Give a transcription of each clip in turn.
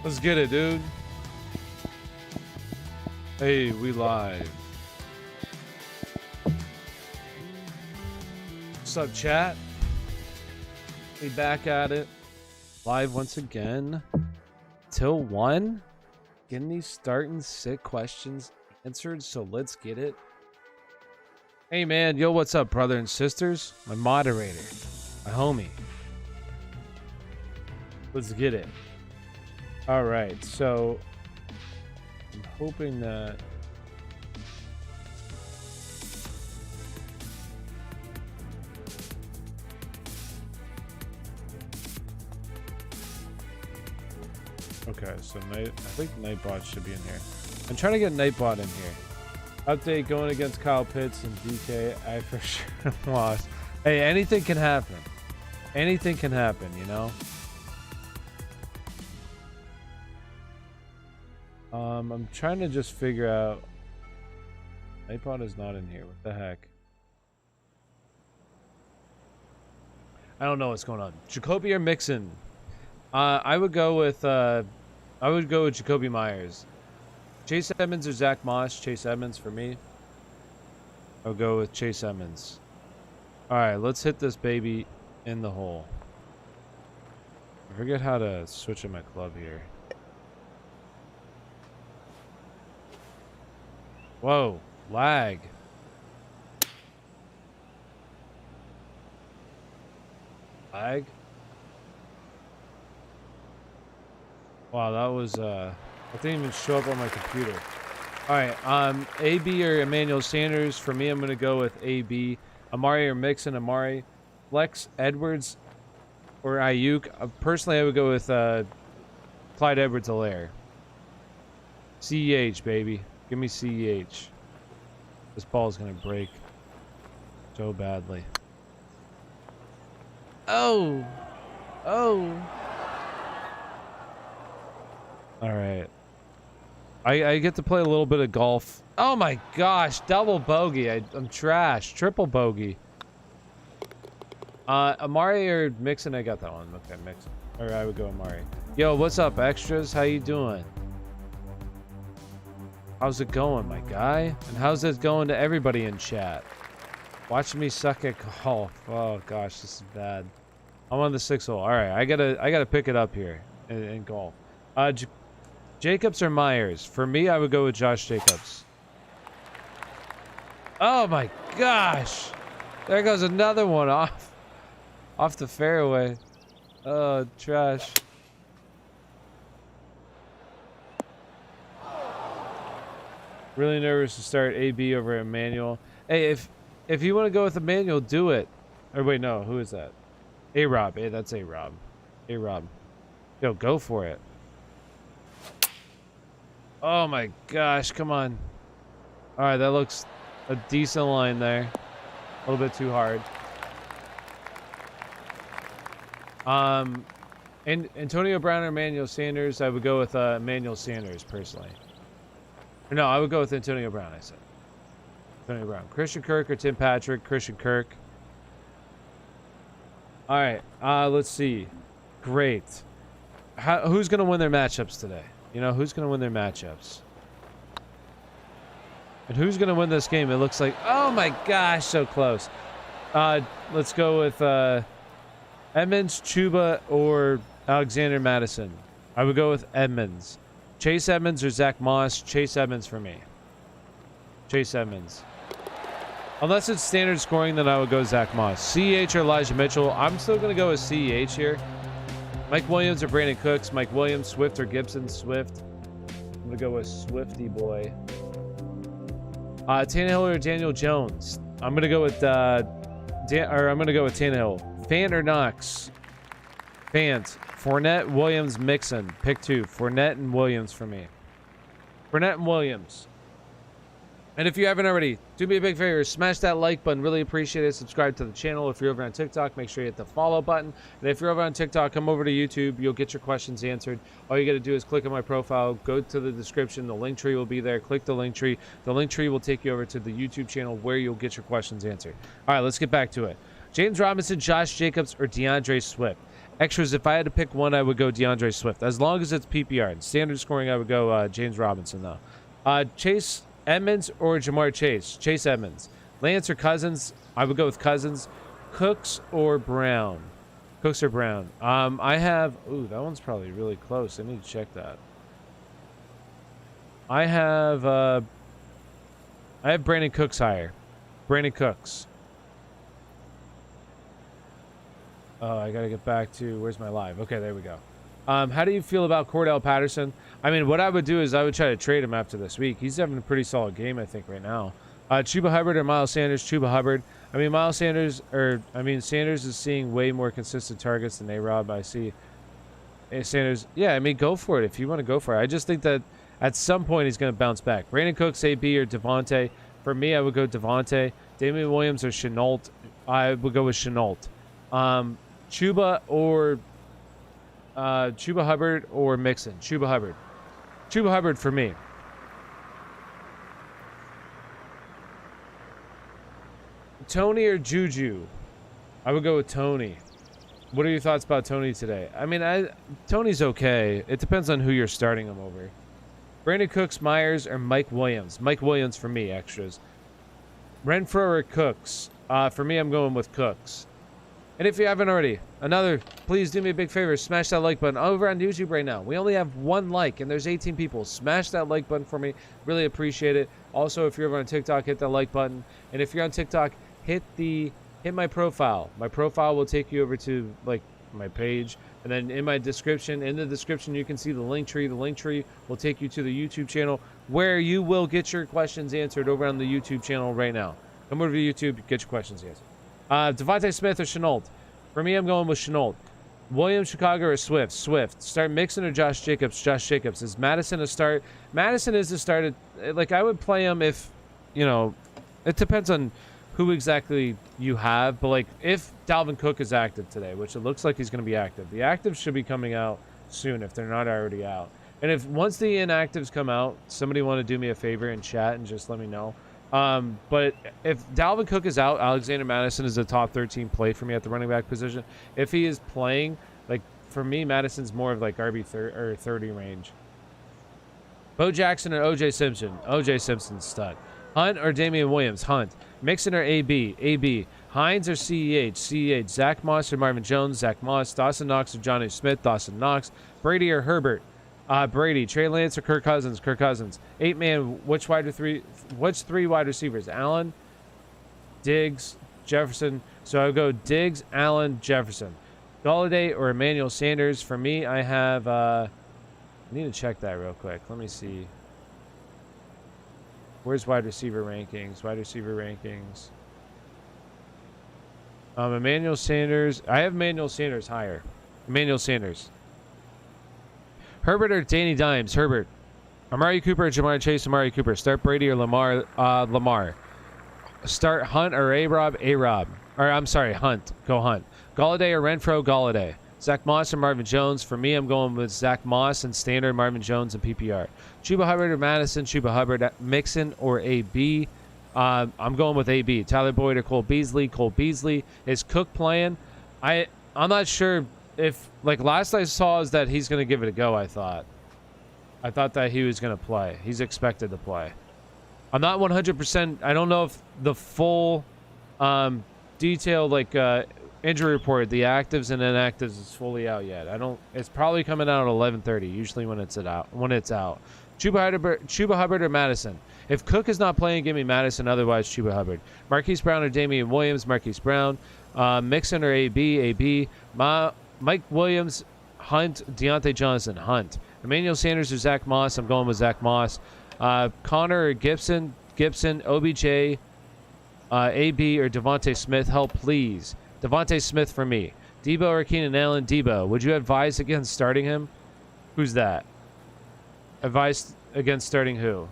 Let's get it, dude. Hey, we live. What's up, chat? We back at it. Live once again. Till 1. Getting these starting sick questions answered, so let's get it. Hey, man. Yo, what's up, brother and sisters? My moderator. My homie. Let's get it. All right, so I'm hoping that okay, so I think Nightbot should be in here. I'm trying to get Nightbot in here. Update going against Kyle Pitts and DK. I for sure lost. Hey, anything can happen. Anything can happen, you know? I'm trying to just figure out. Nightbot is not in here. What the heck? I don't know what's going on. Jacoby or Mixon? I would go with Jacoby Myers. Chase Edmonds or Zach Moss? Chase Edmonds for me. I'll go with Chase Edmonds. All right, let's hit this baby in the hole. I forget how to switch in my club here. Whoa, lag. Lag? Wow, that was I didn't even show up on my computer. All right, AB or Emmanuel Sanders. For me, I'm going to go with AB. Amari or Mixon. Amari. Flex Edwards or Ayuk. Personally, I would go with Clyde Edwards-Helaire. CEH, baby. Give me CEH. This ball's going to break so badly. Oh. Oh. All right. I get to play a little bit of golf. Oh my gosh, double bogey. I'm trash. Triple bogey. Amari or Mixon? I got that one. Okay, Mixon. Or I would go Amari. Yo, what's up, extras? How you doing? How's it going, my guy? And how's it going to everybody in chat? Watching me suck at golf. Oh gosh, this is bad. I'm on the 6th hole. All right, I gotta pick it up here in golf. Jacobs or Myers? For me, I would go with Josh Jacobs. Oh my gosh! There goes another one off the fairway. Oh, trash. Really nervous to start AB over Emmanuel. Hey, if you want to go with Emmanuel, do it. Or wait, no, who is that? A-Rob. Hey, that's A-Rob. A-Rob. Yo, go for it. Oh my gosh, come on. All right, that looks a decent line there. A little bit too hard. And Antonio Brown or Emmanuel Sanders, I would go with Emmanuel Sanders personally. No, I would go with Antonio Brown, I said. Antonio Brown. Christian Kirk or Tim Patrick? Christian Kirk. All right, let's see. Great. Who's going to win their matchups today? You know, who's going to win their matchups? And who's going to win this game? It looks like... Oh, my gosh, so close. Let's go with Edmonds, Chuba, or Alexander Madison. I would go with Edmonds. Chase Edmonds or Zach Moss? Chase Edmonds for me. Chase Edmonds. Unless it's standard scoring, then I would go Zach Moss. CEH or Elijah Mitchell? I'm still going to go with CEH here. Mike Williams or Brandon Cooks? Mike Williams, Swift or Gibson? Swift. I'm going to go with Swifty boy. Tannehill or Daniel Jones? I'm going to go with Tannehill. Fan or Knox? Fans. Fournette, Williams, Mixon. Pick 2. Fournette and Williams for me. Fournette and Williams. And if you haven't already, do me a big favor. Smash that like button. Really appreciate it. Subscribe to the channel. If you're over on TikTok, make sure you hit the follow button. And if you're over on TikTok, come over to YouTube. You'll get your questions answered. All you got to do is click on my profile. Go to the description. The link tree will be there. Click the link tree. The link tree will take you over to the YouTube channel where you'll get your questions answered. All right, let's get back to it. James Robinson, Josh Jacobs, or DeAndre Swift? Extras, if I had to pick one, I would go DeAndre Swift. As long as it's PPR. And standard scoring, I would go James Robinson, though. Chase Edmonds or Jamar Chase? Chase Edmonds. Lance or Cousins? I would go with Cousins. Cooks or Brown? Cooks or Brown? I have... Ooh, that one's probably really close. I need to check that. I have Brandon Cooks higher. Brandon Cooks. Oh, I gotta get back to... Where's my live? Okay, there we go. How do you feel about Cordell Patterson? I mean, what I would do is I would try to trade him after this week. He's having a pretty solid game, I think, right now. Chuba Hubbard or Miles Sanders? Chuba Hubbard. I mean, Sanders is seeing way more consistent targets than A-Rob. I see Sanders. Yeah, I mean, go for it if you want to go for it. I just think that at some point he's going to bounce back. Brandon Cooks, AB, or Devontae. For me, I would go Devontae. Damian Williams or Chenault. I would go with Chenault. Chuba Hubbard or Mixon. Chuba Hubbard. Chuba Hubbard for me. Tony or Juju? I would go with Tony. What are your thoughts about Tony today? I mean, Tony's okay. It depends on who you're starting him over. Brandon Cooks, Myers, or Mike Williams? Mike Williams for me, extras. Renfro or Cooks? For me, I'm going with Cooks. And if you haven't already, please do me a big favor. Smash that like button over on YouTube right now. We only have 1 like, and there's 18 people. Smash that like button for me. Really appreciate it. Also, if you're over on TikTok, hit that like button. And if you're on TikTok, hit my profile. My profile will take you over to like my page. And then in the description, you can see the link tree. The link tree will take you to the YouTube channel where you will get your questions answered over on the YouTube channel right now. Come over to YouTube, get your questions answered. Devontae Smith or Chenault? For me, I'm going with Chenault. Williams, Chicago, or Swift? Swift. Start Mixon or Josh Jacobs? Josh Jacobs. Is Madison a start? Madison is a start. Like, I would play him if, it depends on who exactly you have. But, like, if Dalvin Cook is active today, which it looks like he's going to be active, the actives should be coming out soon if they're not already out. And if once the inactives come out, somebody want to do me a favor in chat and just let me know. But if Dalvin Cook is out, Alexander Madison is a top 13 play for me at the running back position. If he is playing, like, for me, Madison's more of like RB 30 range. Bo Jackson or OJ Simpson? OJ Simpson's stud. Hunt or Damian Williams? Hunt. Mixon or AB? AB. Hines or CEH? CEH. Zach Moss or Marvin Jones? Zach Moss. Dawson Knox or Johnny Smith? Dawson Knox. Brady or Herbert? Brady. Trey Lance or Kirk Cousins? Kirk Cousins. 8-man, which 3 wide receivers? Allen, Diggs, Jefferson. So I'll go Diggs, Allen, Jefferson. Galladay or Emmanuel Sanders. For me, I have... I need to check that real quick. Let me see. Where's wide receiver rankings? Wide receiver rankings. Emmanuel Sanders. I have Emmanuel Sanders higher. Emmanuel Sanders. Herbert or Danny Dimes? Herbert. Amari Cooper or Jamar Chase? Amari Cooper. Start Brady or Lamar? Lamar. Start Hunt or A-Rob? A-Rob. Or, I'm sorry, Hunt. Go Hunt. Galladay or Renfro? Galladay. Zach Moss or Marvin Jones? For me, I'm going with Zach Moss and standard Marvin Jones and PPR. Chuba Hubbard or Madison? Chuba Hubbard. Mixon or AB? I'm going with AB. Tyler Boyd or Cole Beasley? Cole Beasley. Is Cook playing? I'm not sure if, like, last I saw is that he's going to give it a go, I thought that he was going to play. He's expected to play. I'm not 100%. I don't know if the full detailed, like, injury report, the actives and inactives is fully out yet. It's probably coming out at 11:30, usually when it's out. Chuba Hubbard or Madison? If Cook is not playing, give me Madison. Otherwise, Chuba Hubbard. Marquise Brown or Damian Williams? Marquise Brown. Mixon or AB? AB. Mike Williams, Hunt, Deontay Johnson, Hunt. Emmanuel Sanders or Zach Moss? I'm going with Zach Moss. Connor or Gibson? Gibson. OBJ, AB, or Devontae Smith? Help, please. Devontae Smith for me. Debo or Keenan Allen? Debo. Would you advise against starting him? Who's that? Advice against starting who?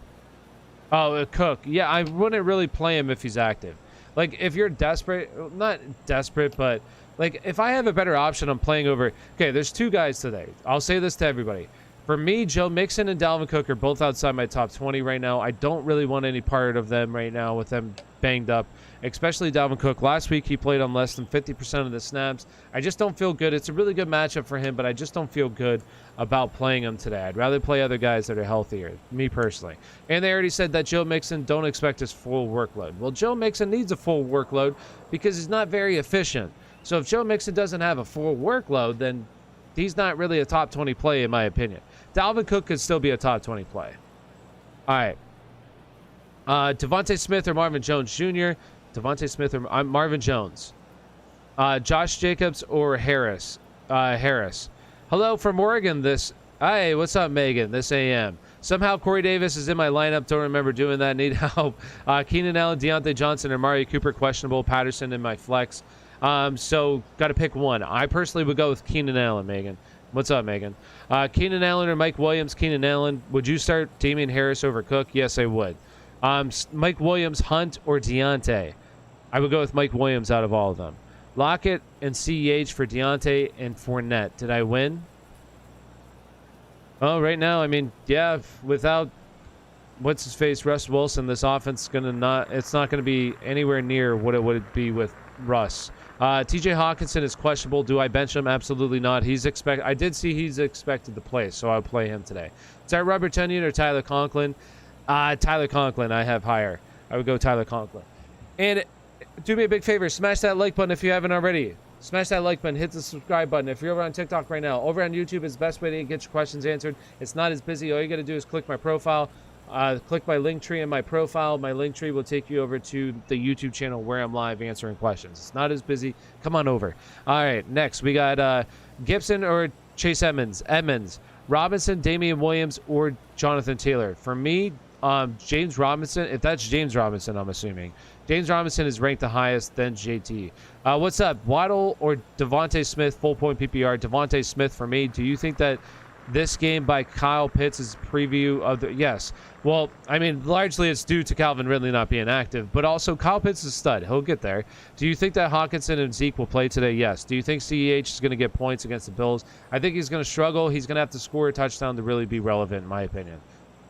Oh, Cook. Yeah, I wouldn't really play him if he's active. Like, if you're desperate, not desperate, but... like, if I have a better option, I'm playing over... Okay, there's 2 guys today. I'll say this to everybody. For me, Joe Mixon and Dalvin Cook are both outside my top 20 right now. I don't really want any part of them right now with them banged up, especially Dalvin Cook. Last week, he played on less than 50% of the snaps. I just don't feel good. It's a really good matchup for him, but I just don't feel good about playing him today. I'd rather play other guys that are healthier, me personally. And they already said that Joe Mixon, don't expect his full workload. Well, Joe Mixon needs a full workload because he's not very efficient. So if Joe Mixon doesn't have a full workload, then he's not really a top 20 play, in my opinion. Dalvin Cook could still be a top 20 play. All right. Devontae Smith or Marvin Jones Jr. Devontae Smith or Marvin Jones. Josh Jacobs or Harris. Harris. Hello from Oregon. Hey, what's up, Megan? This AM. Somehow Corey Davis is in my lineup. Don't remember doing that. Need help. Keenan Allen, Deontay Johnson, or Amari Cooper questionable. Patterson in my flex. So got to pick one. I personally would go with Keenan Allen, Megan. What's up, Megan? Keenan Allen or Mike Williams? Keenan Allen. Would you start Damian Harris over Cook? Yes, I would. Mike Williams, Hunt, or Deontay? I would go with Mike Williams out of all of them. Lockett and CEH for Deontay and Fournette. Did I win? Oh, right now, I mean, yeah, without what's his face, Russ Wilson, this offense it's not gonna be anywhere near what it would be with Russ. TJ Hawkinson is questionable. Do I bench him? Absolutely not. I did see he's expected to play, so I'll play him today. Is that Robert Tonyan or Tyler Conklin? Tyler Conklin, I have higher. I would go Tyler Conklin. And do me a big favor, smash that like button if you haven't already. Smash that like button, hit the subscribe button. If you're over on TikTok right now, over on YouTube is the best way to get your questions answered. It's not as busy. All you got to do is click my profile, click my link tree in my profile. My link tree will take you over to the YouTube channel where I'm live answering questions. It's not as busy. Come on over. All right, next we got Gibson or Chase Edmonds. Edmonds. Robinson, Damian Williams, or Jonathan Taylor. For me, James Robinson, if that's James Robinson, I'm assuming. James Robinson is ranked the highest, then JT. What's up, Waddle or Devontae Smith, full point PPR? Devontae Smith for me. Do you think that this game by Kyle Pitts is a preview of the... Yes. Well, I mean, largely it's due to Calvin Ridley not being active, but also Kyle Pitts is a stud. He'll get there. Do you think that Hawkinson and Zeke will play today? Yes. Do you think CEH is going to get points against the Bills? I think he's going to struggle. He's going to have to score a touchdown to really be relevant, in my opinion.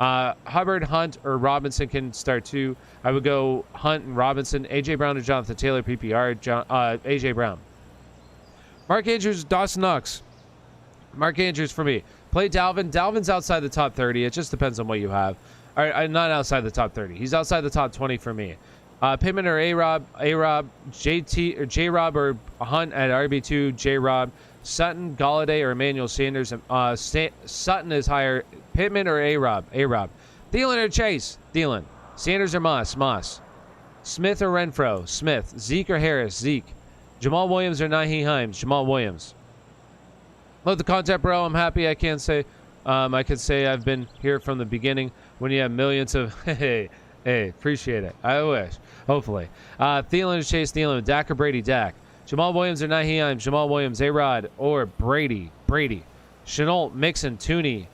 Hubbard, Hunt, or Robinson can start too. I would go Hunt and Robinson. A.J. Brown or Jonathan Taylor, PPR. A.J. Brown. Mark Andrews, Dawson Knox. Mark Andrews for me. Play Dalvin. Dalvin's outside the top 30. It just depends on what you have. Not outside the top 30. He's outside the top 20 for me. Pittman or A-Rob. A-Rob. JT or J-Rob or Hunt at RB2. J-Rob. Sutton, Galladay, or Emmanuel Sanders. Sutton is higher. Pittman or A-Rob. A-Rob. Thielen or Chase. Thielen. Sanders or Moss. Moss. Smith or Renfro. Smith. Zeke or Harris. Zeke. Jamal Williams or Nyheim Hines. Jamal Williams. Love the content, bro. I'm happy. I can say I've been here from the beginning when you have millions of... Hey, appreciate it. I wish. Hopefully. Thielen or Chase. Thielen. Dak or Brady. Dak. Jamal Williams or Nyheim Hines. Jamal Williams. A-Rod or Brady. Brady. Shenault, Mixon, Tooney,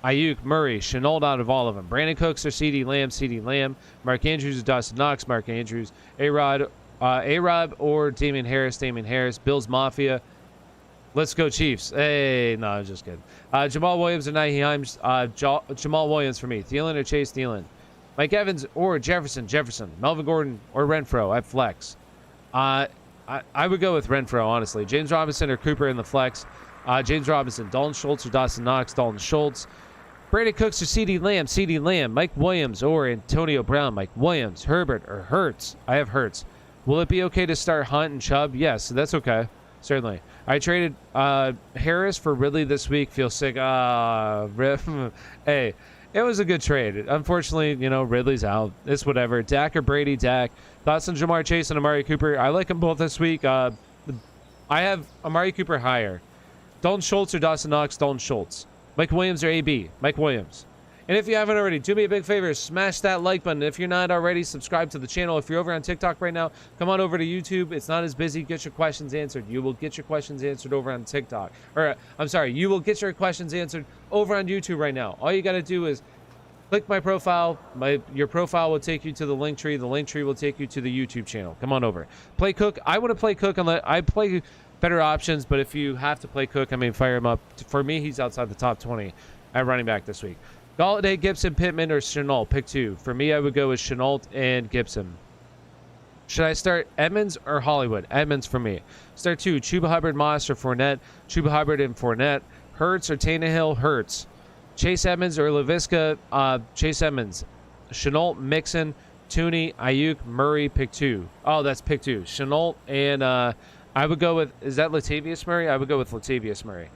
Ayuk, Murray. Shenault out of all of them. Brandon Cooks or CD Lamb. CD Lamb. Mark Andrews or Dawson Knox. Mark Andrews. A-Rod, A-Rob or Damian Harris. Damian Harris. Bills Mafia. Let's go Chiefs. Hey, no, I'm just kidding. Jamal Williams or Nyheim Hines. Jamal Williams for me. Thielen or Chase. Thielen. Mike Evans or Jefferson. Jefferson. Melvin Gordon or Renfro at flex. I would go with Renfro, honestly. James Robinson or Cooper in the flex. James Robinson. Dalton Schultz or Dawson Knox. Dalton Schultz. Brandon Cooks or CD Lamb. CD Lamb. Mike Williams or Antonio Brown. Mike Williams. Herbert or Hurts. I have Hurts. Will it be okay to start Hunt and Chubb? Yes, that's okay. Certainly. I traded Harris for Ridley this week. Feel sick. Riff. Hey, it was a good trade. Unfortunately, Ridley's out. It's whatever. Dak or Brady? Dak. Thoughts on Jamar Chase and Amari Cooper? I like them both this week. I have Amari Cooper higher. Dalton Schultz or Dawson Knox? Dalton Schultz. Mike Williams or AB? Mike Williams. And if you haven't already, do me a big favor. Smash that like button. If you're not already, subscribe to the channel. If you're over on TikTok right now, come on over to YouTube. It's not as busy. Get your questions answered. You will get your questions answered over on TikTok. You will get your questions answered over on YouTube right now. All you got to do is click my profile. Your profile will take you to the link tree. The link tree will take you to the YouTube channel. Come on over. Play Cook. I want to play Cook. I play better options, but if you have to play Cook, fire him up. For me, he's outside the top 20 at running back this week. Galladay, Gibson, Pittman, or Shenault. Pick two. For me, I would go with Shenault and Gibson. Should I start Edmonds or Hollywood? Edmonds for me. Start 2, Chuba Hubbard, Moss, or Fournette. Chuba Hubbard and Fournette. Hurts or Tannehill? Hurts. Chase Edmonds or LaVisca? Chase Edmonds. Chenault, Mixon, Tooney, Ayuk, Murray, pick 2. Oh, that's pick 2. Chenault and I would go with, is that Latavius Murray? I would go with Latavius Murray.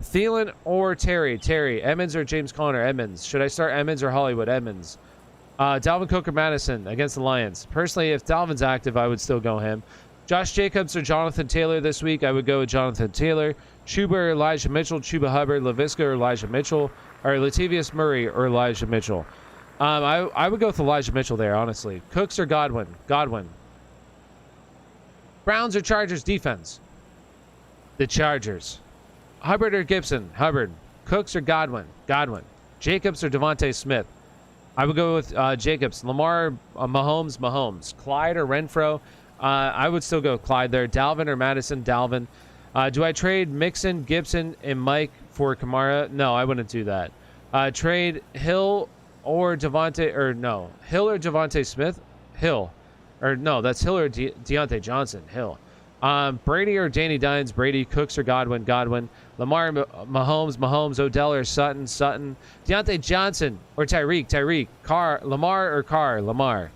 Thielen or Terry? Terry. Edmonds or James Conner? Edmonds. Should I start Edmonds or Hollywood? Edmonds. Dalvin Cook or Madison against the Lions. Personally, if Dalvin's active, I would still go him. Josh Jacobs or Jonathan Taylor this week? I would go with Jonathan Taylor. Chuba or Elijah Mitchell? Chuba Hubbard, LaVisca or Elijah Mitchell? Or Latavius Murray or Elijah Mitchell? I would go with Elijah Mitchell there, honestly. Cooks or Godwin? Godwin. Browns or Chargers defense? The Chargers. Hubbard or Gibson? Hubbard. Cooks or Godwin? Godwin. Jacobs or Devontae Smith? I would go with Jacobs. Lamar, Mahomes, Mahomes. Clyde or Renfro? I would still go Clyde there. Dalvin or Madison? Dalvin. Do I trade Mixon, Gibson, and Mike for Kamara? No, I wouldn't do that. Trade Hill or Devontae, or no. Hill or Devontae Smith? Hill. Or no, that's Hill or Deontay Johnson. Hill. Brady or Danny Dimes? Brady. Cooks or Godwin? Godwin. Lamar, Mahomes, Mahomes. Odell or Sutton? Sutton. Deontay Johnson or Tyreek? Tyreek. Carr, Lamar or Carr? Lamar.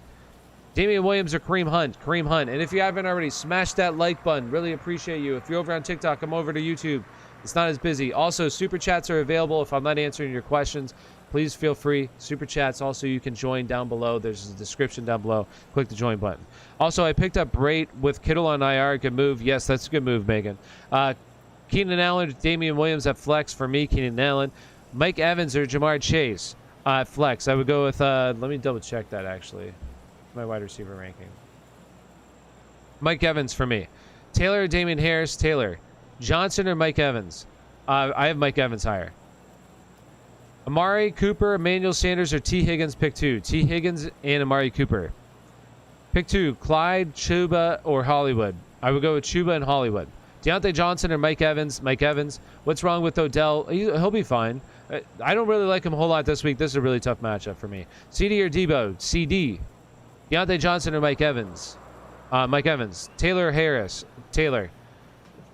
Damian Williams or Kareem Hunt? Kareem Hunt. And if you haven't already, smash that like button. Really appreciate you. If you're over on TikTok, come over to YouTube. It's not as busy. Also, super chats are available. If I'm not answering your questions, please feel free. Super chats. Also, you can join down below. There's a description down below. Click the join button. Also, I picked up Brait with Kittle on IR. Good move. Yes, that's a good move, Megan. Keenan Allen, Damian Williams at flex for me. Keenan Allen. Mike Evans or Jamar Chase flex. I would go with, let me double check that actually. My wide receiver ranking. Mike Evans for me. Taylor or Damian Harris? Taylor. Johnson or Mike Evans? I have Mike Evans higher. Amari Cooper, Emmanuel Sanders, or T. Higgins? Pick 2. T. Higgins and Amari Cooper. Pick 2. Clyde, Chuba, or Hollywood? I would go with Chuba and Hollywood. Deontay Johnson or Mike Evans? Mike Evans. What's wrong with Odell? He'll be fine. I don't really like him a whole lot this week. This is a really tough matchup for me. CD or Debo? CD. Deontay Johnson or Mike Evans? Mike Evans. Taylor or Harris? Taylor.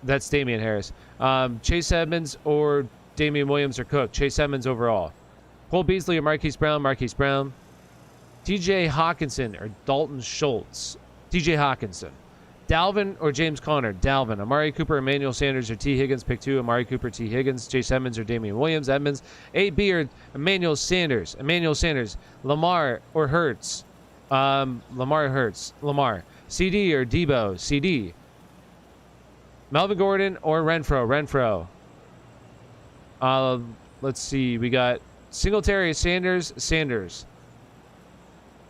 That's Damian Harris. Chase Edmonds or Damian Williams or Cook? Chase Edmonds overall. Cole Beasley or Marquise Brown? Marquise Brown. TJ Hawkinson or Dalton Schultz? TJ Hawkinson. Dalvin or James Conner? Dalvin. Amari Cooper, Emmanuel Sanders, or T. Higgins? Pick 2. Amari Cooper, T. Higgins. Chase Edmonds or Damian Williams? Edmonds. AB or Emmanuel Sanders? Emmanuel Sanders. Lamar or Hurts? Lamar Hurts. Lamar. CD or Debo? CD. Melvin Gordon or Renfro? Renfro. Let's see. We got Singletary, Sanders, Sanders.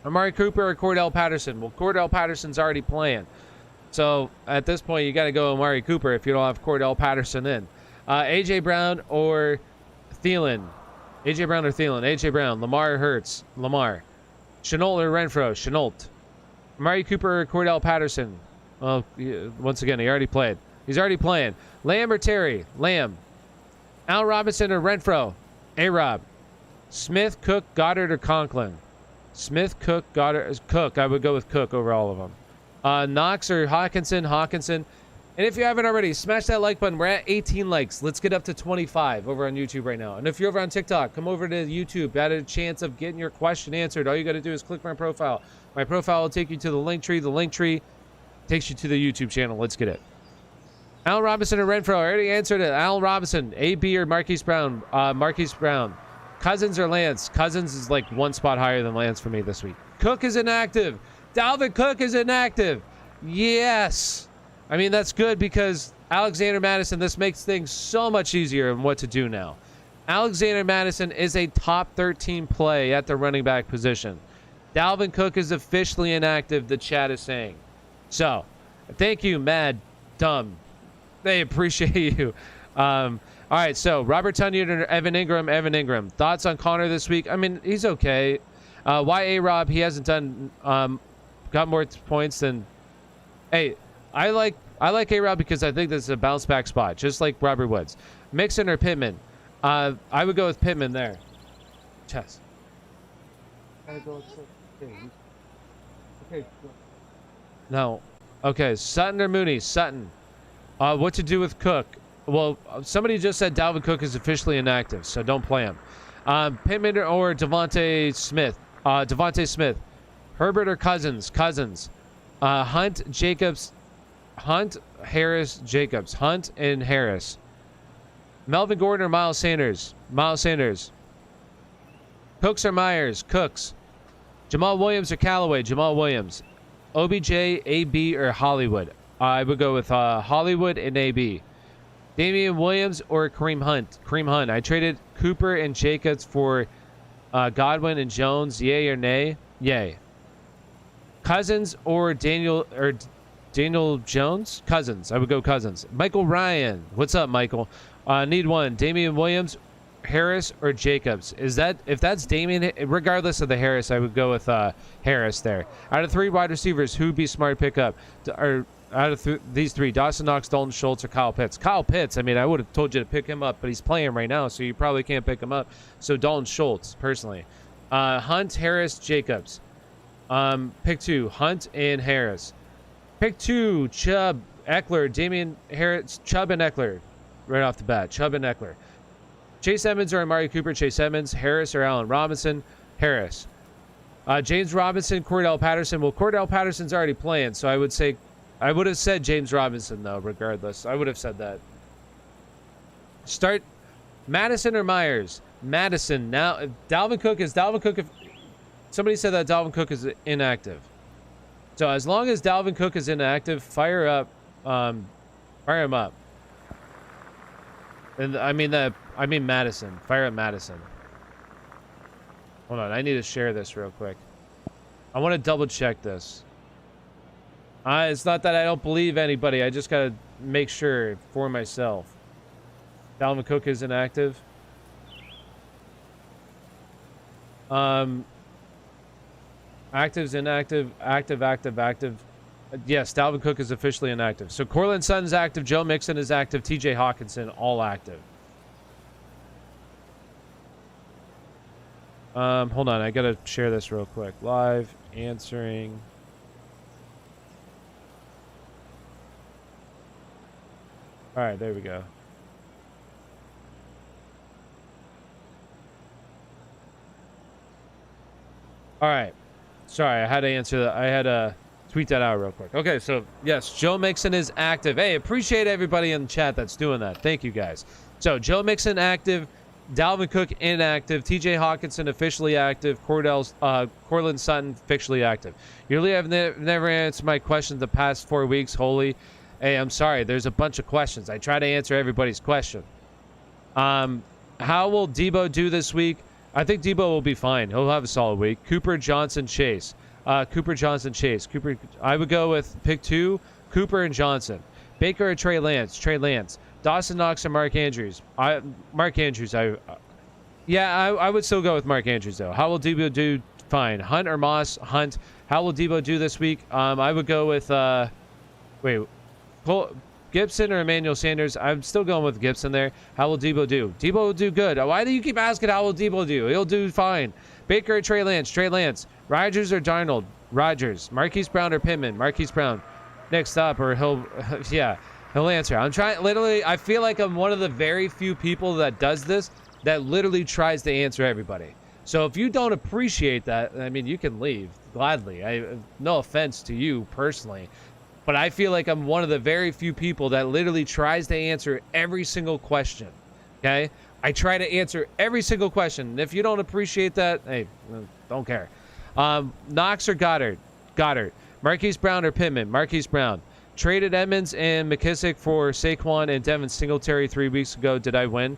Amari Cooper or Cordell Patterson? Well, Cordell Patterson's already playing. So at this point, you got to go Amari Cooper if you don't have Cordell Patterson in. A.J. Brown or Thielen? A.J. Brown or Thielen? A.J. Brown. Lamar or Hurts? Lamar. Chenault or Renfro? Chenault. Amari Cooper or Cordell Patterson? Well, once again, he already played. He's already playing. Lamb or Terry? Lamb. Al Robinson or Renfro? A-Rob. Smith, Cook, Goddard, or Conklin? Smith, Cook, Goddard, Cook. I would go with Cook over all of them. Knox or Hawkinson? Hawkinson. And if you haven't already, smash that like button. We're at 18 likes. Let's get up to 25 over on YouTube right now. And if you're over on TikTok, come over to YouTube. Got a chance of getting your question answered. All you got to do is click my profile. My profile will take you to the link tree. The link tree takes you to the YouTube channel. Let's get it. Al Robinson or Renfro? I already answered it. Al Robinson. AB or Marquise Brown? Marquise Brown. Cousins or Lance? Cousins is like one spot higher than Lance for me this week. Cook is inactive. Dalvin Cook is inactive. Yes. I mean, that's good because Alexander Madison, this makes things so much easier in what to do now. Alexander Madison is a top 13 play at the running back position. Dalvin Cook is officially inactive, the chat is saying. So, thank you, Mad Dumb. They appreciate you. All right, so Robert Tonyan or Evan Ingram? Evan Ingram. Thoughts on Connor this week? I mean, he's okay. Why A-Rob? He hasn't done got more points than... Hey, I like A-Rob because I think this is a bounce back spot, just like Robert Woods. Mixon or Pittman? I would go with Pittman there. Chess. Okay. No. Okay, Sutton or Mooney? Sutton. What to do with Cook? Well, somebody just said Dalvin Cook is officially inactive, so don't play him. Pittman or Devontae Smith? Devontae Smith. Herbert or Cousins? Cousins. Hunt, Jacobs. Hunt, Harris, Jacobs. Hunt and Harris. Melvin Gordon or Miles Sanders? Miles Sanders. Cooks or Myers? Cooks. Jamal Williams or Callaway? Jamal Williams. OBJ, AB, or Hollywood? I would go with Hollywood and AB. Damian Williams or Kareem Hunt? Kareem Hunt. I traded Cooper and Jacobs for Godwin and Jones. Yay or nay? Yay. Cousins or Daniel Jones? Cousins. I would go Cousins. Michael Ryan. What's up, Michael? Need one. Damian Williams, Harris, or Jacobs? If that's Damian, regardless of the Harris, I would go with Harris there. Out of 3 wide receivers, who'd be smart to pick up? Or out of these 3, Dawson Knox, Dalton Schultz, or Kyle Pitts? Kyle Pitts, I mean, I would have told you to pick him up, but he's playing right now, so you probably can't pick him up. So Dalton Schultz, personally. Hunt, Harris, Jacobs. Pick 2, Hunt and Harris. Pick 2, Chubb, Eckler, Damian Harris, Chubb and Eckler. Right off the bat, Chubb and Eckler. Chase Edmonds or Amari Cooper? Chase Edmonds. Harris or Allen Robinson? Harris. James Robinson, Cordell Patterson. Well, Cordell Patterson's already playing, so I would have said James Robinson, though, regardless. I would have said that. Start Madison or Myers? Madison. Now, Dalvin Cook. Somebody said that Dalvin Cook is inactive. So as long as Dalvin Cook is inactive, fire him up. And I mean Madison. Fire up Madison. Hold on, I need to share this real quick. I want to double check this. It's not that I don't believe anybody. I just gotta make sure for myself. Dalvin Cook is inactive. Active's inactive. Active. Yes, Dalvin Cook is officially inactive. So Cortland Sutton's active. Joe Mixon is active. TJ Hawkinson, all active. Hold on. I got to share this real quick. Live answering. All right, there we go. All right. Sorry, I had to answer that. I had to tweet that out real quick. Okay, so yes, Joe Mixon is active. Hey, appreciate everybody in the chat that's doing that. Thank you guys. So Joe Mixon active, Dalvin Cook inactive, TJ Hawkinson officially active, Cortland Sutton officially active. You really have never answered my questions the past 4 weeks. Holy, hey, I'm sorry. There's a bunch of questions. I try to answer everybody's question. How will Debo do this week? I think Debo will be fine. He'll have a solid week. Cooper, Johnson, Chase. Cooper, Johnson, Chase. Cooper. I would go with pick 2, Cooper and Johnson. Baker or Trey Lance? Trey Lance. Dawson Knox or Mark Andrews? Mark Andrews. I would still go with Mark Andrews, though. How will Debo do? Fine. Hunt or Moss? Hunt. How will Debo do this week? I would go with, Gibson or Emmanuel Sanders? I'm still going with Gibson there. How will Debo do? Debo will do good. Why do you keep asking how will Debo do? He'll do fine. Baker or Trey Lance? Trey Lance. Rodgers or Darnold? Rodgers. Marquise Brown or Pittman? Marquise Brown. Next up, or he'll answer. I'm trying, literally, I feel like I'm one of the very few people that does this, that literally tries to answer everybody. So if you don't appreciate that, I mean, you can leave gladly. No offense to you personally. But I feel like I'm one of the very few people that literally tries to answer every single question, okay? I try to answer every single question. And if you don't appreciate that, hey, don't care. Knox or Goddard? Goddard. Marquise Brown or Pittman? Marquise Brown. Traded Edmonds and McKissick for Saquon and Devin Singletary 3 weeks ago. Did I win?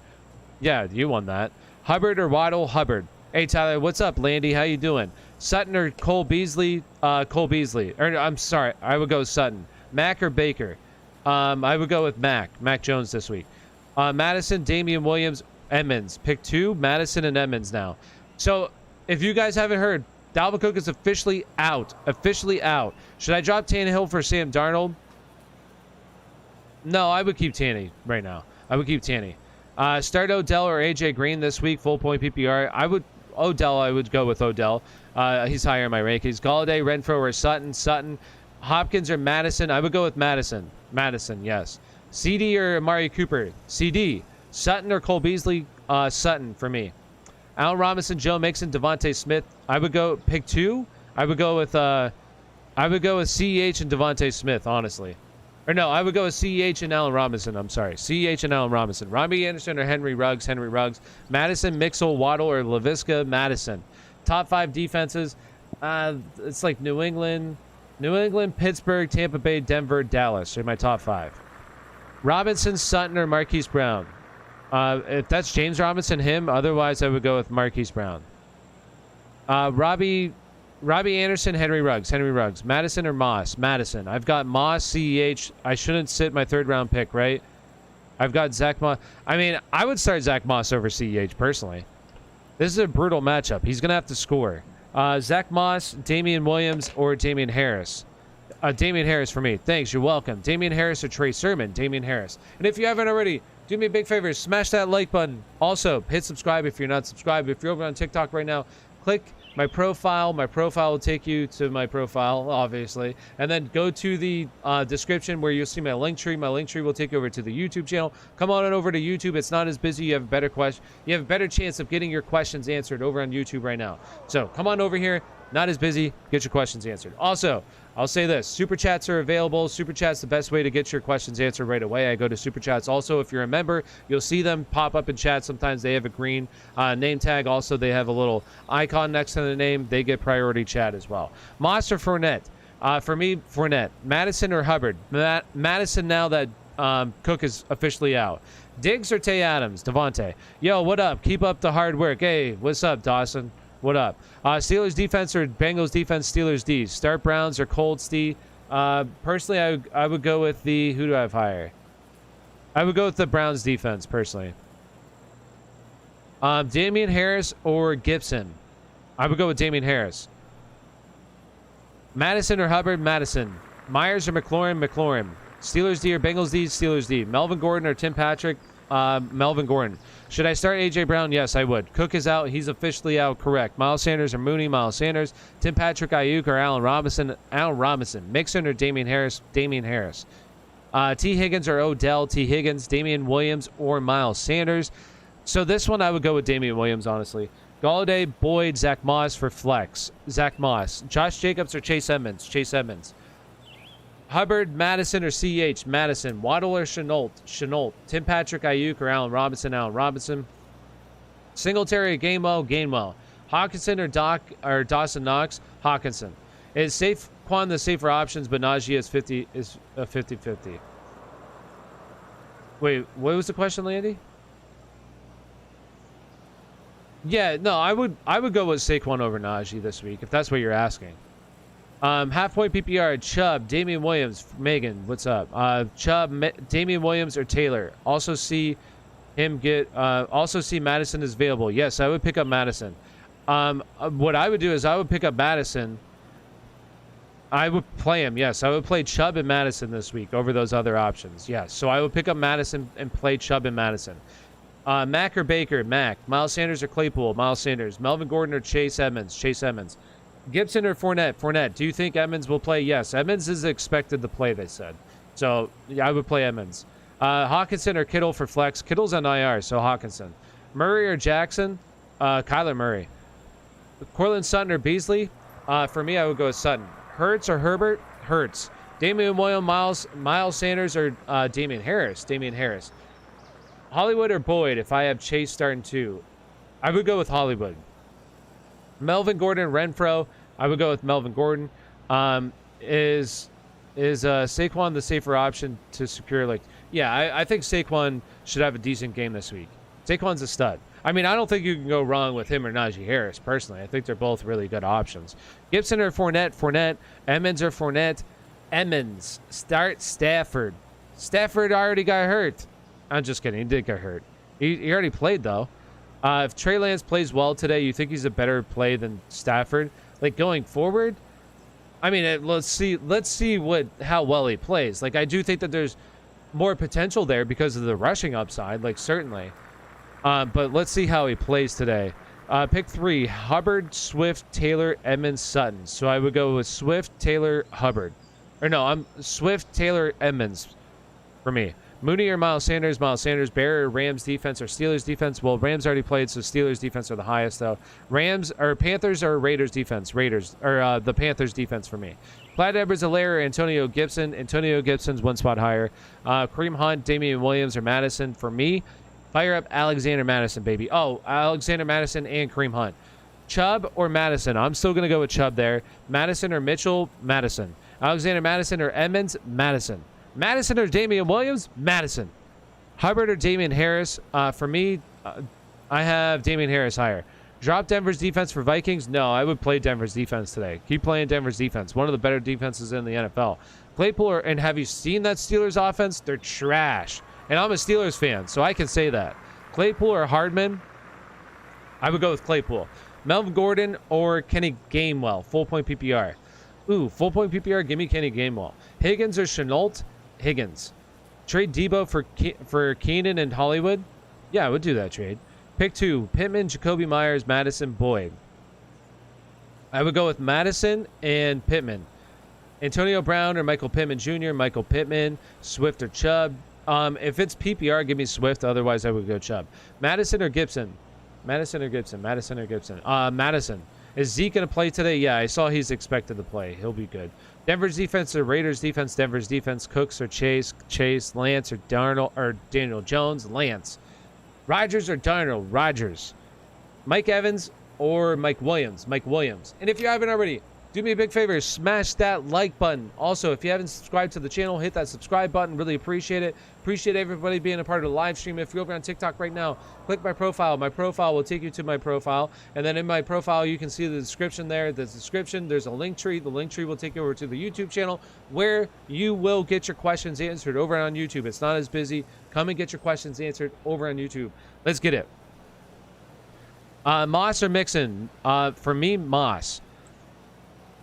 Yeah, you won that. Hubbard or Waddle? Hubbard. Hey, Tyler, what's up, Landy? How you doing? Sutton or Cole Beasley? Cole Beasley. Or, I'm sorry, I would go Sutton. Mack or Baker? I would go with Mack Jones this week. Madison, Damian Williams, Edmonds. Pick 2, Madison and Edmonds now. So, if you guys haven't heard, Dalvin Cook is officially out. Officially out. Should I drop Tannehill for Sam Darnold? No, I would keep Tanny right now. I would keep Tanny. Start Odell or AJ Green this week, full point PPR. I would go with Odell. He's higher in my rankings. Galladay, Renfro, or Sutton. Sutton. Hopkins or Madison? I would go with Madison. Madison, yes. CD or Amari Cooper? CD. Sutton or Cole Beasley? Sutton for me. Allen Robinson, Joe Mixon, Devontae Smith. I would go pick 2. I would go with CEH and Devontae Smith, honestly. Or no, I would go with CEH and Allen Robinson. I'm sorry. CEH and Allen Robinson. Robbie Anderson or Henry Ruggs? Henry Ruggs. Madison, Mixel, Waddle, or LaVisca? Madison. Top 5 defenses. It's like New England, Pittsburgh, Tampa Bay, Denver, Dallas are my top 5. Robinson, Sutton, or Marquise Brown? If that's James Robinson, him. Otherwise, I would go with Marquise Brown. Robbie Anderson, Henry Ruggs. Madison or Moss? Madison. I've got Moss, CEH. I shouldn't sit my 3rd round pick, right? I've got Zach Moss. I mean, I would start Zach Moss over CEH personally. This is a brutal matchup. He's going to have to score. Zach Moss, Damian Williams, or Damian Harris? Damian Harris for me. Thanks. You're welcome. Damian Harris or Trey Sermon? Damian Harris. And if you haven't already, do me a big favor. Smash that like button. Also, hit subscribe if you're not subscribed. If you're over on TikTok right now, click my profile. My profile will take you to my profile, obviously. And then go to the description where you'll see my link tree. My link tree will take you over to the YouTube channel. Come on over to YouTube. It's not as busy. You have a better chance of getting your questions answered over on YouTube right now. So come on over here. Not as busy. Get your questions answered. Also, I'll say this. Super Chats are available. Super Chats the best way to get your questions answered right away. I go to Super Chats. Also, if you're a member, you'll see them pop up in chat. Sometimes they have a green name tag. Also, they have a little icon next to the name. They get priority chat as well. Moss or Fournette? For me, Fournette. Madison or Hubbard? Madison now that Cook is officially out. Diggs or Tay Adams? Devontae. Yo, what up? Keep up the hard work. Hey, what's up, Dawson? What up? Steelers defense or Bengals defense? Steelers D. Start Browns or Colts D? Personally, I would go with the... Who do I have higher? I would go with the Browns defense, personally. Damian Harris or Gibson? I would go with Damian Harris. Madison or Hubbard? Madison. Myers or McLaurin? McLaurin. Steelers D or Bengals D? Steelers D. Melvin Gordon or Tim Patrick? Melvin Gordon. Should I start A.J. Brown? Yes, I would. Cook is out. He's officially out. Correct. Miles Sanders or Mooney? Miles Sanders. Tim Patrick, Ayuk, or Allen Robinson? Allen Robinson. Mixon or Damian Harris? Damian Harris. T. Higgins or Odell? T. Higgins. Damian Williams or Miles Sanders? So this one, I would go with Damian Williams, honestly. Galladay, Boyd, Zach Moss for flex. Zach Moss. Josh Jacobs or Chase Edmonds? Chase Edmonds. Hubbard, Madison, or CH? Madison. Waddle or Chenault? Chenault. Tim Patrick, Ayuk, or Allen Robinson? Allen Robinson. Singletary or Gainwell? Gainwell. Hawkinson or Dawson Knox? Hawkinson. Is Saquon the safer options, but Najee is 50-50? Wait, what was the question, Landy? Yeah, no, I would go with Saquon over Najee this week, if that's what you're asking. Half-point PPR, Chubb, Damian Williams, Megan, what's up? Chubb, Damian Williams, or Taylor. Also see Madison is available. Yes, I would pick up Madison. What I would do is I would pick up Madison. I would play him, yes. I would play Chubb and Madison this week over those other options, yes. So I would pick up Madison and play Chubb and Madison. Mack or Baker? Mack. Miles Sanders or Claypool? Miles Sanders. Melvin Gordon or Chase Edmonds? Chase Edmonds. Gibson or Fournette? Fournette. Do you think Edmonds will play? Yes. Edmonds is expected to play, they said. So, yeah, I would play Edmonds. Hawkinson or Kittle for flex? Kittle's on IR, so Hawkinson. Murray or Jackson? Kyler Murray. Cortland Sutton or Beasley? For me, I would go with Sutton. Hurts or Herbert? Hurts. Damian Williams, Miles Sanders, or Damian Harris? Damian Harris. Hollywood or Boyd if I have Chase starting 2? I would go with Hollywood. Melvin Gordon, Renfro. I would go with Melvin Gordon. Is Saquon the safer option to secure? Like, yeah, I think Saquon should have a decent game this week. Saquon's a stud. I mean, I don't think you can go wrong with him or Najee Harris, personally. I think they're both really good options. Gibson or Fournette? Fournette. Edmonds or Fournette? Edmonds. Start Stafford. Stafford already got hurt. I'm just kidding. He did get hurt. He already played, though. If Trey Lance plays well today, you think he's a better play than Stafford? Like, going forward? I mean, let's see how well he plays. Like, I do think that there's more potential there because of the rushing upside, like, certainly. But let's see how he plays today. Pick 3, Hubbard, Swift, Taylor, Edmonds, Sutton. So I would go with Swift, Taylor, Hubbard. Or no, I'm Swift, Taylor, Edmonds for me. Mooney or Miles Sanders? Miles Sanders. Bear or Rams defense or Steelers defense? Well, Rams already played, so Steelers defense are the highest, though. Rams or Panthers or Raiders defense? Raiders. Or the Panthers defense for me. Clyde Edwards-Helaire or Antonio Gibson? Antonio Gibson's one spot higher. Kareem Hunt, Damian Williams, or Madison for me. Fire up Alexander Madison, baby. Oh, Alexander Madison and Kareem Hunt. Chubb or Madison? I'm still going to go with Chubb there. Madison or Mitchell? Madison. Alexander Madison or Edmonds? Madison. Madison or Damian Williams? Madison. Hubbard or Damian Harris? For me, I have Damian Harris higher. Drop Denver's defense for Vikings? No, I would play Denver's defense today. Keep playing Denver's defense. One of the better defenses in the NFL. Claypool, and have you seen that Steelers offense? They're trash. And I'm a Steelers fan, so I can say that. Claypool or Hardman? I would go with Claypool. Melvin Gordon or Kenny Gainwell? Full point PPR. Ooh, full point PPR? Give me Kenny Gainwell. Higgins or Chenault? Higgins. Trade Debo for Keenan and Hollywood? Yeah, I would do that trade. Pick 2. Pittman, Jacoby Myers, Madison, Boyd. I would go with Madison and Pittman. Antonio Brown or Michael Pittman Jr., Michael Pittman, Swift or Chubb. If it's PPR, give me Swift. Otherwise, I would go Chubb. Madison or Gibson? Madison or Gibson? Madison or Gibson? Madison. Is Zeke going to play today? Yeah, I saw he's expected to play. He'll be good. Denver's defense or Raiders defense? Denver's defense. Cooks or Chase? Chase. Lance or Darnold or Daniel Jones? Lance. Rodgers or Darnold? Rodgers. Mike Evans or Mike Williams? Mike Williams. And if you haven't already, do me a big favor, smash that like button. Also, if you haven't subscribed to the channel, hit that subscribe button. Really appreciate it. Appreciate everybody being a part of the live stream. If you're over on TikTok right now, click my profile. My profile will take you to my profile. And then in my profile, you can see the description there. The description, there's a link tree. The link tree will take you over to the YouTube channel where you will get your questions answered over on YouTube. It's not as busy. Come and get your questions answered over on YouTube. Let's get it. Moss or Mixon? For me, Moss.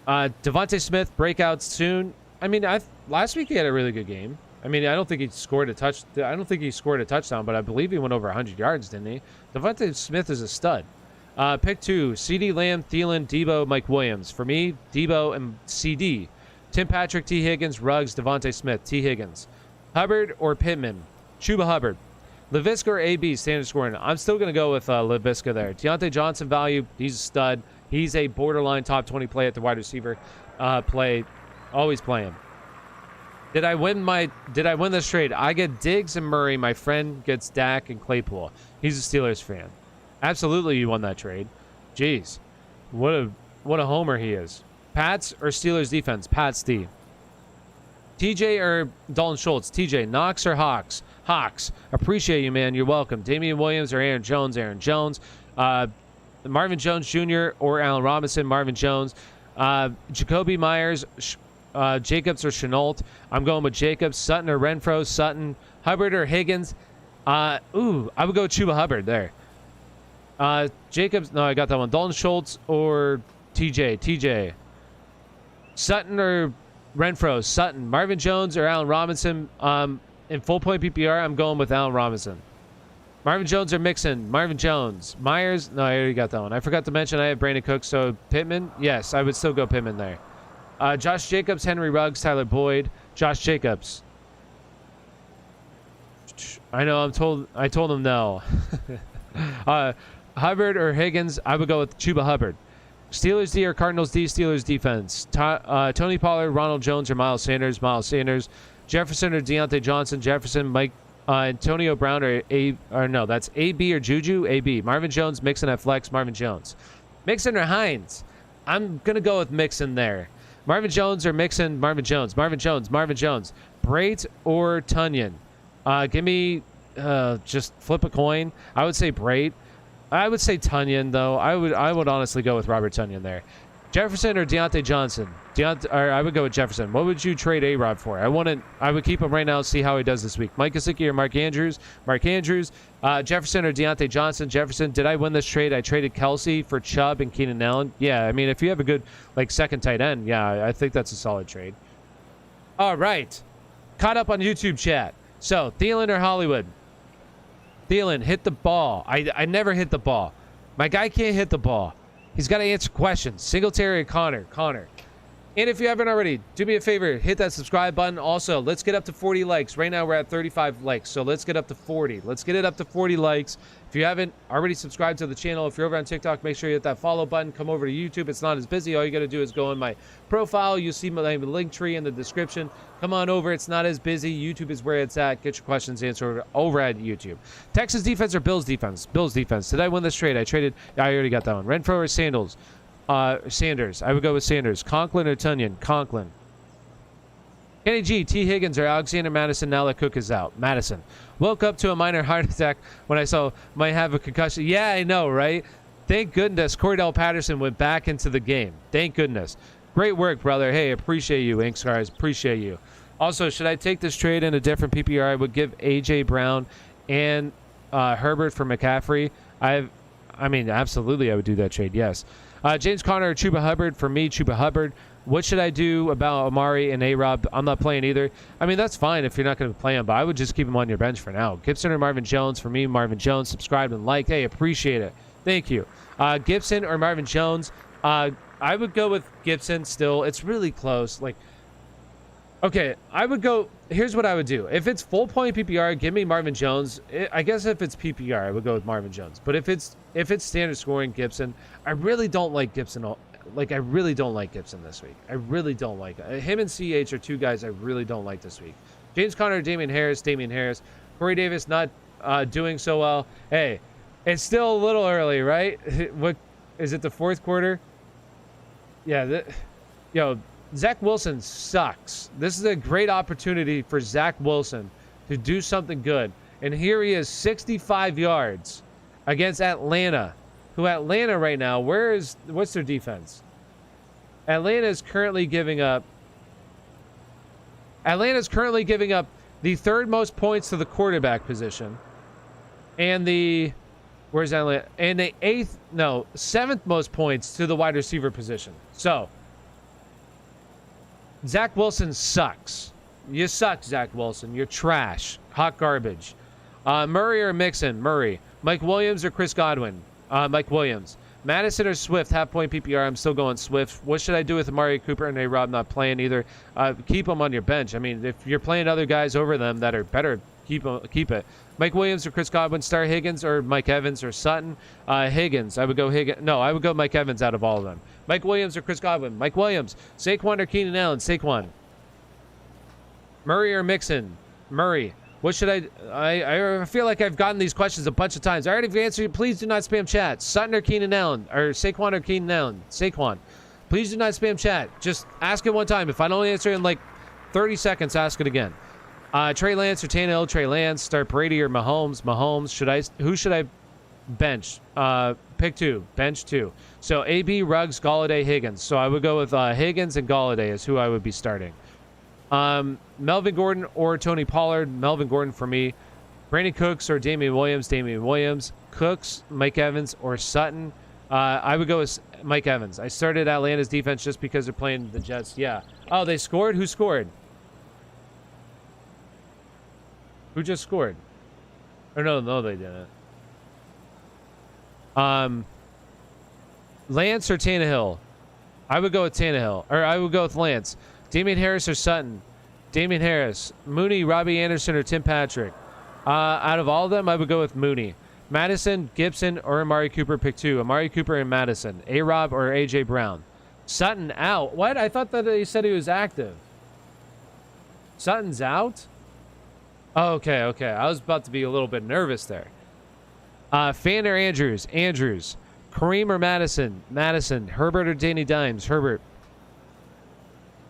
Devontae Smith breakout soon. I mean, last week he had a really good game. I mean, I don't think he scored a touchdown, but I believe he went over 100 yards, didn't he? Devontae Smith is a stud. Pick 2: CeeDee Lamb, Thielen, Debo, Mike Williams. For me, Debo and CD. Tim Patrick, T. Higgins, Ruggs, Devontae Smith, T. Higgins. Hubbard or Pittman? Chuba Hubbard. Laviska or AB, standard scoring. I'm still going to go with Laviska there. Deontay Johnson value, he's a stud. He's a borderline top 20 play at the wide receiver play. Always play him. Did I win this trade? I get Diggs and Murray. My friend gets Dak and Claypool. He's a Steelers fan. Absolutely, you won that trade. Jeez. What a homer he is. Pats or Steelers defense? Pats D. TJ or Dalton Schultz? TJ. Knox or Hawks? Hawks. Appreciate you, man. You're welcome. Damian Williams or Aaron Jones? Aaron Jones. Marvin Jones Jr. or Allen Robinson? Marvin Jones. Jacoby Myers, Jacobs or Chenault? I'm going with Jacobs. Sutton or Renfro? Sutton. Hubbard or Higgins? I would go with Chuba Hubbard there. Jacobs. No, I got that one. Dalton Schultz or TJ? TJ. Sutton or Renfro? Sutton. Marvin Jones or Allen Robinson? In full point PPR, I'm going with Allen Robinson. Marvin Jones or Mixon? Marvin Jones. Myers? No, I already got that one. I forgot to mention I have Brandon Cook, so Pittman? Yes, I would still go Pittman there. Josh Jacobs, Henry Ruggs, Tyler Boyd. Josh Jacobs. I know, I told him no. Hubbard or Higgins? I would go with Chuba Hubbard. Steelers D or Cardinals D? Steelers defense. Tony Pollard, Ronald Jones or Miles Sanders? Miles Sanders. Jefferson or Deontay Johnson? Jefferson. Mike Antonio Brown that's AB or Juju? AB. Marvin Jones, Mixon at flex? Marvin Jones. Mixon or Hines? I'm going to go with Mixon there. Marvin Jones or Mixon? Marvin Jones. Marvin Jones. Marvin Jones. Brait or Tunyon? Give me, just flip a coin. I would say Brait. I would say Tunyon, though. I would honestly go with Robert Tunyon there. Jefferson or Deontay Johnson? I would go with Jefferson. What would you trade A-Rod for? I would keep him right now, see how he does this week. Mike Gesicki or Mark Andrews? Mark Andrews. Jefferson or Deontay Johnson? Jefferson. Did I win this trade? I traded Kelsey for Chubb and Keenan Allen. Yeah, I mean, if you have a good, second tight end, yeah, I think that's a solid trade. All right. Caught up on YouTube chat. So, Thielen or Hollywood? Thielen, hit the ball. I never hit the ball. My guy can't hit the ball. He's got to answer questions. Singletary or Connor? Connor. And if you haven't already, do me a favor, hit that subscribe button. Also, let's get up to 40 likes. Right now, we're at 35 likes, so let's get up to 40. Let's get it up to 40 likes. If you haven't already subscribed to the channel, if you're over on TikTok, make sure you hit that follow button. Come over to YouTube. It's not as busy. All you got to do is go in my profile. You'll see my link tree in the description. Come on over. It's not as busy. YouTube is where it's at. Get your questions answered over at YouTube. Texas defense or Bills defense? Bills defense. Did I win this trade? I already got that one. Renfro or Sandals? Sanders. I would go with Sanders. Conklin or Tunyon? Conklin. Kenny G, T. Higgins or Alexander Madison now that Cook is out? Madison. Woke up to a minor heart attack when I saw might have a concussion. Yeah, I know, right? Thank goodness Cordell Patterson went back into the game. Thank goodness. Great work, brother. Hey, appreciate you, Ink Scars. Appreciate you. Also, should I take this trade in a different PPR? I would give A.J. Brown and Herbert for McCaffrey. I mean, absolutely, I would do that trade, yes. James Conner or Chuba Hubbard? For me, Chuba Hubbard. What should I do about Amari and A-Rob? I'm not playing either. I mean, that's fine if you're not going to play him, but I would just keep him on your bench for now. Gibson or Marvin Jones? For me, Marvin Jones. Subscribe and like. Hey, appreciate it. Thank you. Gibson or Marvin Jones? I would go with Gibson still. It's really close. Like, okay, I would go. Here's what I would do. If it's full point PPR, give me Marvin Jones. I guess if it's PPR, I would go with Marvin Jones. But if it's standard scoring, Gibson, I really don't like Gibson. Like, I really don't like Gibson this week. I really don't like it. Him and CH are two guys I really don't like this week. James Conner, Damian Harris. Corey Davis not doing so well. Hey, it's still a little early, right? What is it, the fourth quarter? Yeah, Zach Wilson sucks. This is a great opportunity for Zach Wilson to do something good. And here he is, 65 yards against Atlanta. Who Atlanta right now, what's their defense? Atlanta's currently giving up the third most points to the quarterback position. And where's Atlanta? And the seventh most points to the wide receiver position. So Zach Wilson sucks. You suck, Zach Wilson. You're trash. Hot garbage. Murray or Mixon? Murray. Mike Williams or Chris Godwin? Mike Williams. Madison or Swift? Half-point PPR. I'm still going Swift. What should I do with Amari Cooper and A-Rob not playing either? Keep them on your bench. I mean, if you're playing other guys over them that are better, keep it. Mike Williams or Chris Godwin? Start Higgins or Mike Evans or Sutton? Higgins. I would go Higgins. No, I would go Mike Evans out of all of them. Mike Williams or Chris Godwin? Mike Williams. Saquon or Keenan Allen? Saquon. Murray or Mixon? Murray. What should I feel like I've gotten these questions a bunch of times. I already answered you. Please do not spam chat. Sutton or Keenan Allen? Or Saquon or Keenan Allen? Saquon. Please do not spam chat. Just ask it one time. If I don't answer in like 30 seconds, ask it again. Trey Lance or Tannehill? Trey Lance. Start Brady or Mahomes? Mahomes. Who should I bench? Pick two. Bench two. So AB, Ruggs, Galladay, Higgins. So I would go with Higgins and Galladay is who I would be starting. Melvin Gordon or Tony Pollard? Melvin Gordon for me. Brandon Cooks or Damian Williams? Damian Williams. Cooks, Mike Evans, or Sutton? I would go with Mike Evans. I started Atlanta's defense just because they're playing the Jets. Yeah. Oh, they scored? Who scored? Who just scored? Or no, they didn't. Lance or Tannehill? I would go with Tannehill. Or I would go with Lance. Damian Harris or Sutton? Damian Harris. Mooney, Robbie Anderson, or Tim Patrick? Out of all of them, I would go with Mooney. Madison, Gibson, or Amari Cooper? Pick two. Amari Cooper and Madison. A-Rob or A.J. Brown? Sutton out. What? I thought that he said he was active. Sutton's out? Oh, okay. I was about to be a little bit nervous there. Fan or Andrews? Andrews. Kareem or Madison? Madison. Herbert or Danny Dimes? Herbert.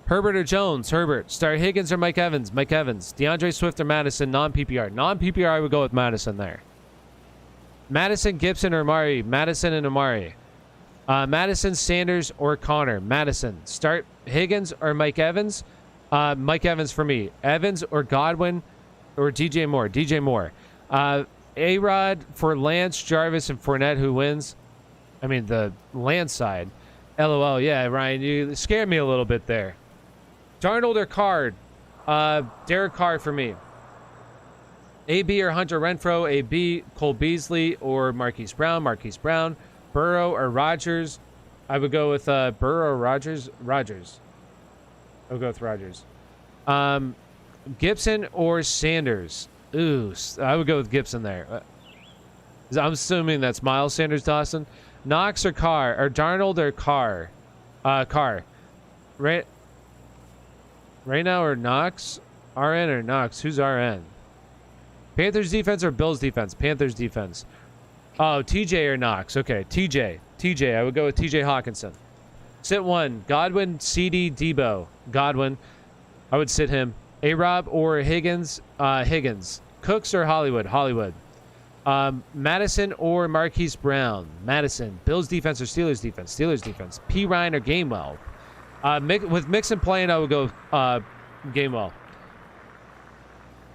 Herbert or Jones? Herbert. Start Higgins or Mike Evans? Mike Evans. DeAndre Swift or Madison? Non-PPR. Non-PPR, I would go with Madison there. Madison, Gibson, or Amari? Madison and Amari. Madison, Sanders, or Connor? Madison. Start Higgins or Mike Evans? Mike Evans for me. Evans or Godwin or DJ Moore? DJ Moore. A-Rod for Lance, Jarvis, and Fournette. Who wins? I mean, the Lance side. LOL. Yeah, Ryan, you scared me a little bit there. Darnold or Card? Derek Carr for me. AB or Hunter Renfro? AB, Cole Beasley or Marquise Brown? Marquise Brown. Burrow or Rodgers? I would go with Burrow or Rodgers. Rodgers. I'll go with Rodgers. Gibson or Sanders? Ooh, I would go with Gibson there. I'm assuming that's Miles Sanders, Dawson. Knox or Carr? Or Darnold or Carr? Carr. Right now, or Knox? RN or Knox? Who's RN? Panthers defense or Bills defense? Panthers defense. Oh, TJ or Knox. Okay, TJ. I would go with TJ Hawkinson. Sit one. Godwin, CD, Debo. Godwin. I would sit him. A-Rob or Higgins? Higgins. Cooks or Hollywood? Hollywood. Madison or Marquise Brown? Madison. Bills defense or Steelers defense? Steelers defense. P. Ryan or Gainwell? With Mixon playing, I would go Gainwell.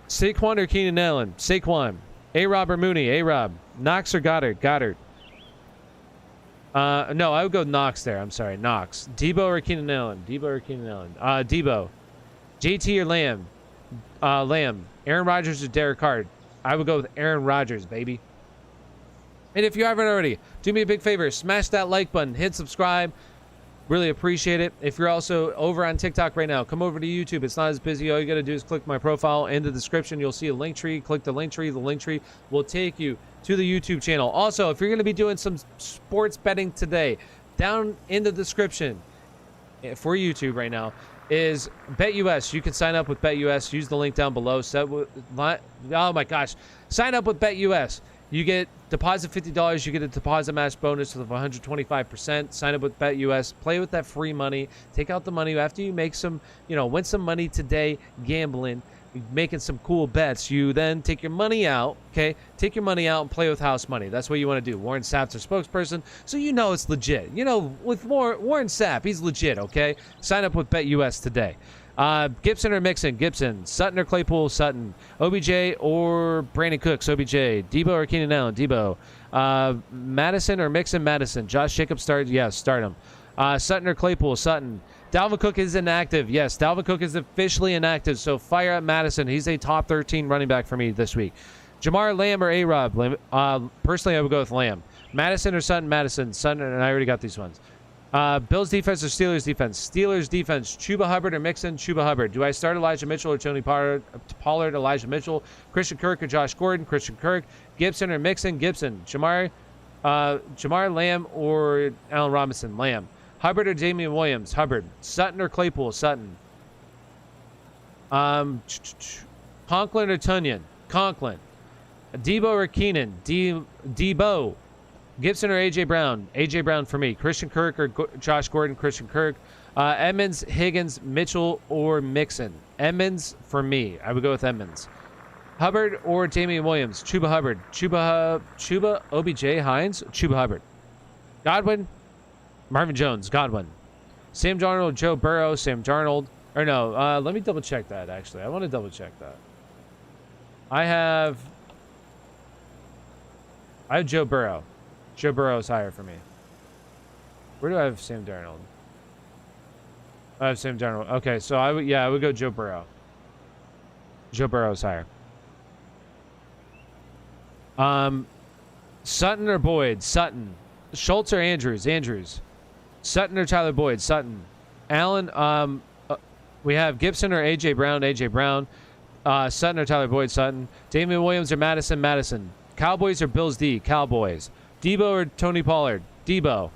Saquon or Keenan Allen? Saquon. A-Rob or Mooney? A-Rob. Knox or Goddard? Goddard. No, I would go Knox there. I'm sorry, Knox. Debo or Keenan Allen? Debo or Keenan Allen? Debo. JT or Lamb? Lamb. Aaron Rodgers or Derek Carr? I would go with Aaron Rodgers, baby. And if you haven't already, do me a big favor. Smash that like button. Hit subscribe. Really appreciate it. If you're also over on TikTok right now, come over to YouTube. It's not as busy. All you got to do is click my profile. In the description, you'll see a link tree. Click the link tree. The link tree will take you to the YouTube channel. Also, if you're going to be doing some sports betting today, down in the description for YouTube right now is BetUS. You can sign up with BetUS. Use the link down below. Oh my gosh. Sign up with BetUS. You get deposit $50. You get a deposit match bonus of 125%. Sign up with BetUS. Play with that free money. Take out the money after you make some, win some money today gambling, making some cool bets. You then take your money out, okay? Take your money out and play with house money. That's what you want to do. Warren Sapp's our spokesperson, so you know it's legit. With Warren Sapp, he's legit, okay? Sign up with BetUS today. Gibson or Mixon? Gibson. Sutton or Claypool? Sutton. OBJ or Brandon Cooks? OBJ. Debo or Keenan Allen? Debo. Madison or Mixon? Madison. Josh Jacobs start? Yes, start him. Sutton or Claypool? Sutton. Dalvin Cook is inactive. Yes, Dalvin Cook is officially inactive, so fire at Madison. He's a top 13 running back for me this week. Jamar, Lamb, or A-Rob? Personally, I would go with Lamb. Madison or Sutton? Madison. Sutton, and I already got these ones. Bills defense or Steelers defense? Steelers defense. Chuba Hubbard or Mixon? Chuba Hubbard. Do I start Elijah Mitchell or Tony Pollard? Elijah Mitchell. Christian Kirk or Josh Gordon? Christian Kirk. Gibson or Mixon? Gibson. Jamar, Lamb, or Allen Robinson? Lamb. Hubbard or Damian Williams? Hubbard. Sutton or Claypool? Sutton. Conklin or Tunyon? Conklin. Debo or Keenan? Debo. Gibson or A.J. Brown? A.J. Brown for me. Christian Kirk or Josh Gordon? Christian Kirk. Edmonds, Higgins, Mitchell, or Mixon? Edmonds for me. I would go with Edmonds. Hubbard or Damian Williams? Chuba Hubbard. Chuba, OBJ, Hines? Chuba Hubbard. Godwin? Marvin Jones. Godwin. Sam Darnold, Joe Burrow, Sam Darnold. Or no, let me double check that, actually. I want to double check that. I have Joe Burrow. Joe Burrow is higher for me. Where do I have Sam Darnold? I have Sam Darnold. Okay, so I would go Joe Burrow. Joe Burrow is higher. Sutton or Boyd? Sutton. Schultz or Andrews? Andrews. Sutton or Tyler Boyd? Sutton. Allen, we have Gibson or A.J. Brown? A.J. Brown. Sutton or Tyler Boyd? Sutton. Damian Williams or Madison? Madison. Cowboys or Bills D? Cowboys. Debo or Tony Pollard? Debo.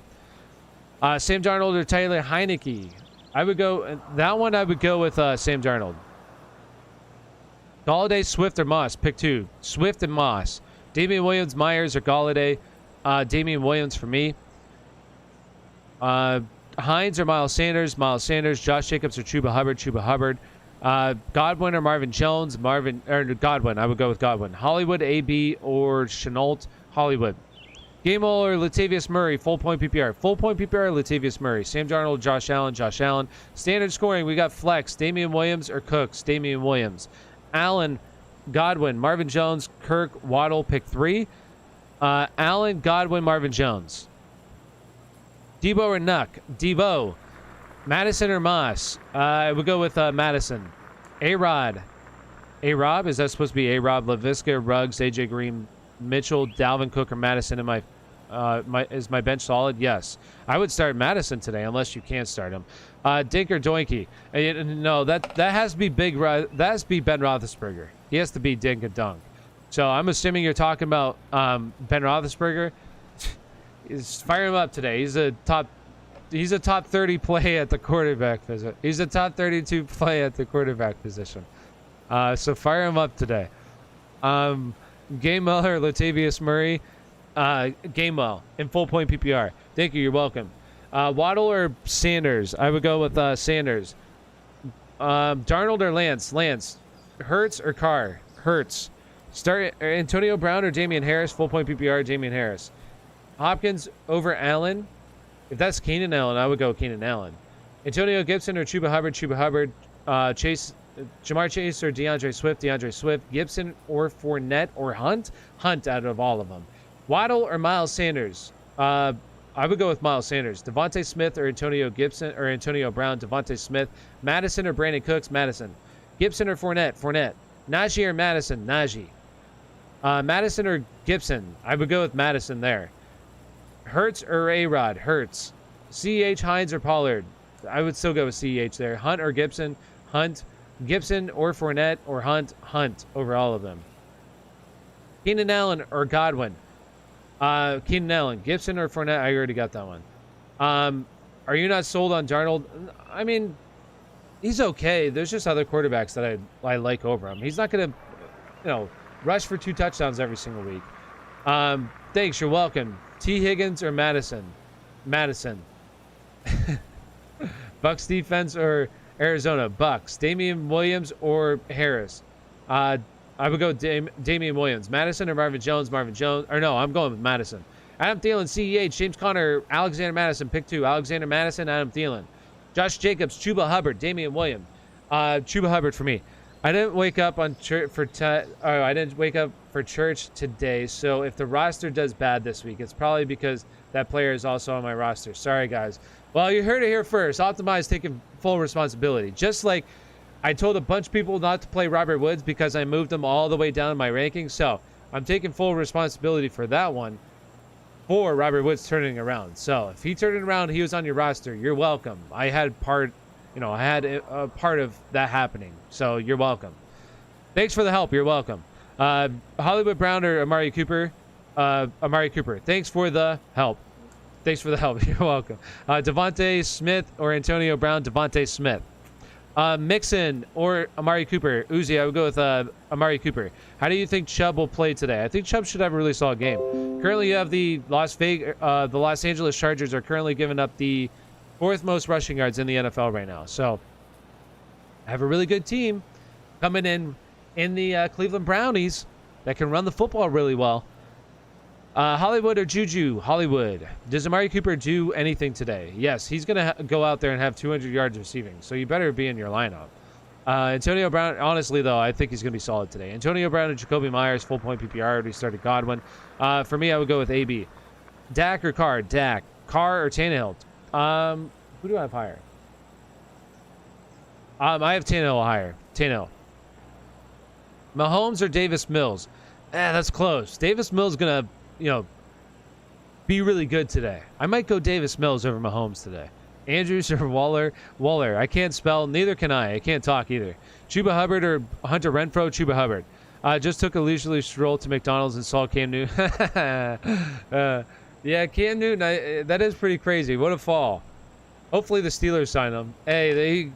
Sam Darnold or Taylor Heineke? I would go with Sam Darnold. Galladay, Swift, or Moss? Pick two. Swift and Moss. Damian Williams, Myers, or Galladay? Damian Williams for me. Hines or Miles Sanders? Miles Sanders. Josh Jacobs or Chuba Hubbard? Chuba Hubbard. Godwin or Marvin Jones? Godwin. I would go with Godwin. Hollywood, AB, or Chenault? Hollywood. Gainwell or Latavius Murray? Full point PPR. Full point PPR, Latavius Murray. Sam Darnold, Josh Allen? Josh Allen. Standard scoring, we got flex. Damian Williams or Cooks? Damian Williams. Allen, Godwin, Marvin Jones, Kirk, Waddle, pick three. Allen, Godwin, Marvin Jones. Debo or Nuck? Debo. Madison or Moss? I would go with Madison. A-Rod. A-Rob? Is that supposed to be A-Rob, LaVisca, Ruggs, AJ Green, Mitchell, Dalvin Cook, or Madison? Is my bench solid? Yes. I would start Madison today unless you can't start him. Dink or Doinky? No, that has to be that has to be Ben Roethlisberger. He has to be Dink and Dunk. So I'm assuming you're talking about Ben Roethlisberger. Fire him up today. He's a top 30 play at the quarterback position. He's a top 32 play at the quarterback position. So fire him up today. Gainwell or Latavius Murray? Gainwell in full point PPR. Thank you. You're welcome. Waddle or Sanders? I would go with Sanders. Darnold or Lance? Lance. Hurts or Carr? Hurts. Start Antonio Brown or Damian Harris? Full point PPR. Damian Harris. Hopkins over Allen. If that's Keenan Allen, I would go Keenan Allen. Antonio Gibson or Chuba Hubbard? Chuba Hubbard. Chase. Jamar Chase or DeAndre Swift? DeAndre Swift. Gibson or Fournette or Hunt? Hunt out of all of them. Waddle or Miles Sanders? I would go with Miles Sanders. Devontae Smith or Antonio Gibson or Antonio Brown? Devontae Smith. Madison or Brandon Cooks? Madison. Gibson or Fournette? Fournette. Najee or Madison? Najee. Madison or Gibson? I would go with Madison there. Hurts or A-Rod? Hurts. CEH, Hines or Pollard? I would still go with CEH there. Hunt or Gibson? Hunt. Gibson or Fournette or Hunt? Hunt over all of them. Keenan Allen or Godwin? Keenan Allen. Gibson or Fournette? I already got that one. Are you not sold on Darnold? I mean, he's okay. There's just other quarterbacks that I like over him. He's not going to, rush for 2 touchdowns every single week. Thanks. You're welcome. T. Higgins or Madison? Madison. Bucks defense or Arizona? Bucks. Damian Williams or Harris? I would go Damian Williams. Madison or Marvin Jones? Marvin Jones. Or no, I'm going with Madison. Adam Thielen, CEH, James Conner, Alexander Madison, pick 2. Alexander Madison, Adam Thielen. Josh Jacobs, Chuba Hubbard, Damian Williams. Chuba Hubbard for me. I didn't wake up on church I didn't wake up for church today. So if the roster does bad this week, it's probably because that player is also on my roster. Sorry, guys. Well, you heard it here first. Optimize taking full responsibility. Just like I told a bunch of people not to play Robert Woods because I moved them all the way down in my rankings. So I'm taking full responsibility for that one for Robert Woods turning around. So if he turned it around, he was on your roster. You're welcome. I had a part of that happening. So you're welcome. Thanks for the help. You're welcome. Hollywood Brown or Amari Cooper? Amari Cooper. Thanks for the help. Thanks for the help. You're welcome. Devontae Smith or Antonio Brown? Devontae Smith. Mixon or Amari Cooper? Uzi, I would go with Amari Cooper. How do you think Chubb will play today? I think Chubb should have a really solid game. Currently, you have the Los Angeles Chargers are currently giving up the 4th most rushing yards in the NFL right now. So, I have a really good team coming in the Cleveland Brownies that can run the football really well. Hollywood or Juju? Hollywood. Does Amari Cooper do anything today? Yes, he's going to go out there and have 200 yards receiving, so you better be in your lineup. Antonio Brown, honestly, though, I think he's going to be solid today. Antonio Brown and Jacoby Myers, full point PPR. Already started Godwin. For me, I would go with AB. Dak or Carr? Dak. Carr or Tannehill? Who do I have higher? I have Tannehill higher. Tannehill. Mahomes or Davis Mills? That's close. Davis Mills is going to be really good today. I might go Davis Mills over Mahomes today. Andrews or Waller? Waller. I can't spell. Neither can I. I can't talk either. Chuba Hubbard or Hunter Renfrow? Chuba Hubbard. Just took a leisurely stroll to McDonald's and saw Cam Newton. Yeah, Cam Newton. That is pretty crazy. What a fall. Hopefully the Steelers sign him. Hey,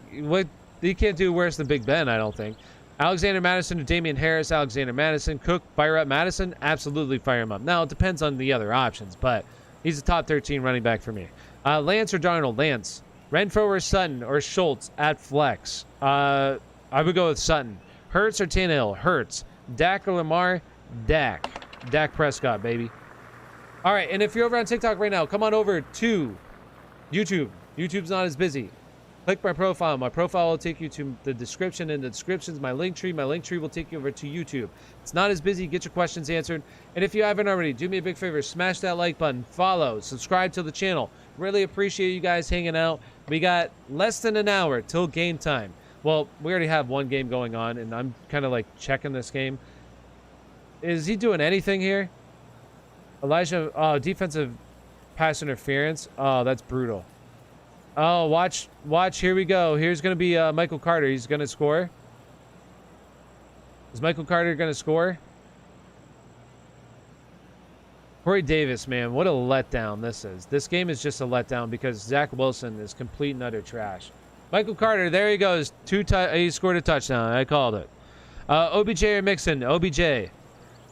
they can't do worse than Big Ben, I don't think. Alexander Madison or Damian Harris? Alexander Madison. Cook, fire up Madison? Absolutely fire him up. Now, it depends on the other options, but he's a top 13 running back for me. Lance or Darnold? Lance. Renfrow or Sutton or Schultz at flex? I would go with Sutton. Hurts or Tannehill? Hurts. Dak or Lamar? Dak. Dak Prescott, baby. All right, and if you're over on TikTok right now, come on over to YouTube. YouTube's not as busy. Click my profile. My profile will take you to the description. In the description is my link tree. My link tree will take you over to YouTube. It's not as busy. Get your questions answered. And if you haven't already, do me a big favor. Smash that like button. Follow. Subscribe to the channel. Really appreciate you guys hanging out. We got less than an hour till game time. Well, we already have one game going on, and I'm kind of like checking this game. Is he doing anything here? Elijah, oh, defensive pass interference. Oh, that's brutal. Oh, watch. Here we go. Here's going to be Michael Carter. He's going to score. Is Michael Carter going to score? Corey Davis, man, what a letdown this is. This game is just a letdown because Zach Wilson is complete and utter trash. Michael Carter, there he goes. He scored a touchdown. I called it. OBJ or Mixon? OBJ.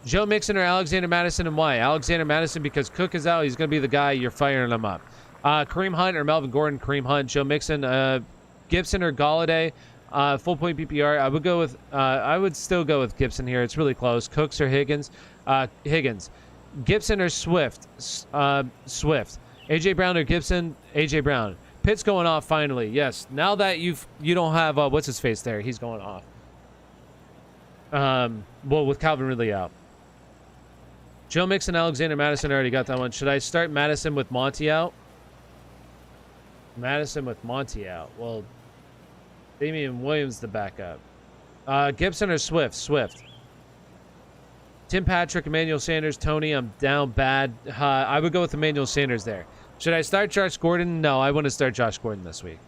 Joe Mixon or Alexander Madison, and why? Alexander Madison because Cook is out. He's going to be the guy. You're firing him up. Kareem Hunt or Melvin Gordon? Kareem Hunt. Joe Mixon. Gibson or Galladay? Full point PPR. I would still go with Gibson here. It's really close. Cooks or Higgins? Higgins. Gibson or Swift? Swift. AJ Brown or Gibson? AJ Brown. Pitt's going off finally. Yes. Now that you don't have what's his face there, he's going off. Well, with Calvin Ridley out. Joe Mixon, Alexander Madison, I already got that one. Should I start Madison with Monty out? Madison with Monty out. Well, Damian Williams the backup. Gibson or Swift? Swift. Tim Patrick, Emmanuel Sanders, Tony, I'm down bad. I would go with Emmanuel Sanders there. Should I start Josh Gordon? No, I wouldn't start Josh Gordon this week.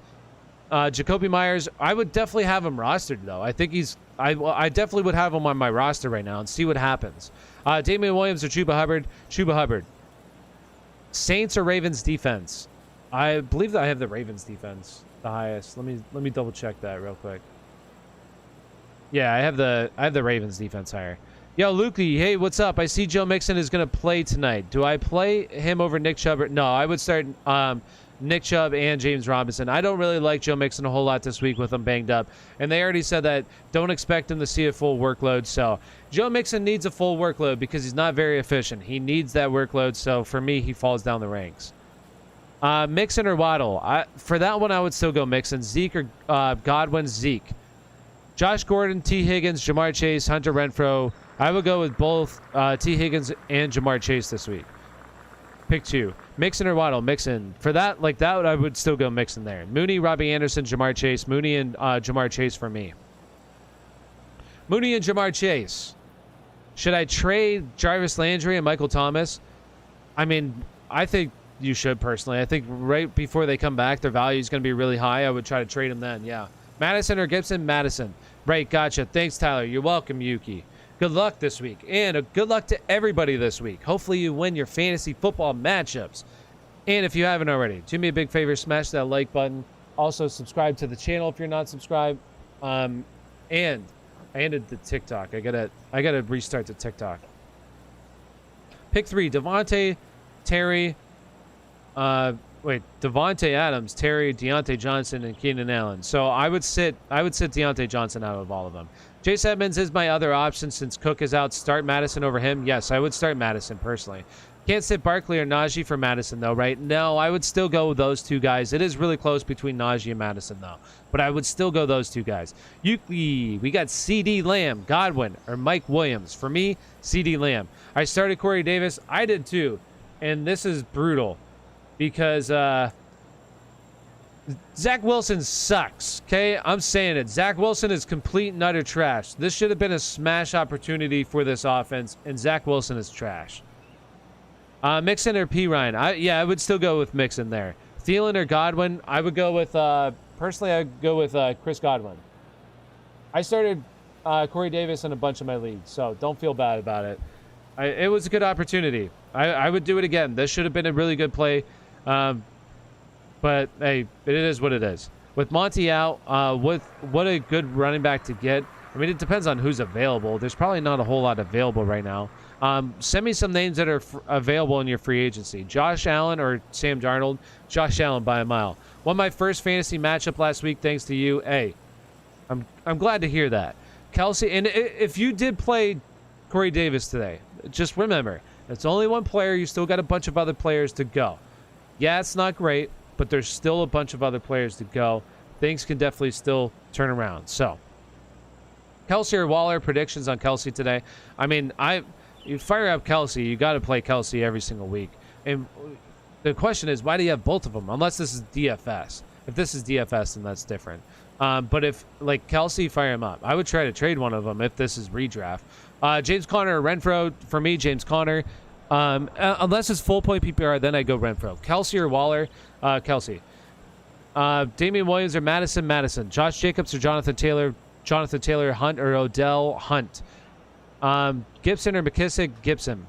Jacoby Myers, I would definitely have him rostered, though. I think I definitely would have him on my roster right now and see what happens. Damian Williams or Chuba Hubbard? Chuba Hubbard. Saints or Ravens defense? I believe that I have the Ravens defense the highest. Let me double check that real quick. Yeah, I have the Ravens defense higher. Yo, Lukey, hey, what's up? I see Joe Mixon is going to play tonight. Do I play him over Nick Chubb? No, I would start Nick Chubb and James Robinson. I don't really like Joe Mixon a whole lot this week with him banged up. And they already said that don't expect him to see a full workload. So Joe Mixon needs a full workload because he's not very efficient. He needs that workload. So for me, he falls down the ranks. Mixon or Waddle? For that one, I would still go Mixon. Zeke or Godwin? Zeke. Josh Gordon, T. Higgins, Jamar Chase, Hunter Renfrow. I would go with both T. Higgins and Jamar Chase this week. Pick two. Mixon or Waddle? Mixon. For that, like that, I would still go Mixon there. Mooney, Robbie Anderson, Jamar Chase. Mooney and Jamar Chase for me. Mooney and Jamar Chase. Should I trade Jarvis Landry and Michael Thomas? I mean, I think you should personally. I think right before they come back, their value is going to be really high. I would try to trade them then, yeah. Madison or Gibson? Madison. Right, gotcha. Thanks, Tyler. You're welcome, Yuki. Good luck this week, and good luck to everybody this week. Hopefully you win your fantasy football matchups. And if you haven't already, do me a big favor, smash that like button. Also, subscribe to the channel if you're not subscribed. And I ended the TikTok. I gotta restart the TikTok. Pick three: Devontae, Terry. Devontae Adams, Terry, Deontay Johnson, and Keenan Allen. So I would sit Deontay Johnson out of all of them. Chase Edmonds is my other option since Cook is out. Start Madison over him. Yes, I would start Madison personally. Can't sit Barkley or Najee for Madison though, right? No, I would still go with those two guys. It is really close between Najee and Madison though, but I would still go those two guys. We got CD Lamb, Godwin, or Mike Williams. For me, CD Lamb. I started Corey Davis. I did too, and this is brutal because Zach Wilson sucks, okay? I'm saying it. Zach Wilson is complete and utter trash. This should have been a smash opportunity for this offense, and Zach Wilson is trash. Mixon or P. Ryan? I would still go with Mixon there. Thielen or Godwin? I would go with, personally, I'd go with Chris Godwin. I started Corey Davis in a bunch of my leagues, so don't feel bad about it. It was a good opportunity. I would do it again. This should have been a really good play. But, hey, it is what it is. With Monty out, what a good running back to get. I mean, it depends on who's available. There's probably not a whole lot available right now. Send me some names that are available in your free agency. Josh Allen or Sam Darnold? Josh Allen by a mile. Won my first fantasy matchup last week thanks to you. Hey, I'm glad to hear that. Kelsey, and if you did play Corey Davis today, just remember, it's only one player. You still got a bunch of other players to go. Yeah, it's not great, but there's still a bunch of other players to go. Things can definitely still turn around. So, Kelsey or Waller, predictions on Kelsey today. I mean, you fire up Kelsey, you got to play Kelsey every single week. And the question is, why do you have both of them? Unless this is DFS. If this is DFS, then that's different. But if, like, Kelsey, fire him up. I would try to trade one of them if this is redraft. James Conner or Renfro. For me, James Conner. Unless it's full point PPR, then I go Renfro. Kelsey or Waller? Kelsey. Damian Williams or Madison? Madison. Josh Jacobs or Jonathan Taylor? Jonathan Taylor. Hunt or Odell? Hunt. Gibson or McKissick? Gibson.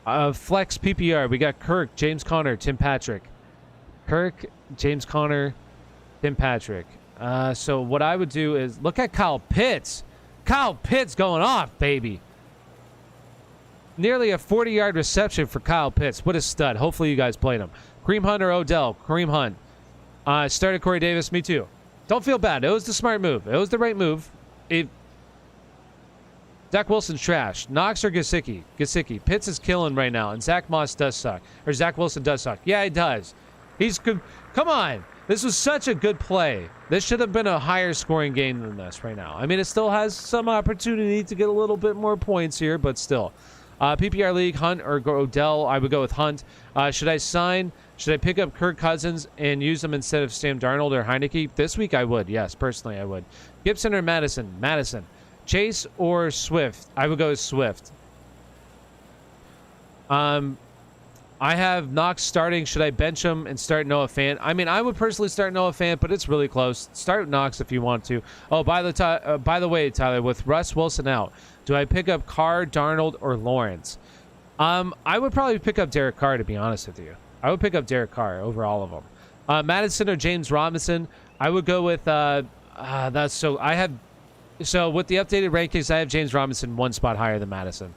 Flex PPR. We got Kirk, James Conner, Tim Patrick. Kirk, James Conner, Tim Patrick. So what I would do is look at Kyle Pitts. Kyle Pitts going off, baby. Nearly a 40-yard reception for Kyle Pitts. What a stud. Hopefully you guys played him. Kareem Hunt or Odell? Kareem Hunt. Started Corey Davis. Me too. Don't feel bad. It was the smart move. It was the right move. Zach Wilson's trash. Knox or Gesicki? Gesicki. Pitts is killing right now, and Zach Moss does suck. Or Zach Wilson does suck. Yeah, he does. He's good. Come on. This was such a good play. This should have been a higher scoring game than this right now. I mean, it still has some opportunity to get a little bit more points here, but still. PPR League, Hunt or Odell? I would go with Hunt. Should I pick up Kirk Cousins and use them instead of Sam Darnold or Heineke? This week I would. Yes, personally I would. Gibson or Madison? Madison. Chase or Swift? I would go with Swift. I have Knox starting. Should I bench him and start Noah Fant? I mean, I would personally start Noah Fant, but it's really close. Start Knox if you want to. Oh, by the way, Tyler, with Russ Wilson out, do I pick up Carr, Darnold, or Lawrence? I would probably pick up Derek Carr, to be honest with you. I would pick up Derek Carr over all of them. Madison or James Robinson? I would go with So with the updated rankings, I have James Robinson one spot higher than Madison.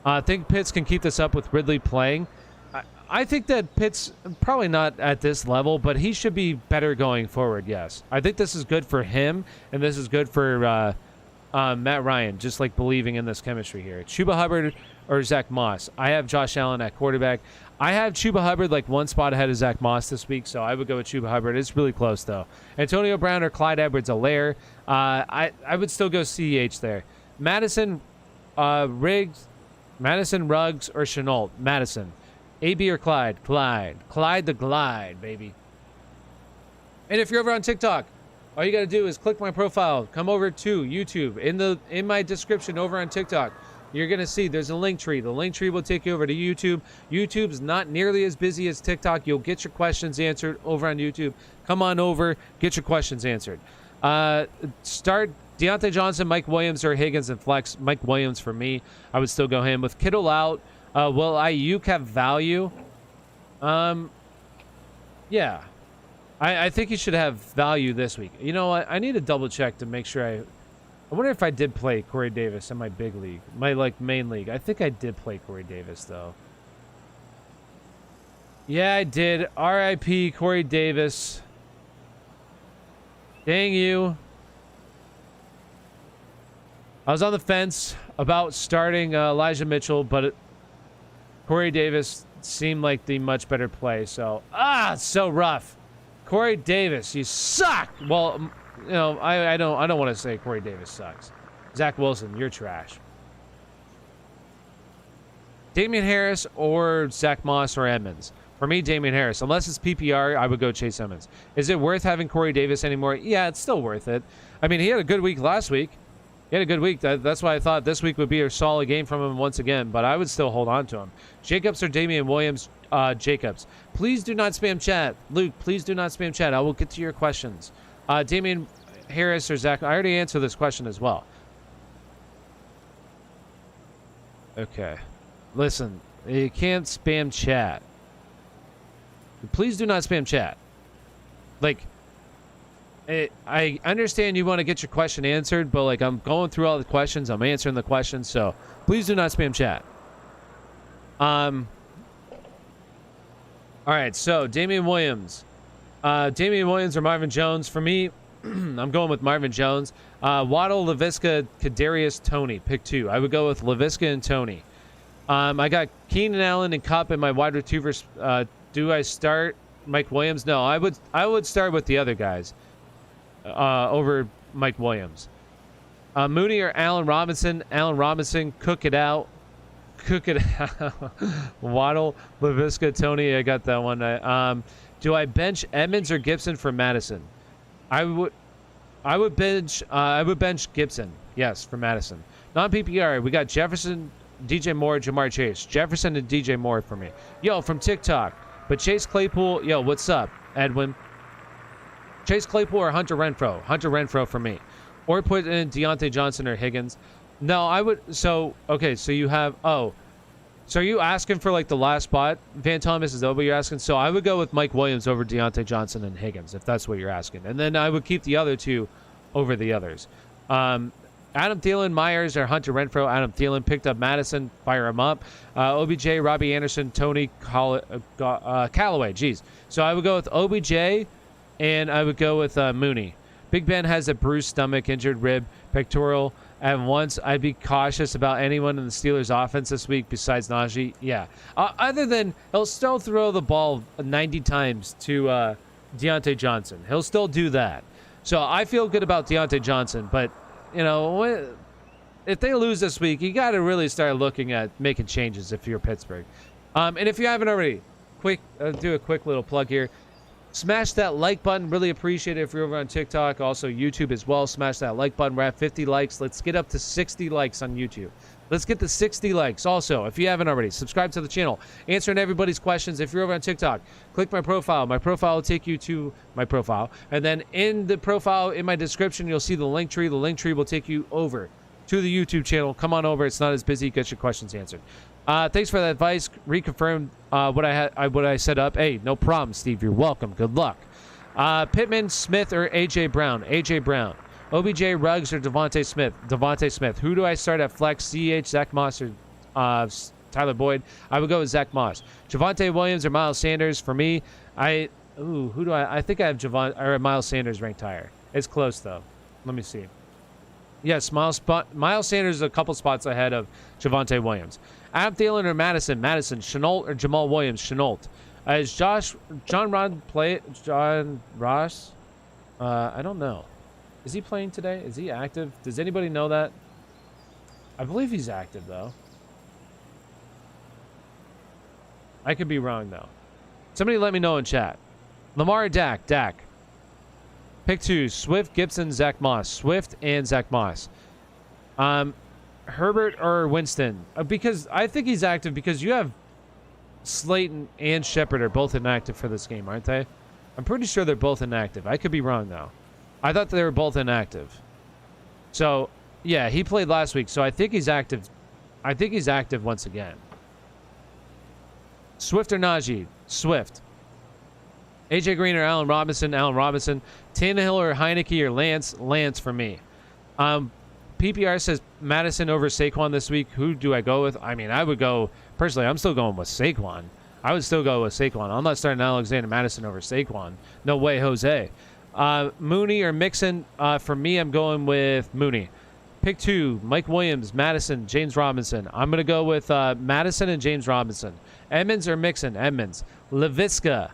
I think Pitts can keep this up with Ridley playing. I think that Pitts, probably not at this level, but he should be better going forward, yes. I think this is good for him, and this is good for Matt Ryan, just like believing in this chemistry here. Chuba Hubbard or Zach Moss? I have Josh Allen at quarterback. I have Chuba Hubbard like one spot ahead of Zach Moss this week, so I would go with Chuba Hubbard. It's really close, though. Antonio Brown or Clyde Edwards-Helaire? I would still go CEH there. Madison, Riggs, Madison, Ruggs, or Chenault? Madison. AB or Clyde? Clyde. Clyde the Glide, baby. And if you're over on TikTok, all you got to do is click my profile. Come over to YouTube. In my description over on TikTok, you're going to see there's a link tree. The link tree will take you over to YouTube. YouTube's not nearly as busy as TikTok. You'll get your questions answered over on YouTube. Come on over. Get your questions answered. Start Deontay Johnson, Mike Williams, or Higgins and flex. Mike Williams for me. I would still go him. With Kittle out, will Ayuk have value? Yeah. I think he should have value this week. You know what? I need to double check to make sure I wonder if I did play Corey Davis in my big league. My main league. I think I did play Corey Davis though. Yeah, I did. RIP Corey Davis. Dang you. I was on the fence about starting Elijah Mitchell, but Corey Davis seemed like the much better play. So, it's so rough. Corey Davis, you suck. Well, you know, I don't want to say Corey Davis sucks. Zach Wilson, you're trash. Damian Harris or Zach Moss or Edmonds? For me, Damian Harris. Unless it's PPR, I would go Chase Edmonds. Is it worth having Corey Davis anymore? Yeah, it's still worth it. I mean, he had a good week last week. He had a good week. That's why I thought this week would be a solid game from him once again, but I would still hold on to him. Jacobs or Damian Williams? Jacobs. Please do not spam chat. Luke, please do not spam chat. I will get to your questions. Damian Harris or Zach? I already answered this question as well. Okay. Listen, you can't spam chat. Please do not spam chat. Like, I understand you want to get your question answered, but like I'm going through all the questions, I'm answering the questions, so please do not spam chat. All right, so Damian Williams or Marvin Jones. For me, I'm going with Marvin Jones. Waddle, Laviska, Kadarius, Toney. Pick two. I would go with Laviska and Toney. I got Keenan Allen and Kupp in my wide receivers. Do I start Mike Williams? No, I would start with the other guys over Mike Williams. Mooney or Allen Robinson? Allen Robinson, cook it out. Waddle, Laviska, Toney. I got that one. Do I bench Edmonds or Gibson for Madison? I would bench Gibson. Yes, for Madison. Non-PPR, we got Jefferson DJ Moore, Jamar Chase. Jefferson and DJ Moore for me. Yo, from TikTok. But Chase Claypool, yo, what's up, Edwin? Chase Claypool or Hunter Renfrow? Hunter Renfrow for me. Or put in Deontay Johnson or Higgins. No, I would. So, okay, so you have. Oh. So are you asking for like the last spot? Van Thomas, is that what you're asking? So I would go with Mike Williams over Deontay Johnson and Higgins, if that's what you're asking. And then I would keep the other two over the others. Adam Thielen, Myers, or Hunter Renfrow. Adam Thielen picked up Madison. Fire him up. OBJ, Robbie Anderson, Tony Callaway. Jeez. So I would go with OBJ, and I would go with Mooney. Big Ben has a bruised stomach, injured rib, pectoral. And once, I'd be cautious about anyone in the Steelers' offense this week besides Najee. Yeah. Other than he'll still throw the ball 90 times to Deontay Johnson. He'll still do that. So I feel good about Deontay Johnson. But, you know, if they lose this week, you got to really start looking at making changes if you're Pittsburgh. And if you haven't already, do a quick little plug here. Smash that like button. Really appreciate it if you're over on TikTok. Also, YouTube as well. Smash that like button. We're at 50 likes. Let's get up to 60 likes on YouTube. Let's get to 60 likes. Also, if you haven't already, subscribe to the channel. Answering everybody's questions. If you're over on TikTok, click my profile. My profile will take you to my profile. And then in the profile, in my description, you'll see the link tree. The link tree will take you over to the YouTube channel. Come on over. It's not as busy. Get your questions answered. Thanks for that advice. Reconfirmed what I set up. Hey, no problem, Steve. You're welcome. Good luck. Pittman, Smith, or A.J. Brown? A.J. Brown. OBJ, Ruggs, or Devontae Smith? Devontae Smith. Who do I start at flex? C.H., Zach Moss, or Tyler Boyd? I would go with Zach Moss. Javonte Williams or Miles Sanders? For me, who do I think I have Miles Sanders ranked higher. It's close, though. Let me see. Yes, Miles Sanders is a couple spots ahead of Javonte Williams. Adam Thielen or Madison? Madison. Chenault or Jamal Williams? Chenault. Is John Ross? I don't know. Is he playing today? Is he active? Does anybody know that? I believe he's active, though. I could be wrong, though. Somebody let me know in chat. Lamar or Dak? Dak. Pick two. Swift, Gibson, Zach Moss. Swift and Zach Moss. Herbert or Winston? Because I think he's active because you have Slayton and Shepard are both inactive for this game, aren't they? I'm pretty sure they're both inactive. I could be wrong, though. I thought they were both inactive. So, yeah, he played last week, so I think he's active. I think he's active once again. Swift or Najee? Swift. AJ Green or Allen Robinson? Allen Robinson. Tannehill or Heineke or Lance? Lance for me. PPR says Madison over Saquon this week. Who do I go with? I mean, I would go, personally, I'm still going with Saquon. I would still go with Saquon. I'm not starting Alexander Madison over Saquon. No way, Jose. Mooney or Mixon? For me, I'm going with Mooney. Pick two. Mike Williams, Madison, James Robinson. I'm going to go with Madison and James Robinson. Edmonds or Mixon? Edmonds. Laviska,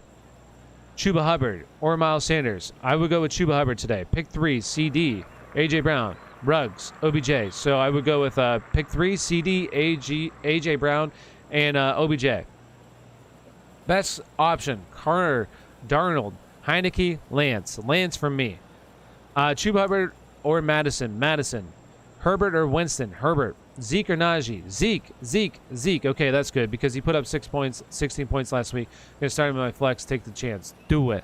Chuba Hubbard, or Miles Sanders? I would go with Chuba Hubbard today. Pick three. CD, A.J. Brown, Ruggs, OBJ. So I would go with pick three, CD, A.J. Brown, and OBJ. Best option, Carter, Darnold, Heineke, Lance. Lance from me. Chuba Hubbard or Madison? Madison. Herbert or Winston? Herbert. Zeke or Najee? Zeke. Okay, that's good because he put up 6 points, 16 points last week. I'm going to start him with my flex. Take the chance. Do it.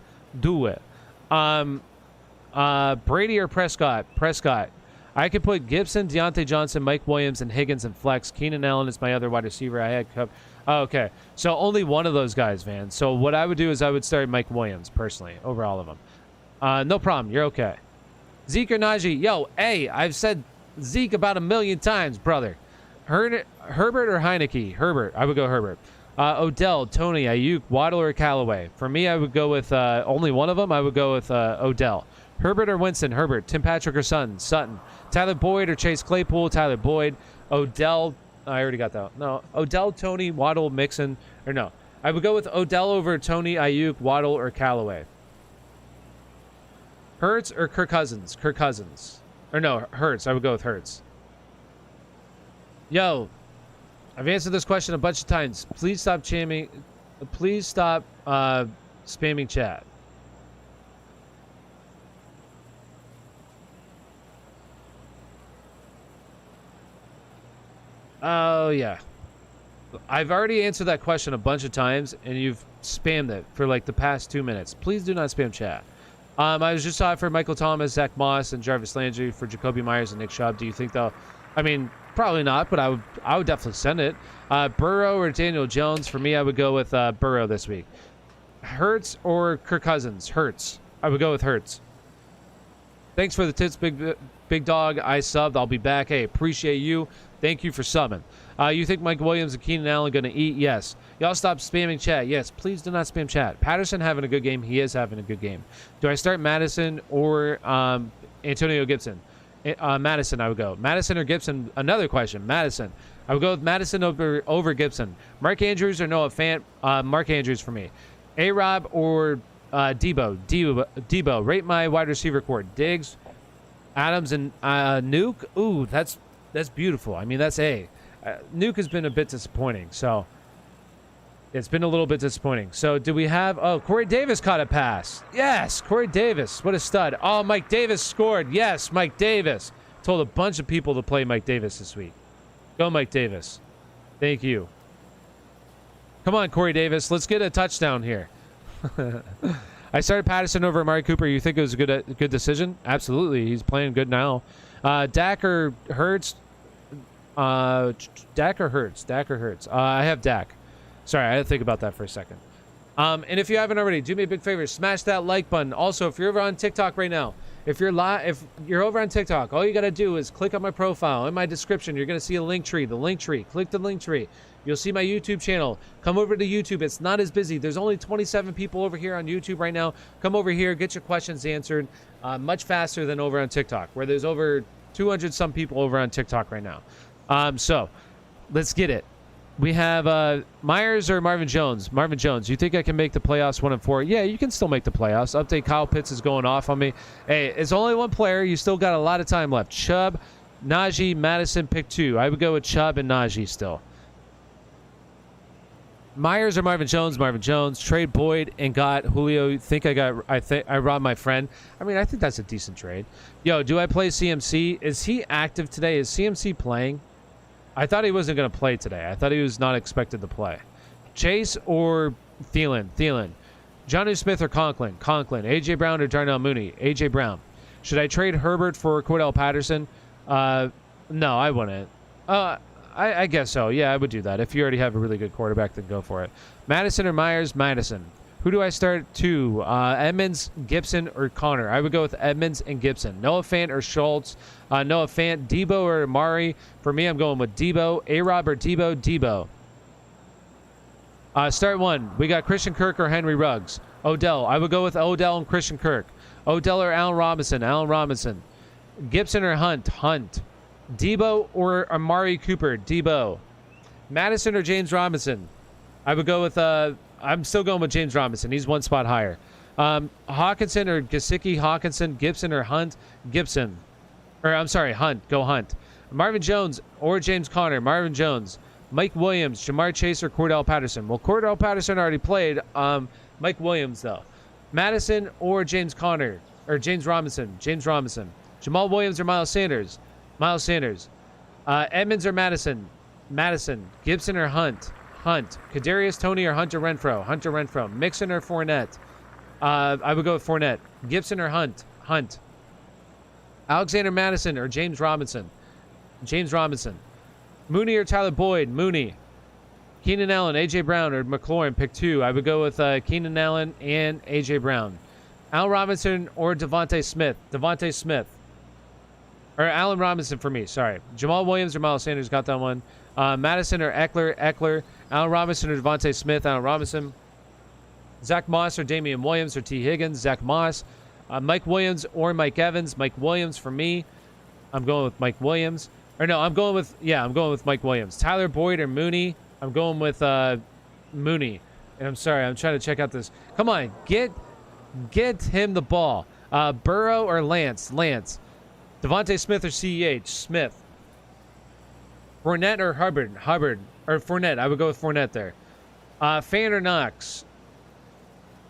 Brady or Prescott? Prescott. I could put Gibson, Deontay Johnson, Mike Williams, and Higgins in flex. Keenan Allen is my other wide receiver. I had okay. So only one of those guys, Van. So what I would do is I would start Mike Williams, personally, over all of them. No problem. You're okay. Zeke or Najee? Yo, hey, I've said Zeke about 1,000,000 times, brother. Herbert or Heineke? Herbert. I would go Herbert. Odell, Tony, Ayuk, Waddle, or Callaway? For me, I would go with only one of them. I would go with Odell. Herbert or Winston? Herbert. Tim Patrick or Sutton? Tyler Boyd or Chase Claypool? Tyler Boyd. Odell. I already got that. No. Odell, Tony, Waddle, Mixon. Or no. I would go with Odell over Tony, Ayuk, Waddle, or Callaway. Hurts or Kirk Cousins? Kirk Cousins. Or no, Hurts. I would go with Hurts. Yo, I've answered this question a bunch of times. Please stop spamming. Please stop spamming chat. Oh, yeah. I've already answered that question a bunch of times, and you've spammed it for like the past 2 minutes. Please do not spam chat. I was just saw it for Michael Thomas, Zach Moss, and Jarvis Landry for Jacoby Myers and Nick Chubb. Do you think they'll? I mean, probably not, but I would definitely send it. Burrow or Daniel Jones? For me, I would go with Burrow this week. Hurts or Kirk Cousins? Hurts. I would go with Hurts. Thanks for the tips, big dog. I subbed. I'll be back. Hey, appreciate you. Thank you for subbing. You think Mike Williams and Keenan Allen going to eat? Yes. Y'all stop spamming chat. Yes, please do not spam chat. Patterson having a good game. He is having a good game. Do I start Madison or Antonio Gibson? Madison, I would go. Madison or Gibson? Another question. Madison. I would go with Madison over Gibson. Mark Andrews or Noah Fant? Mark Andrews for me. A-Rob or Debo? Debo. Rate my wide receiver core. Diggs, Adams, and Nuke. Ooh, that's beautiful. I mean, that's A. Nuke has been a bit disappointing, so it's been a little bit disappointing. So do we have... Oh, Corey Davis caught a pass. Yes, Corey Davis. What a stud. Oh, Mike Davis scored. Yes, Mike Davis. Told a bunch of people to play Mike Davis this week. Go, Mike Davis. Thank you. Come on, Corey Davis. Let's get a touchdown here. I started Patterson over Amari Cooper. You think it was a good decision? Absolutely. He's playing good now. Dak or Hurts? Dak or Hurts? Dak or Hurts? I have Dak. Sorry, I had to think about that for a second. And if you haven't already, do me a big favor. Smash that like button. Also, if you're over on TikTok right now, if you're over on TikTok, all you got to do is click on my profile. In my description, you're going to see a link tree. The link tree. Click the link tree. You'll see my YouTube channel. Come over to YouTube. It's not as busy. There's only 27 people over here on YouTube right now. Come over here. Get your questions answered much faster than over on TikTok, where there's over 200 some people over on TikTok right now. So let's get it. We have Myers or Marvin Jones. Marvin Jones, you think I can make the playoffs 1-4? Yeah, you can still make the playoffs. Update, Kyle Pitts is going off on me. Hey, it's only one player. You still got a lot of time left. Chubb, Najee, Madison, pick 2. I would go with Chubb and Najee still. Myers or Marvin Jones? Marvin Jones. Trade Boyd and got Julio. I robbed my friend. I mean, I think that's a decent trade. Yo, do I play CMC? Is he active today? Is CMC playing? I thought he wasn't going to play today. I thought he was not expected to play. Chase or Thielen? Thielen. Jonnu Smith or Conklin? Conklin. A.J. Brown or Darnell Mooney? A.J. Brown. Should I trade Herbert for Cordell Patterson? No, I wouldn't. I guess so. Yeah, I would do that. If you already have a really good quarterback, then go for it. Madison or Myers? Madison. Who do I start to? Edmonds, Gibson, or Connor? I would go with Edmonds and Gibson. Noah Fant or Schultz? Noah Fant. Debo or Amari? For me, I'm going with Debo. A-Rob or Debo? Debo. Start 1. We got Christian Kirk or Henry Ruggs. Odell. I would go with Odell and Christian Kirk. Odell or Allen Robinson? Allen Robinson. Gibson or Hunt? Hunt. Debo or Amari Cooper? Debo. Madison or James Robinson? I would go with... I'm still going with James Robinson. He's one spot higher. Hawkinson or Gesicki? Hawkinson. Gibson or Hunt? Gibson. Or, I'm sorry, Hunt. Go Hunt. Marvin Jones or James Conner? Marvin Jones. Mike Williams, Jamar Chase, or Cordell Patterson? Well, Cordell Patterson already played. Mike Williams, though. Madison or James Conner? Or James Robinson? James Robinson. Jamal Williams or Miles Sanders? Miles Sanders. Edmonds or Madison? Madison. Gibson or Hunt? Hunt. Kadarius Toney or Hunter Renfrow? Hunter Renfrow. Mixon or Fournette? I would go with Fournette. Gibson or Hunt? Hunt. Alexander Madison or James Robinson? James Robinson. Mooney or Tyler Boyd? Mooney. Keenan Allen, A.J. Brown, or McLaurin, pick 2. I would go with Keenan Allen and A.J. Brown. Al Robinson or Devontae Smith? Devontae Smith. Or Allen Robinson for me, sorry. Jamal Williams or Miles Sanders, got that one. Madison or Eckler? Eckler. Allen Robinson or Devontae Smith? Allen Robinson. Zach Moss or Damian Williams or T. Higgins? Zach Moss. Mike Williams or Mike Evans? Mike Williams for me. I'm going with Mike Williams. Or no, I'm going with Mike Williams. Tyler Boyd or Mooney? I'm going with Mooney. And I'm sorry, I'm trying to check out this. Come on, get him the ball. Burrow or Lance? Lance. Devontae Smith or CEH? Smith. Fournette or Hubbard? Hubbard. Or Fournette. I would go with Fournette there. Fant or Knox?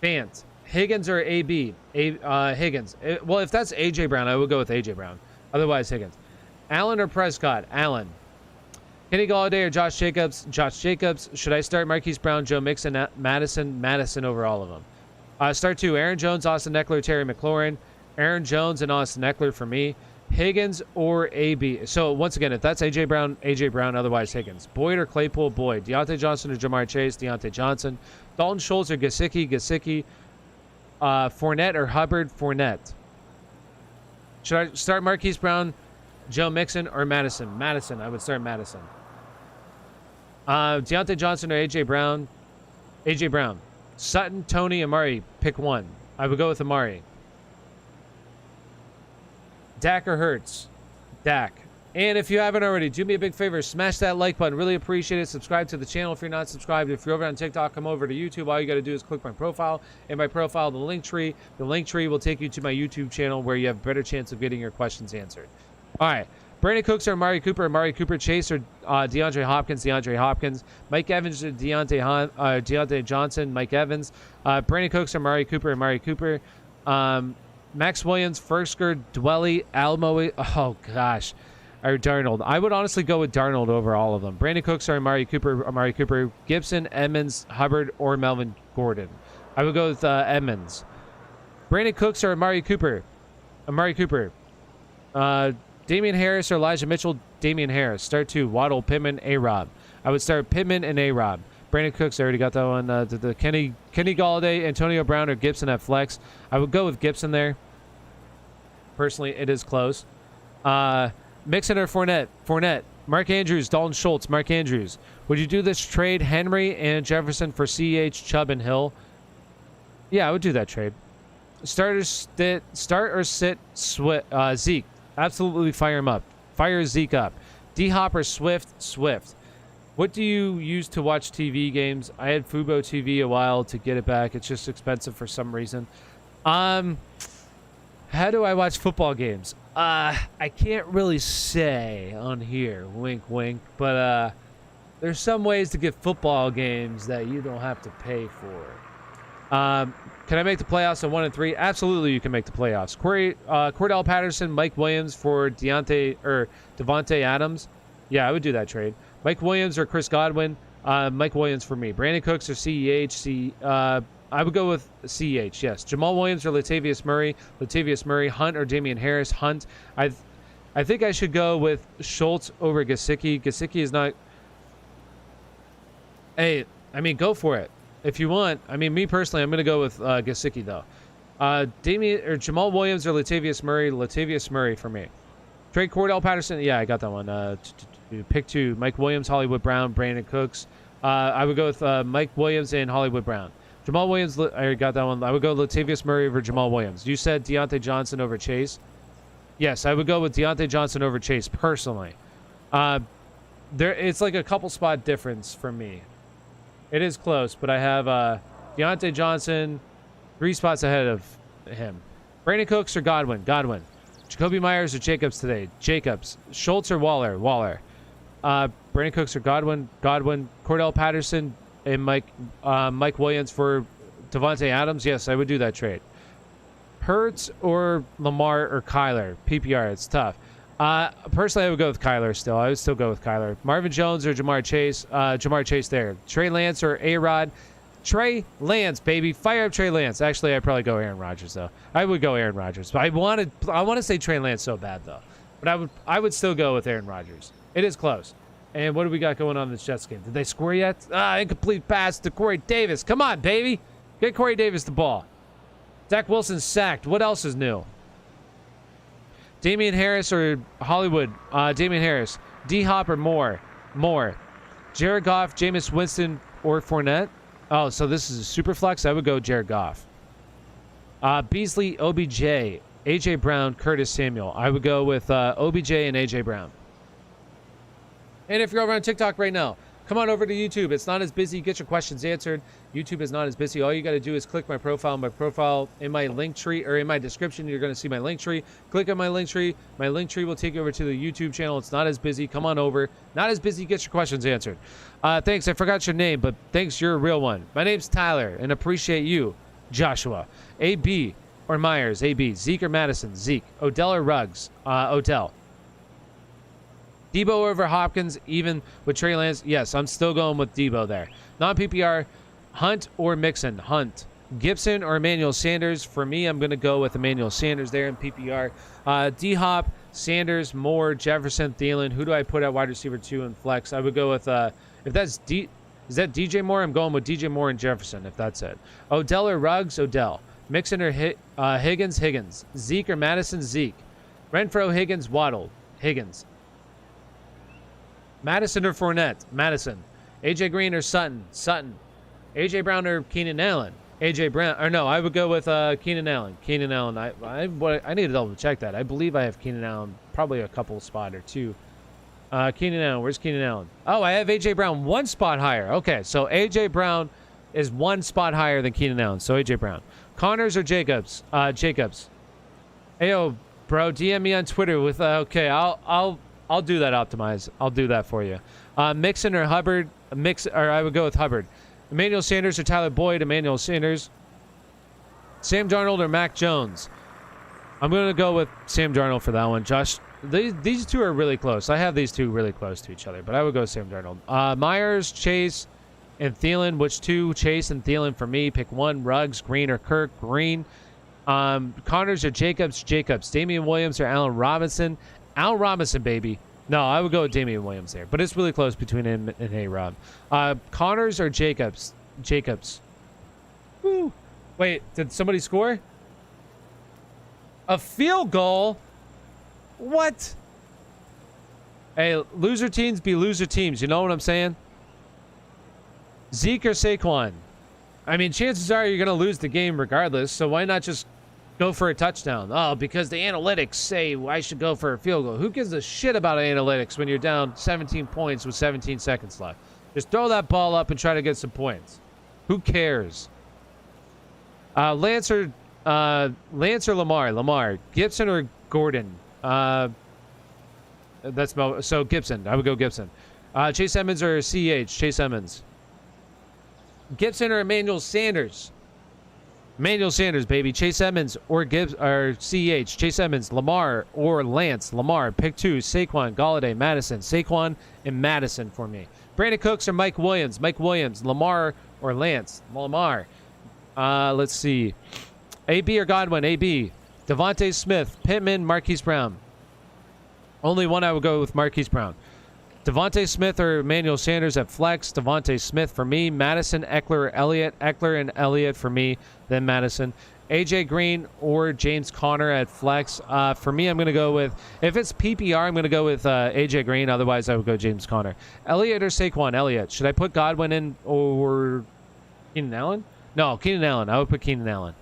Fant. Higgins or AB? Higgins. Well, if that's A.J. Brown, I would go with A.J. Brown. Otherwise, Higgins. Allen or Prescott? Allen. Kenny Galladay or Josh Jacobs? Josh Jacobs. Should I start Marquise Brown, Joe Mixon, Madison over all of them? Start 2. Aaron Jones, Austin Eckler, Terry McLaurin. Aaron Jones and Austin Eckler for me. Higgins or AB. So once again, if that's AJ Brown, otherwise Higgins. Boyd or Claypool, Boyd. Deontay Johnson or Jamar Chase, Deontay Johnson. Dalton Schultz or Gesicki. Fournette or Hubbard, Fournette. Should I start Marquise Brown, Joe Mixon, or Madison? Madison. I would start Madison. Deontay Johnson or AJ Brown? AJ Brown. Sutton, Tony, Amari. Pick one. I would go with Amari. Dak or Hurts? Dak. And if you haven't already, do me a big favor. Smash that like button. Really appreciate it. Subscribe to the channel if you're not subscribed. If you're over on TikTok, come over to YouTube. All you got to do is click my profile. In my profile, the link tree. The link tree will take you to my YouTube channel where you have a better chance of getting your questions answered. All right. Brandon Cooks or Amari Cooper, Chase or DeAndre Hopkins, Mike Evans or Deontay Johnson, Mike Evans, Brandon Cooks or Amari Cooper, Max Williams, Fersker, Dwelly, Almo, oh gosh, or Darnold. I would honestly go with Darnold over all of them. Brandon Cooks or Amari Cooper, Gibson, Edmonds, Hubbard, or Melvin Gordon. I would go with Edmonds. Brandon Cooks or Amari Cooper, Damian Harris or Elijah Mitchell, Damian Harris. Start 2, Waddle, Pittman, A-Rob. I would start Pittman and A-Rob. Brandon Cooks, I already got that one. The Kenny Galladay, Antonio Brown, or Gibson at flex. I would go with Gibson there. Personally, it is close. Mixon or Fournette. Mark Andrews, Dalton Schultz, Mark Andrews. Would you do this trade, Henry and Jefferson for CEH, Chubb, and Hill? Yeah, I would do that trade. Start or sit Zeke. Absolutely fire him up. Fire Zeke up. D-Hop or Swift. What do you use to watch TV games? I had Fubo TV a while to get it back. It's just expensive for some reason. How do I watch football games? I can't really say on here. Wink, wink. But there's some ways to get football games that you don't have to pay for. Can I make the playoffs at 1 and 3? Absolutely, you can make the playoffs. Cordell Patterson, Mike Williams for Devontae Adams. Yeah, I would do that trade. Mike Williams or Chris Godwin. Mike Williams for me. Brandon Cooks or CEH. I would go with CEH, yes. Jamal Williams or Latavius Murray. Hunt or Damian Harris. Hunt. I think I should go with Schultz over Gesicki. Gesicki is not... Hey, I mean, go for it. If you want, I mean, me personally, I'm going to go with Gesicki, though. Jamal Williams or Latavius Murray. Latavius Murray for me. Trade Cordell Patterson. Yeah, I got that one. Pick 2. Mike Williams, Hollywood Brown, Brandon Cooks. I would go with Mike Williams and Hollywood Brown. Jamal Williams, I already got that one. I would go Latavius Murray over Jamal Williams. You said Deontay Johnson over Chase. Yes, I would go with Deontay Johnson over Chase, personally. It's like a couple spot difference for me. It is close, but I have Deontay Johnson 3 spots ahead of him. Brandon Cooks or Godwin? Jacoby Myers or Jacobs today? Jacobs. Schultz or Waller? Brandon Cooks or Godwin? Cordell Patterson and Mike Williams for Devontae Adams? Yes, I would do that trade. Hurts or Lamar or Kyler? PPR, it's tough. Personally, I would go with Kyler still. I would still go with Kyler. Marvin Jones or Jamar Chase? Jamar Chase there. Trey Lance or A-Rod? Trey Lance, baby. Fire up Trey Lance. Actually, I'd probably go Aaron Rodgers, though. I would go Aaron Rodgers. But I want to say Trey Lance so bad, though. But I would still go with Aaron Rodgers. It is close. And what do we got going on in this Jets game? Did they score yet? Incomplete pass to Corey Davis. Come on, baby. Get Corey Davis the ball. Zach Wilson sacked. What else is new? Damian Harris or Hollywood? Damian Harris. D-Hop or Moore. Jared Goff, Jameis Winston, or Fournette? Oh, so this is a super flex. I would go Jared Goff. Beasley, OBJ, A.J. Brown, Curtis Samuel. I would go with OBJ and A.J. Brown. And if you're over on TikTok right now, come on over to YouTube. It's not as busy. Get your questions answered. YouTube is not as busy. All you got to do is click my profile. My profile in my link tree or in my description, you're going to see my link tree. Click on my link tree. My link tree will take you over to the YouTube channel. It's not as busy. Come on over. Not as busy. Get your questions answered. Thanks. I forgot your name, but thanks. You're a real one. My name's Tyler, and appreciate you, Joshua. AB or Myers? AB. Zeke or Madison? Zeke. Odell or Ruggs? Odell. Debo over Hopkins, even with Trey Lance. Yes, I'm still going with Debo there. Non-PPR, Hunt or Mixon? Hunt. Gibson or Emmanuel Sanders? For me, I'm going to go with Emmanuel Sanders there in PPR. D-Hop, Sanders, Moore, Jefferson, Thielen. Who do I put at wide receiver 2 in flex? I would go with, if that's is that DJ Moore? I'm going with DJ Moore and Jefferson, if that's it. Odell or Ruggs? Odell. Mixon or Higgins? Higgins. Zeke or Madison? Zeke. Renfro, Higgins, Waddle. Higgins. Madison or Fournette? Madison. AJ Green or Sutton? Sutton. AJ Brown or Keenan Allen? AJ Brown. Or no, I would go with Keenan Allen. Keenan Allen. I need to double check that. I believe I have Keenan Allen probably a couple spot or two. Keenan Allen. Where's Keenan Allen? Oh, I have AJ Brown 1 spot higher. Okay, so AJ Brown is 1 spot higher than Keenan Allen. So AJ Brown. Connors or Jacobs? Jacobs. Ayo, bro, DM me on Twitter with okay, I'll do that, Optimize. I'll do that for you. Mixon or Hubbard? I would go with Hubbard. Emmanuel Sanders or Tyler Boyd? Emmanuel Sanders. Sam Darnold or Mac Jones? I'm going to go with Sam Darnold for that one. Josh, these two are really close. I have these two really close to each other, but I would go Sam Darnold. Myers, Chase, and Thielen. Which two? Chase and Thielen for me. Pick one. Ruggs, Green, or Kirk? Green. Connors or Jacobs? Jacobs. Damian Williams or Allen Robinson? Allen Robinson, baby. No, I would go with Damian Williams there, but it's really close between him and A-Rob. Connors or Jacobs? Jacobs. Woo. Wait, did somebody score? A field goal? What? Hey, loser teams be loser teams. You know what I'm saying? Zeke or Saquon? I mean, chances are you're going to lose the game regardless, so why not just go for a touchdown? Oh, because the analytics say I should go for a field goal. Who gives a shit about analytics when you're down 17 points with 17 seconds left? Just throw that ball up and try to get some points. Who cares? Lance or Lamar? Lamar. Gibson or Gordon? So Gibson. I would go Gibson. Chase Edmonds or CH? Chase Edmonds. Gibson or Emmanuel Sanders? Emmanuel Sanders, baby. Chase Edmonds or Gibbs or CH. Chase Edmonds, Lamar or Lance. Lamar. Pick two. Saquon, Galladay, Madison. Saquon and Madison for me. Brandon Cooks or Mike Williams? Mike Williams. Lamar or Lance? Lamar. Let's see. AB or Godwin? AB. Devontae Smith. Pittman, Marquise Brown. Only one I would go with Marquise Brown. Devontae Smith or Emmanuel Sanders at flex. Devontae Smith for me. Madison, Eckler, or Elliott. Eckler and Elliott for me. Then Madison. AJ Green or James Conner at flex. For me, I'm going to go with, if it's PPR, I'm going to go with AJ Green. Otherwise, I would go James Conner. Elliott or Saquon? Elliott. Should I put Godwin in or Keenan Allen? No, Keenan Allen. I would put Keenan Allen.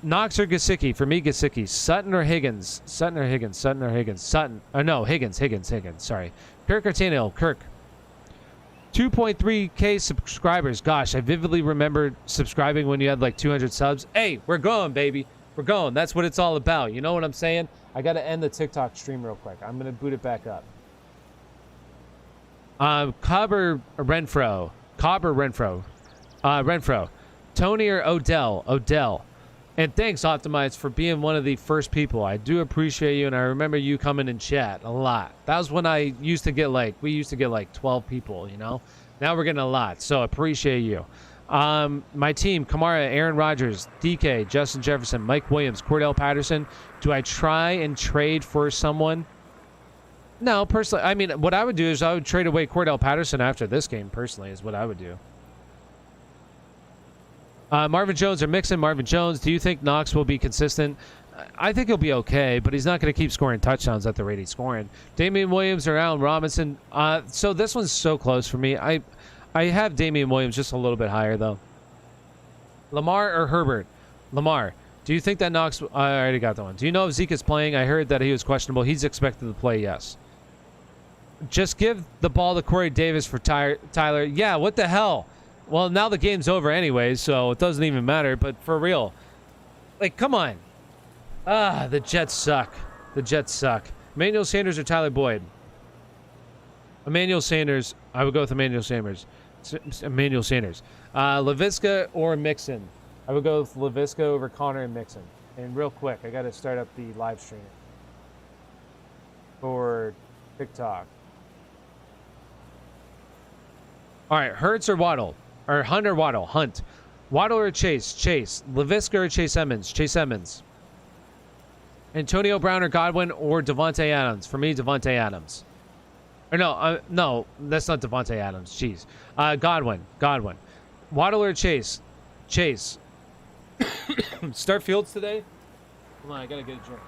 Knox or Gesicki? For me, Gesicki. Sutton or Higgins? Sutton or Higgins? Sutton or Higgins? Sutton. No, Higgins. Sorry. Kirk or Tannehill? Kirk. 2.3K subscribers. Gosh, I vividly remember subscribing when you had like 200 subs. Hey, we're going, baby. We're going. That's what it's all about. You know what I'm saying? I got to end the TikTok stream real quick. I'm going to boot it back up. Cobb or Renfro? Cobb or Renfro? Renfro. Tony or Odell? Odell. And thanks, Optimize, for being one of the first people. I do appreciate you, and I remember you coming in chat a lot. That was when we used to get like 12 people, you know? Now we're getting a lot, so appreciate you. My team, Kamara, Aaron Rodgers, DK, Justin Jefferson, Mike Williams, Cordell Patterson. Do I try and trade for someone? No, personally, I mean, what I would do is I would trade away Cordell Patterson after this game, personally, is what I would do. Marvin Jones or Mixon? Marvin Jones. Do you think Knox will be consistent? I think he'll be okay, but he's not going to keep scoring touchdowns at the rate he's scoring. Damian Williams or Allen Robinson? So this one's so close for me. I have Damian Williams just a little bit higher, though. Lamar or Herbert? Lamar. Do you think that Knox... I already got that one. Do you know if Zeke is playing? I heard that he was questionable. He's expected to play, yes. Just give the ball to Corey Davis for Tyler. Yeah, what the hell? Well, now the game's over anyways, so it doesn't even matter. But for real, like, come on. The Jets suck. The Jets suck. Emmanuel Sanders or Tyler Boyd? Emmanuel Sanders. I would go with Emmanuel Sanders. Emmanuel Sanders. LaVisca or Mixon? I would go with LaVisca over Connor and Mixon. And real quick, I got to start up the live stream. for TikTok. All right, Hurts or Waddle? Or Hunt or Waddle? Hunt. Waddle or Chase? Chase. LaVisca or Chase Edmonds? Chase Edmonds. Antonio Brown or Godwin or Devontae Adams? For me, Devontae Adams. Or no, no, that's not Devontae Adams. Jeez. Godwin. Godwin. Waddle or Chase? Chase. Start Fields today? Hold on, I gotta get a drink.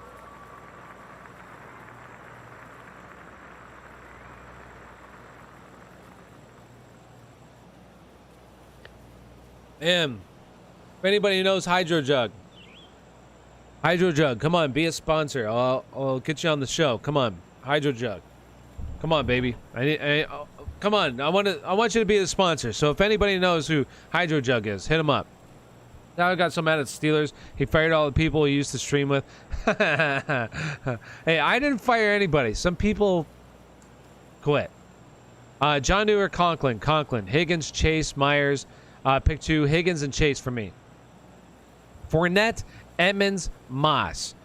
If anybody knows Hydro Jug. Hydro Jug, come on, be a sponsor. I'll get you on the show. Come on, Hydro Jug. Come on, baby. Come on. I want you to be the sponsor. So if anybody knows who Hydro Jug is, hit him up. Now I got so mad at Steelers. He fired all the people he used to stream with. Hey, I didn't fire anybody. Some people quit. John New or Conklin? Conklin. Higgins, Chase, Myers. Pick 2. Higgins and Chase for me. Fournette, Edmonds, Moss.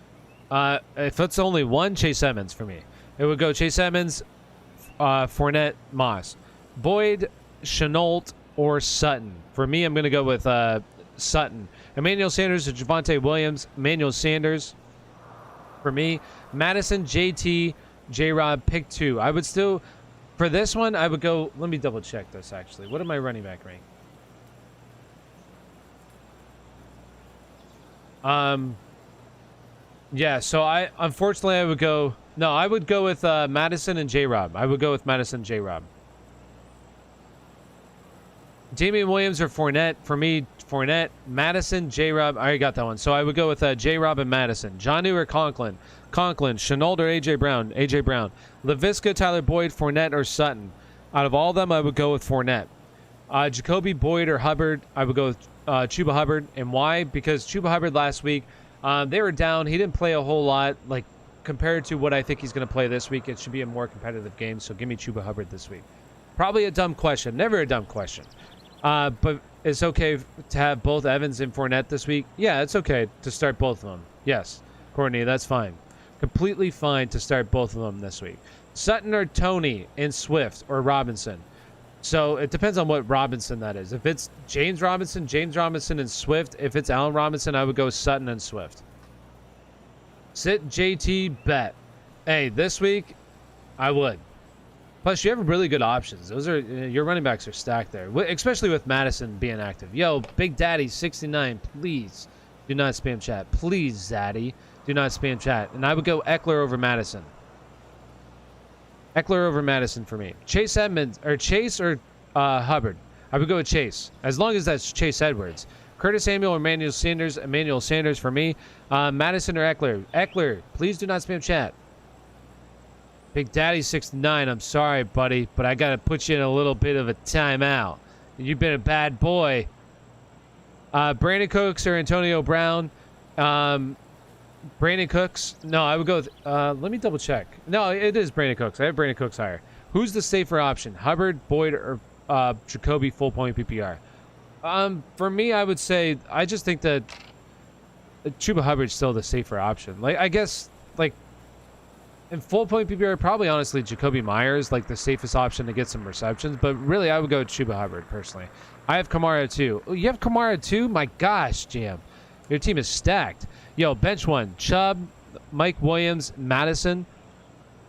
If it's only one, Chase Edmonds for me. It would go Chase Edmonds, Fournette, Moss. Boyd, Chenault, or Sutton. For me, I'm going to go with Sutton. Emmanuel Sanders or Javonte Williams. Emmanuel Sanders for me. Madison, JT, J-Rob, pick 2. I would still, for this one, I would go, let me double check this actually. What am I running back rank? Yeah, so unfortunately I would go, no, I would go with Madison and J-Rob. I would go with Madison and J-Rob. Damian Williams or Fournette. For me, Fournette, Madison, J-Rob. I already got that one. So I would go with J-Rob and Madison. Jonnu or Conklin. Conklin. Chenault or A.J. Brown. A.J. Brown. LaVisca, Tyler Boyd, Fournette, or Sutton. Out of all of them, I would go with Fournette. Jacoby, Boyd, or Hubbard. I would go with Chuba Hubbard. And why? Because Chuba Hubbard last week, they were down. He didn't play a whole lot. Like, compared to what I think he's going to play this week, it should be a more competitive game. So give me Chuba Hubbard this week. Probably a dumb question. Never a dumb question. But it's okay to have both Evans and Fournette this week. Yeah, it's okay to start both of them. Yes, Courtney, that's fine. Completely fine to start both of them this week. Sutton or Tony and Swift or Robinson. So it depends on what Robinson that is. If it's James Robinson and Swift. If it's Allen Robinson, I would go Sutton and Swift. Sit JT bet. Hey, this week, I would. Plus, you have really good options. Those are your running backs are stacked there, especially with Madison being active. Yo, Big Daddy 69, please do not spam chat. Please, Zaddy, do not spam chat. And I would go Eckler over Madison. Eckler over Madison for me. Chase Edmonds or Chase or Hubbard. I would go with Chase as long as that's Chase Edwards. Curtis Samuel or Emmanuel Sanders. Emmanuel Sanders for me. Madison or Eckler. Eckler, please do not spam chat. Big Daddy 69, I'm sorry, buddy, but I got to put you in a little bit of a timeout. You've been a bad boy. Brandon Cooks or Antonio Brown. Brandon Cooks. No, I would go with, let me double check. No, it is Brandon Cooks. I have Brandon Cooks higher. Who's the safer option? Hubbard, Boyd, or Jacoby full point PPR? For me, I would say, I just think that Chuba Hubbard's still the safer option. Like, I guess, like, in full point PPR, probably honestly Jacoby Myers, like the safest option to get some receptions. But really, I would go with Chuba Hubbard personally. I have Kamara too. Oh, you have Kamara too? My gosh, Jam. Your team is stacked. Yo, bench one. Chubb, Mike Williams, Madison.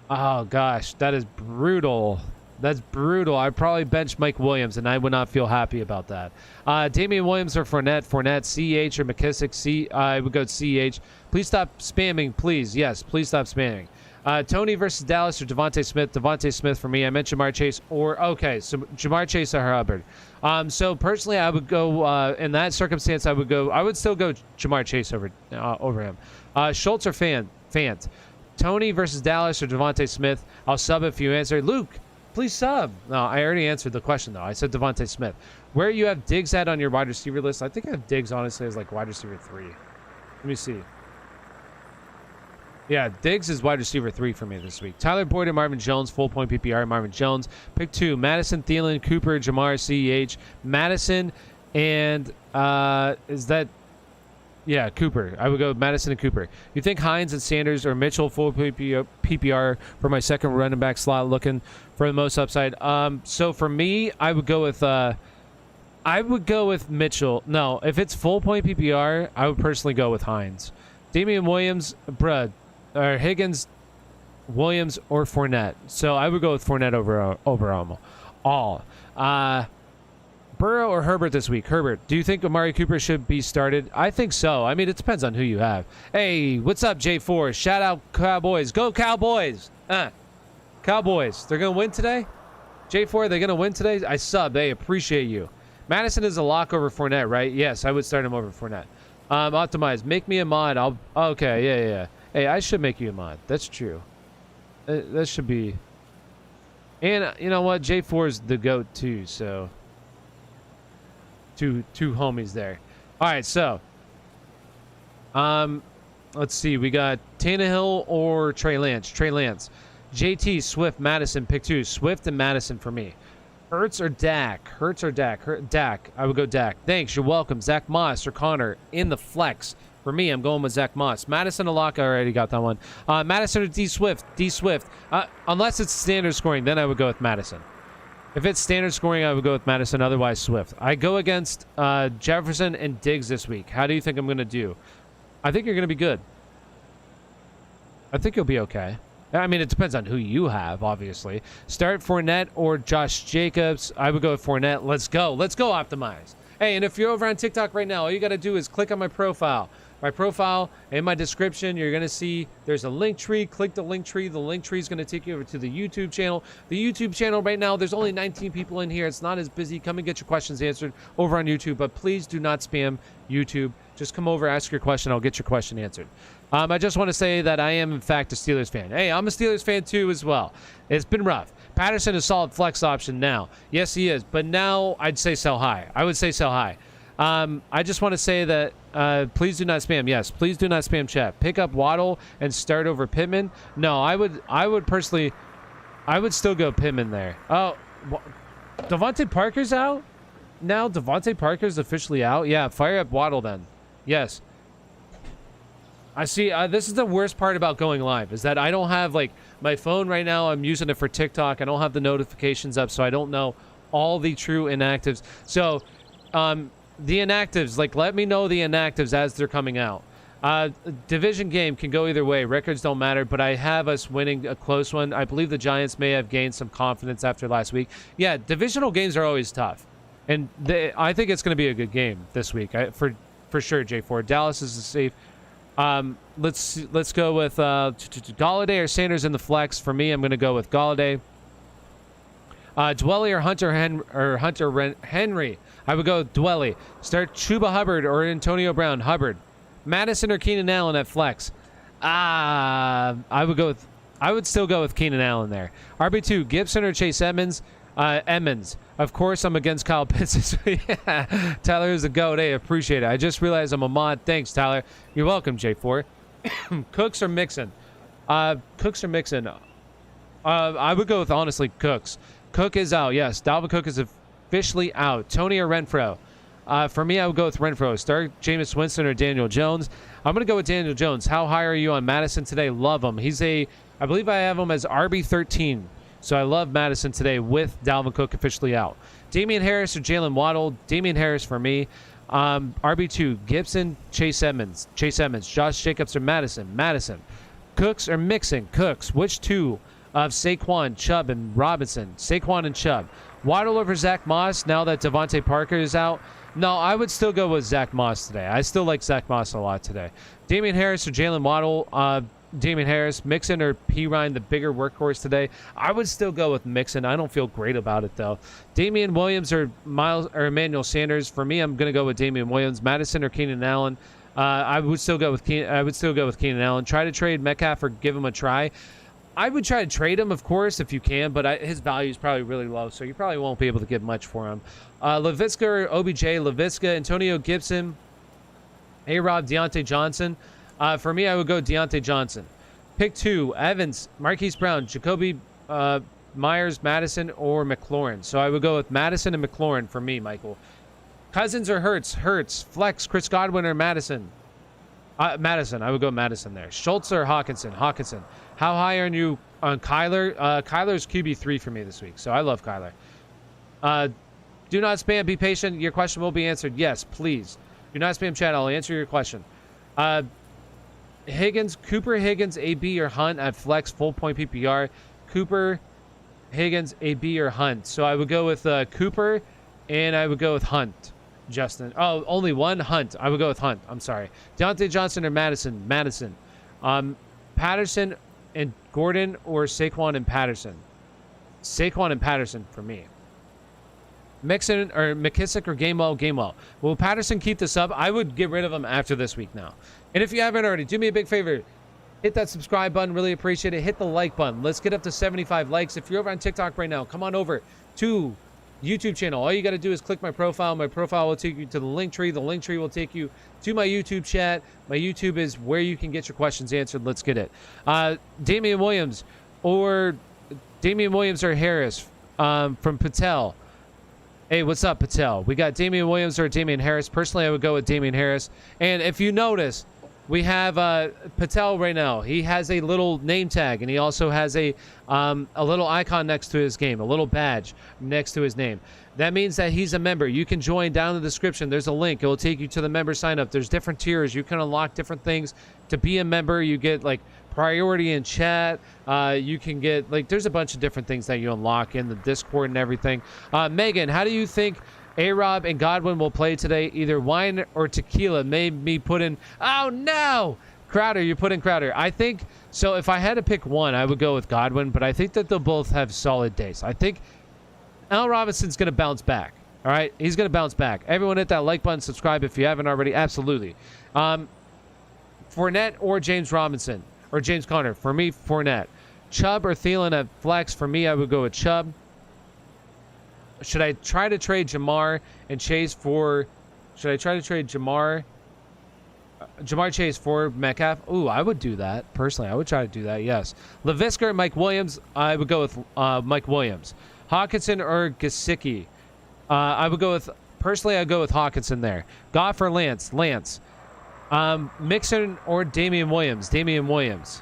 Oh, gosh. That is brutal. That's brutal. I'd probably bench Mike Williams, and I would not feel happy about that. Damian Williams or Fournette. Fournette, CH or McKissick. I would go CH. Please stop spamming, please. Yes, please stop spamming. Tony versus Dallas or Devontae Smith. Devontae Smith for me. I mentioned Jamar Chase okay, so Jamar Chase or Hubbard. So personally, I would go in that circumstance. I would still go Jamar Chase over him. Schultz or Fant. Tony versus Dallas or Devontae Smith. I'll sub if you answer. Luke, please sub. No, I already answered the question though. I said Devontae Smith. Where you have Diggs at on your wide receiver list? I think I have Diggs honestly as like wide receiver 3. Let me see. Yeah, Diggs is wide receiver 3 for me this week. Tyler Boyd and Marvin Jones, full point PPR. Marvin Jones. Pick 2, Madison, Thielen, Cooper, Jamar, CEH. Madison and is that Yeah, Cooper. I would go with Madison and Cooper. You think Hines and Sanders or Mitchell full PPR for my second running back slot, looking for the most upside? So for me, I would go with Mitchell. No, if it's full point PPR, I would personally go with Hines. Damian Williams, or Higgins, Williams, or Fournette. So I would go with Fournette over all. Burrow or Herbert this week? Herbert. Do you think Amari Cooper should be started? I think so. I mean, it depends on who you have. Hey, what's up, J4? Shout out Cowboys. Go Cowboys. Cowboys. They're going to win today? J4, they're going to win today? I sub. They appreciate you. Madison is a lock over Fournette, right? Yes, I would start him over Fournette. Optimize. Make me a mod. Okay, yeah. Hey, I should make you a mod. That's true. That should be... And you know what? J4 is the GOAT too, so... Two homies there. All right, so let's see. We got Tannehill or Trey Lance. Trey Lance. JT, Swift, Madison. Pick 2. Swift and Madison for me. Hurts or Dak? Dak. I would go Dak. Thanks. You're welcome. Zach Moss or Connor in the flex. For me, I'm going with Zach Moss. Madison or Locke. I already got that one. Madison or D Swift. Unless it's standard scoring, then I would go with Madison. If it's standard scoring, I would go with Madison. Otherwise, Swift. I go against Jefferson and Diggs this week. How do you think I'm going to do? I think you're going to be good. I think you'll be okay. I mean, it depends on who you have, obviously. Start Fournette or Josh Jacobs. I would go with Fournette. Let's go. Let's go, Optimize. Hey, and if you're over on TikTok right now, all you got to do is click on my profile. My profile and my description, you're going to see there's a link tree. Click the link tree. The link tree is going to take you over to the YouTube channel. The YouTube channel right now, there's only 19 people in here. It's not as busy. Come and get your questions answered over on YouTube, but please do not spam YouTube. Just come over, ask your question. I'll get your question answered. I just want to say that I am, in fact, a Steelers fan. Hey, I'm a Steelers fan too as well. It's been rough. Patterson is a solid flex option now. Yes, he is. But now I'd say sell high. I would say sell high. I just want to say that please do not spam. Yes, please do not spam chat. Pick up Waddle and start over Pittman. No, I would personally, I would still go Pittman there. Oh, Devontae Parker's out now. Devontae Parker's officially out. Yeah, fire up Waddle then. Yes. I see. This is the worst part about going live is that I don't have like my phone right now. I'm using it for TikTok. I don't have the notifications up, so I don't know all the true inactives. So, the inactives, like, let me know the inactives as they're coming out. Division game can go either way. Records don't matter, but I have us winning a close one. I believe the Giants may have gained some confidence after last week. Yeah, divisional games are always tough, and I think it's going to be a good game this week. For sure, J4. Dallas is safe. Let's go with Galladay or Sanders in the flex. For me, I'm going to go with Galladay. Dwelly or Hunter Henry. I would go with Dwelly. Start Chuba Hubbard or Antonio Brown. Hubbard. Madison or Keenan Allen at flex. I would still go with Keenan Allen there. RB2, Gibson or Chase Edmonds. Edmonds. Of course, I'm against Kyle Pitts. Yeah. Tyler is a goat. Hey, appreciate it. I just realized I'm a mod. Thanks, Tyler. You're welcome, J4. Cooks or Mixon? I would go with, honestly, Cooks. Cook is out. Yes, Dalvin Cook is officially out. Tony or Renfro? For me, I would go with Renfro. Start Jameis Winston or Daniel Jones. I'm going to go with Daniel Jones. How high are you on Madison today? Love him. I believe I have him as RB13. So I love Madison today with Dalvin Cook officially out. Damian Harris or Jalen Waddle? Damian Harris for me. RB2, Gibson, Chase Edmonds. Josh Jacobs or Madison. Cooks or Mixon? Cooks. Which two of Saquon, Chubb, and Robinson? Saquon and Chubb. Waddle over Zach Moss now that Devontae Parker is out? No, I would still go with Zach Moss today. I still like Zach Moss a lot today. Damian Harris or Jalen Waddle? Damian Harris. Mixon or P. Ryan, the bigger workhorse today? I would still go with Mixon. I don't feel great about it, though. Damian Williams or Emmanuel Sanders? For me, I'm going to go with Damian Williams. Madison or Keenan Allen? I would still go with Keenan Allen. Try to trade Metcalf or give him a try. I would try to trade him, of course, if you can, but his value is probably really low, so you probably won't be able to get much for him. Laviska or OBJ? Laviska, Antonio Gibson, A-Rob, Deontay Johnson. For me, I would go Deontay Johnson. Pick 2, Evans, Marquise Brown, Jacoby Myers, Madison, or McLaurin. So I would go with Madison and McLaurin for me, Michael. Cousins or Hurts? Hurts. Flex, Chris Godwin or Madison? Madison. I would go Madison there. Schultz or Hawkinson? Hawkinson. How high are you on Kyler? Kyler's QB3 for me this week, so I love Kyler. Do not spam. Be patient. Your question will be answered. Yes, please. Do not spam chat. I'll answer your question. Higgins, Cooper, Higgins, AB or Hunt at flex full point PPR. Cooper, Higgins, AB or Hunt. So I would go with Cooper, and I would go with Hunt. Justin. Oh, only one? Hunt. I would go with Hunt. I'm sorry. Deontay Johnson or Madison? Madison. Patterson and Gordon or Saquon and Patterson? Saquon and Patterson for me. Mixon or McKissick or Gainwell? Gainwell. Will Patterson keep this up? I would get rid of him after this week now. And if you haven't already, do me a big favor. Hit that subscribe button. Really appreciate it. Hit the like button. Let's get up to 75 likes. If you're over on TikTok right now, come on over to YouTube channel. All you got to do is click my profile. My profile will take you to the link tree. The link tree will take you to my YouTube chat. My YouTube is where you can get your questions answered. Let's get it. Damian Williams or Harris from Patel. Hey, what's up, Patel? We got Damian Williams or Damian Harris. Personally, I would go with Damian Harris. And if you notice, we have Patel right now. He has a little name tag, and he also has a little icon next to his game, a little badge next to his name. That means that he's a member. You can join down in the description. There's a link. It will take you to the member sign up. There's different tiers. You can unlock different things to be a member. You get like priority in chat. You can get like there's a bunch of different things that you unlock in the Discord and everything. Megan, how do you think A-Rob and Godwin will play today? Either wine or tequila made me put in. Oh no, Crowder, you put in Crowder. I think so. If I had to pick one, I would go with Godwin, but I think that they'll both have solid days. I think Allen Robinson's going to bounce back. All right, he's going to bounce back. Everyone hit that like button, subscribe if you haven't already. Absolutely. Fournette or James Robinson or James Conner. For me, Fournette. Chubb or Thielen at flex. For me, I would go with Chubb. Should I try to trade Jamar and Chase for... Should I try to trade Jamar Chase for Metcalf? Ooh, I would do that. Personally, I would try to do that, yes. Laviska or Mike Williams? I would go with Mike Williams. Hawkinson or Gesicki? I would go with... Personally, I'd go with Hawkinson there. Goff or Lance? Lance. Mixon or Damian Williams? Damian Williams.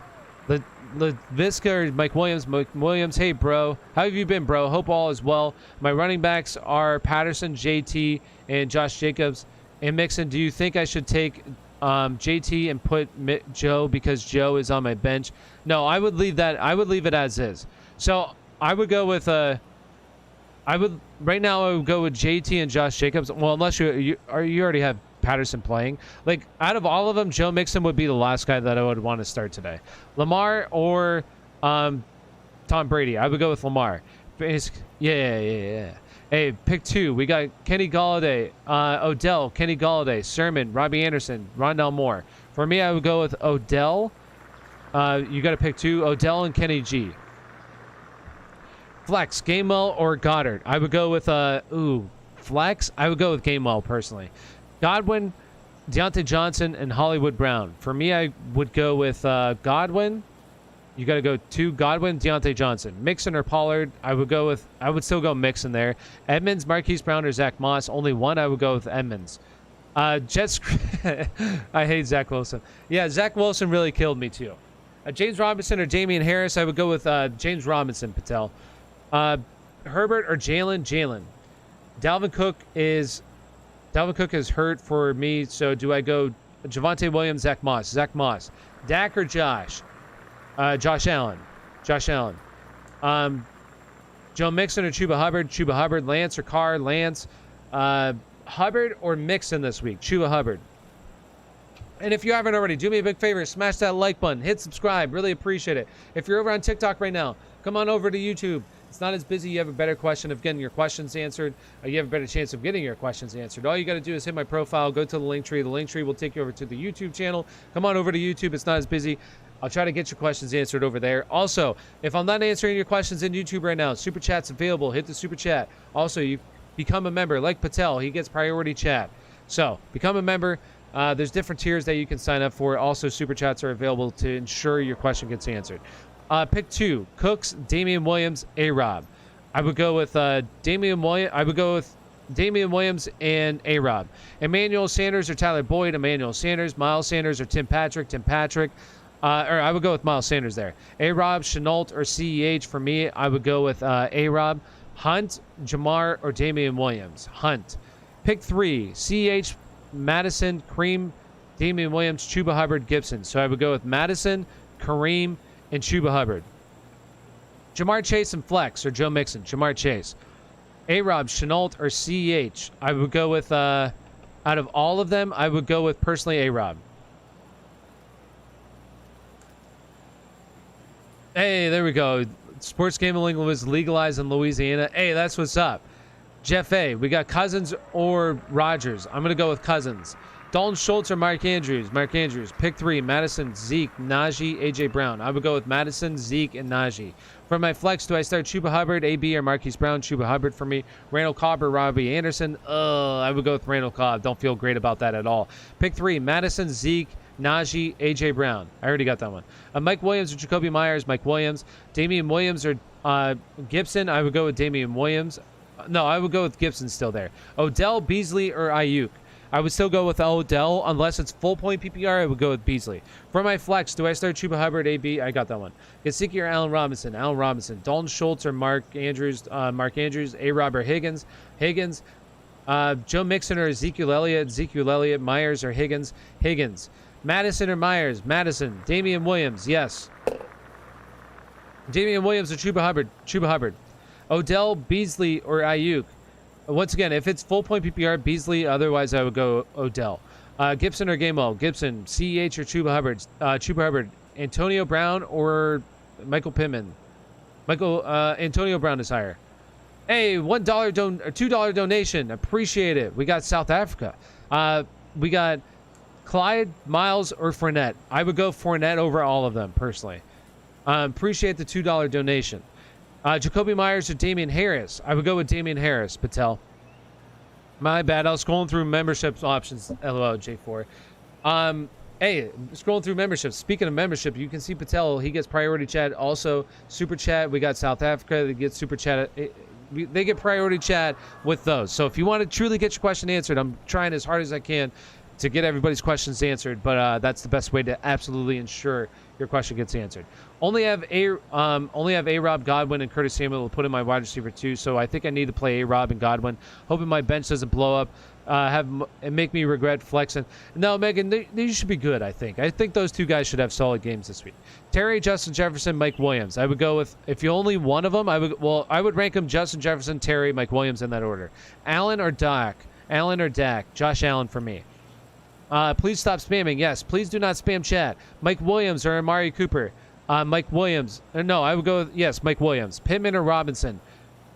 Laviska or Mike Williams? Mike Williams. Hey, bro. How have you been, bro? Hope all is well. My running backs are Patterson, JT, and Josh Jacobs. And Mixon, do you think I should take JT and put Joe because Joe is on my bench? No, I would leave that. I would leave it as is. So I would go with right now I would go with JT and Josh Jacobs. Well, unless you already have Patterson playing. Like, out of all of them, Joe Mixon would be the last guy that I would want to start today. Lamar or Tom Brady. I would go with Lamar. Yeah. Hey, pick two. We got Kenny Galladay, Odell, Kenny Galladay, Sermon, Robbie Anderson, Rondell Moore. For me, I would go with Odell. You got to pick two. Odell and Kenny G. Flex, Gainwell or Goddard. I would go with flex. I would go with Gainwell personally. Godwin, Deontay Johnson, and Hollywood Brown. For me, I would go with Godwin. You got to go to Godwin, Deontay Johnson. Mixon or Pollard. I would still go Mixon there. Edmonds, Marquise Brown, or Zach Moss. Only one. I would go with Edmonds. Jets. I hate Zach Wilson. Yeah, Zach Wilson really killed me too. James Robinson or Damian Harris. I would go with James Robinson, Patel. Herbert or Jalen. Dalvin Cook is hurt for me, so do I go Javonte Williams, Zach Moss? Dak or Josh? Josh Allen. Joe Mixon or Chuba Hubbard? Lance or Carr? Lance. Hubbard or Mixon this week? Chuba Hubbard. And if you haven't already, do me a big favor, smash that like button, hit subscribe, really appreciate it. If you're over on TikTok right now, come on over to YouTube. It's not as busy. You have a better question of getting your questions answered. You have a better chance of getting your questions answered. All you got to do is hit my profile, go to the link tree. The link tree will take you over to the YouTube channel. Come on over to YouTube. It's not as busy. I'll try to get your questions answered over there. Also, if I'm not answering your questions in YouTube right now, Super Chat's available. Hit the Super Chat. Also, you become a member. Like Patel, he gets priority chat. So, become a member. There's different tiers that you can sign up for. Also, Super Chats are available to ensure your question gets answered. Pick two. Cooks, Damian Williams, A-Rob. I would go with Damian Williams. I would go with Damian Williams, and A-Rob. Emmanuel Sanders or Tyler Boyd, Emmanuel Sanders. Miles Sanders or Tim Patrick, Tim Patrick. Or I would go with Miles Sanders there. A-Rob, Chenault, or CEH. For me, I would go with A-Rob. Hunt, Jamar, or Damian Williams. Hunt. Pick 3, CEH, Madison, Kareem, Damian Williams, Chuba Hubbard, Gibson. So I would go with Madison, Kareem, and Chuba Hubbard. Jamar Chase and Flex, or Joe Mixon. Jamar Chase. A-Rob, Chenault, or CEH. I would go with, out of all of them, I would go with personally A-Rob. Hey, there we go. Sports gambling was legalized in Louisiana. Hey, that's what's up. Jeff A, we got Cousins or Rodgers. I'm going to go with Cousins. Dalton Schultz or Mark Andrews? Mark Andrews. Pick 3, Madison, Zeke, Najee, A.J. Brown. I would go with Madison, Zeke, and Najee. For my flex, do I start Chuba Hubbard, A.B., or Marquise Brown? Chuba Hubbard for me. Randall Cobb or Robbie Anderson? I would go with Randall Cobb. Don't feel great about that at all. Pick 3, Madison, Zeke, Najee, A.J. Brown. I already got that one. Mike Williams or Jacoby Myers? Mike Williams. Damian Williams or Gibson? I would go with Damian Williams. No, I would go with Gibson still there. Odell, Beasley, or Ayuk? I would still go with Odell. Unless it's full point PPR, I would go with Beasley. For my flex, do I start Chuba Hubbard, AB? I got that one. Gesicki or Allen Robinson? Allen Robinson. Dalton Schultz or Mark Andrews? Mark Andrews. A-Rob or Higgins? Higgins. Joe Mixon or Ezekiel Elliott? Ezekiel Elliott. Myers or Higgins? Higgins. Madison or Myers? Madison. Damian Williams? Yes. Damian Williams or Chuba Hubbard? Chuba Hubbard. Odell, Beasley, or Ayuk? Once again, if it's full point PPR, Beasley. Otherwise, I would go Odell. Gibson or Gamewell? Gibson. CEH or Chuba Hubbard? Chuba Hubbard. Antonio Brown or Michael Pittman? Antonio Brown is higher. Hey, $2 donation. Appreciate it. We got South Africa. We got Clyde, Miles, or Fournette. I would go Fournette over all of them, personally. Appreciate the $2 donation. Jacoby Myers or Damian Harris? I would go with Damian Harris, Patel. My bad. I was scrolling through membership options. LOL, J4. Hey, scrolling through memberships. Speaking of membership, you can see Patel. He gets priority chat. Also, super chat. We got South Africa. They get super chat. They get priority chat with those. So if you want to truly get your question answered, I'm trying as hard as I can to get everybody's questions answered, but that's the best way to absolutely ensure your question gets answered. Only have A-Rob, Godwin, and Curtis Samuel to put in my wide receiver 2, so I think I need to play A-Rob and Godwin. Hoping my bench doesn't blow up, and make me regret flexing. No, Megan, they should be good, I think. I think those two guys should have solid games this week. Terry, Justin Jefferson, Mike Williams. I would go with, if you only one of them, I would rank them Justin Jefferson, Terry, Mike Williams in that order. Allen or Dak? Allen or Dak? Josh Allen for me. Please stop spamming. Yes, please do not spam chat. Mike Williams or Amari Cooper? Mike Williams. No, I would go with, yes, Mike Williams. Pittman or Robinson?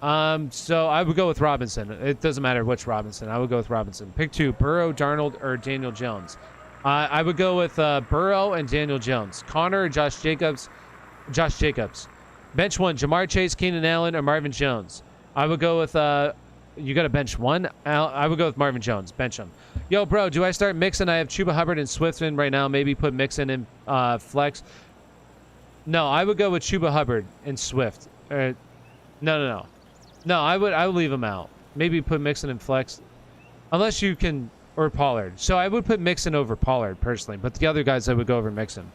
So I would go with Robinson. It doesn't matter which Robinson. I would go with Robinson. Pick 2, Burrow, Darnold, or Daniel Jones. I would go with Burrow and Daniel Jones. Connor or Josh Jacobs? Josh Jacobs. Bench 1, Jamar Chase, Keenan Allen, or Marvin Jones? I would go with, you got to bench 1? I would go with Marvin Jones. Bench him. Yo, bro, do I start Mixon? I have Chuba Hubbard and Swift in right now. Maybe put Mixon in flex. No, I would go with Chuba Hubbard and Swift. No, I would leave him out. Maybe put Mixon in flex. Unless you can, or Pollard. So I would put Mixon over Pollard, personally. But the other guys, I would go over Mixon.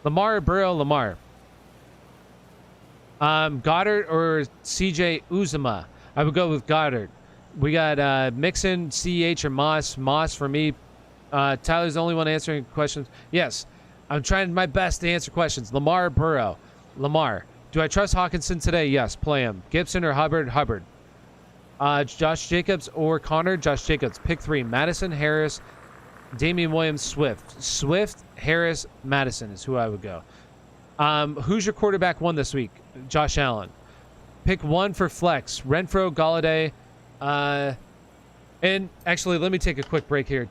Lamar or Burrow? Lamar. Goddard or CJ Uzomah? I would go with Goddard. We got Mixon, CEH, or Moss. Moss for me. Tyler's the only one answering questions. Yes, I'm trying my best to answer questions. Lamar or Burrow? Lamar. Do I trust Hawkinson today? Yes, play him. Gibson or Hubbard? Hubbard. Josh Jacobs or Connor? Josh Jacobs. Pick 3, Madison, Harris, Damian Williams, Swift. Swift, Harris, Madison is who I would go. Who's your quarterback 1 this week? Josh Allen. Pick 1 for flex. Renfro, Galladay. And actually, let me take a quick break here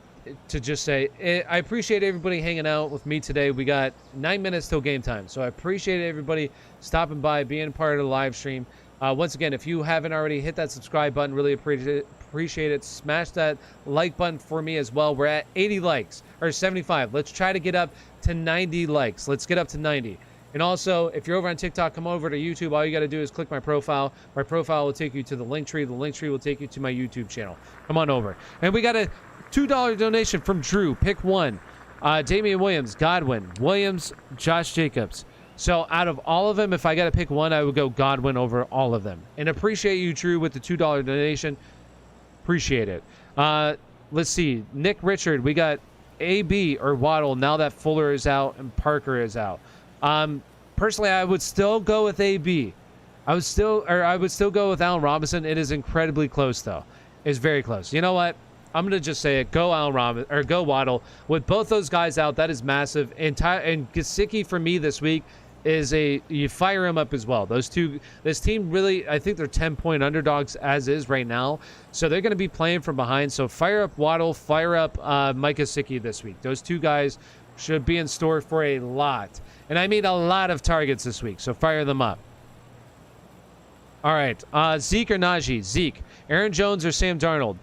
to just say, I appreciate everybody hanging out with me today. We got 9 minutes till game time. So I appreciate everybody stopping by, being part of the live stream. Once again, if you haven't already, hit that subscribe button. Really appreciate it. Smash that like button for me as well. We're at 80 likes, or 75. Let's try to get up to 90 likes. Let's get up to 90. And also, if you're over on TikTok, come over to YouTube. All you got to do is click my profile. My profile will take you to the link tree. The link tree will take you to my YouTube channel. Come on over. And we got a $2 donation from Drew. Pick one. Damian Williams, Godwin, Williams, Josh Jacobs. So out of all of them, if I got to pick one, I would go Godwin over all of them. And appreciate you, Drew, with the $2 donation. Appreciate it. Let's see. Nick Richard, we got AB or Waddle now that Fuller is out and Parker is out. Personally, I would still go with AB. I would still go with Allen Robinson. It is incredibly close, though. It's very close. You know what? I'm gonna just say it. Go Allen Robinson or go Waddle. With both those guys out, that is massive. And Gesicki for me this week is you fire him up as well. This team really, I think they're 10-point underdogs as is right now. So they're going to be playing from behind. So fire up Waddle, fire up Mike Gesicki this week. Those two guys should be in store for a lot. And I mean a lot of targets this week. So fire them up. All right. Zeke or Najee? Zeke. Aaron Jones or Sam Darnold?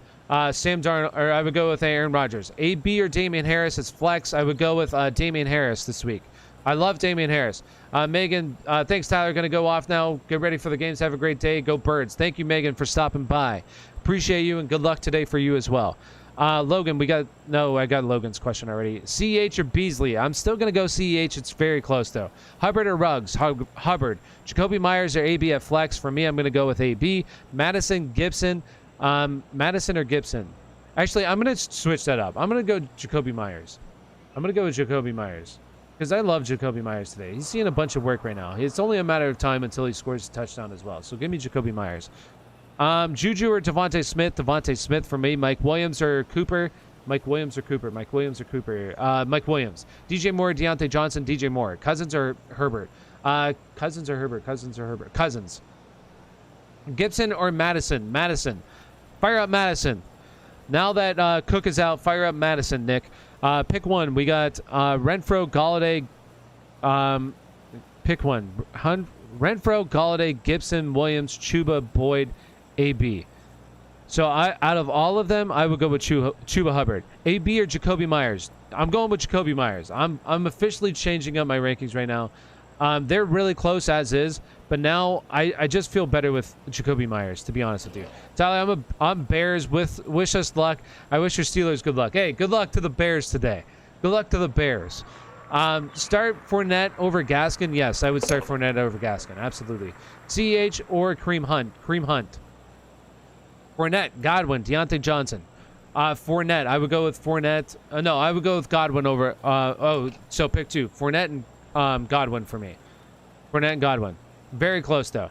Sam Darnold, or I would go with Aaron Rodgers. AB or Damian Harris? It's flex. I would go with Damian Harris this week. I love Damian Harris. Megan, thanks, Tyler. Going to go off now. Get ready for the games. Have a great day. Go Birds. Thank you, Megan, for stopping by. Appreciate you, and good luck today for you as well. Logan, I got Logan's question already. CH or Beasley? I'm still going to go CH. It's very close, though. Hubbard or Ruggs? Hubbard. Jacoby Myers or AB at flex? For me, I'm going to go with AB. Madison, Gibson. Madison or Gibson? Actually, I'm going to switch that up. I'm going to go Jacoby Myers. I'm going to go with Jacoby Myers. Because I love Jacoby Myers today. He's seeing a bunch of work right now. It's only a matter of time until he scores a touchdown as well. So give me Jacoby Myers. Juju or Devontae Smith? Devontae Smith for me. Mike Williams or Cooper? Mike Williams or Cooper? Mike Williams or Cooper? Mike Williams. DJ Moore, Deontay Johnson, DJ Moore. Cousins or Herbert? Cousins or Herbert? Cousins or Herbert? Cousins. Gibson or Madison? Madison. Fire up Madison. Now that Cook is out, fire up Madison, Nick. Pick one. We got Renfro, Galladay. Pick one. Renfro, Galladay, Gibson, Williams, Chuba, Boyd, AB. So out of all of them, I would go with Chuba Hubbard. AB or Jacoby Myers? I'm going with Jacoby Myers. I'm officially changing up my rankings right now. They're really close as is, but now I just feel better with Jacoby Myers, to be honest with you. Tyler, I'm Bears. Wish us luck. I wish your Steelers good luck. Hey, good luck to the Bears today. Good luck to the Bears. Start Fournette over Gaskin. Yes, I would start Fournette over Gaskin. Absolutely. CH or Kareem Hunt. Kareem Hunt. Fournette, Godwin, Deontay Johnson. Fournette. I would go with Fournette. No, I would go with Godwin over. So pick two. Fournette and Godwin for me. Fournette and Godwin. Very close, though.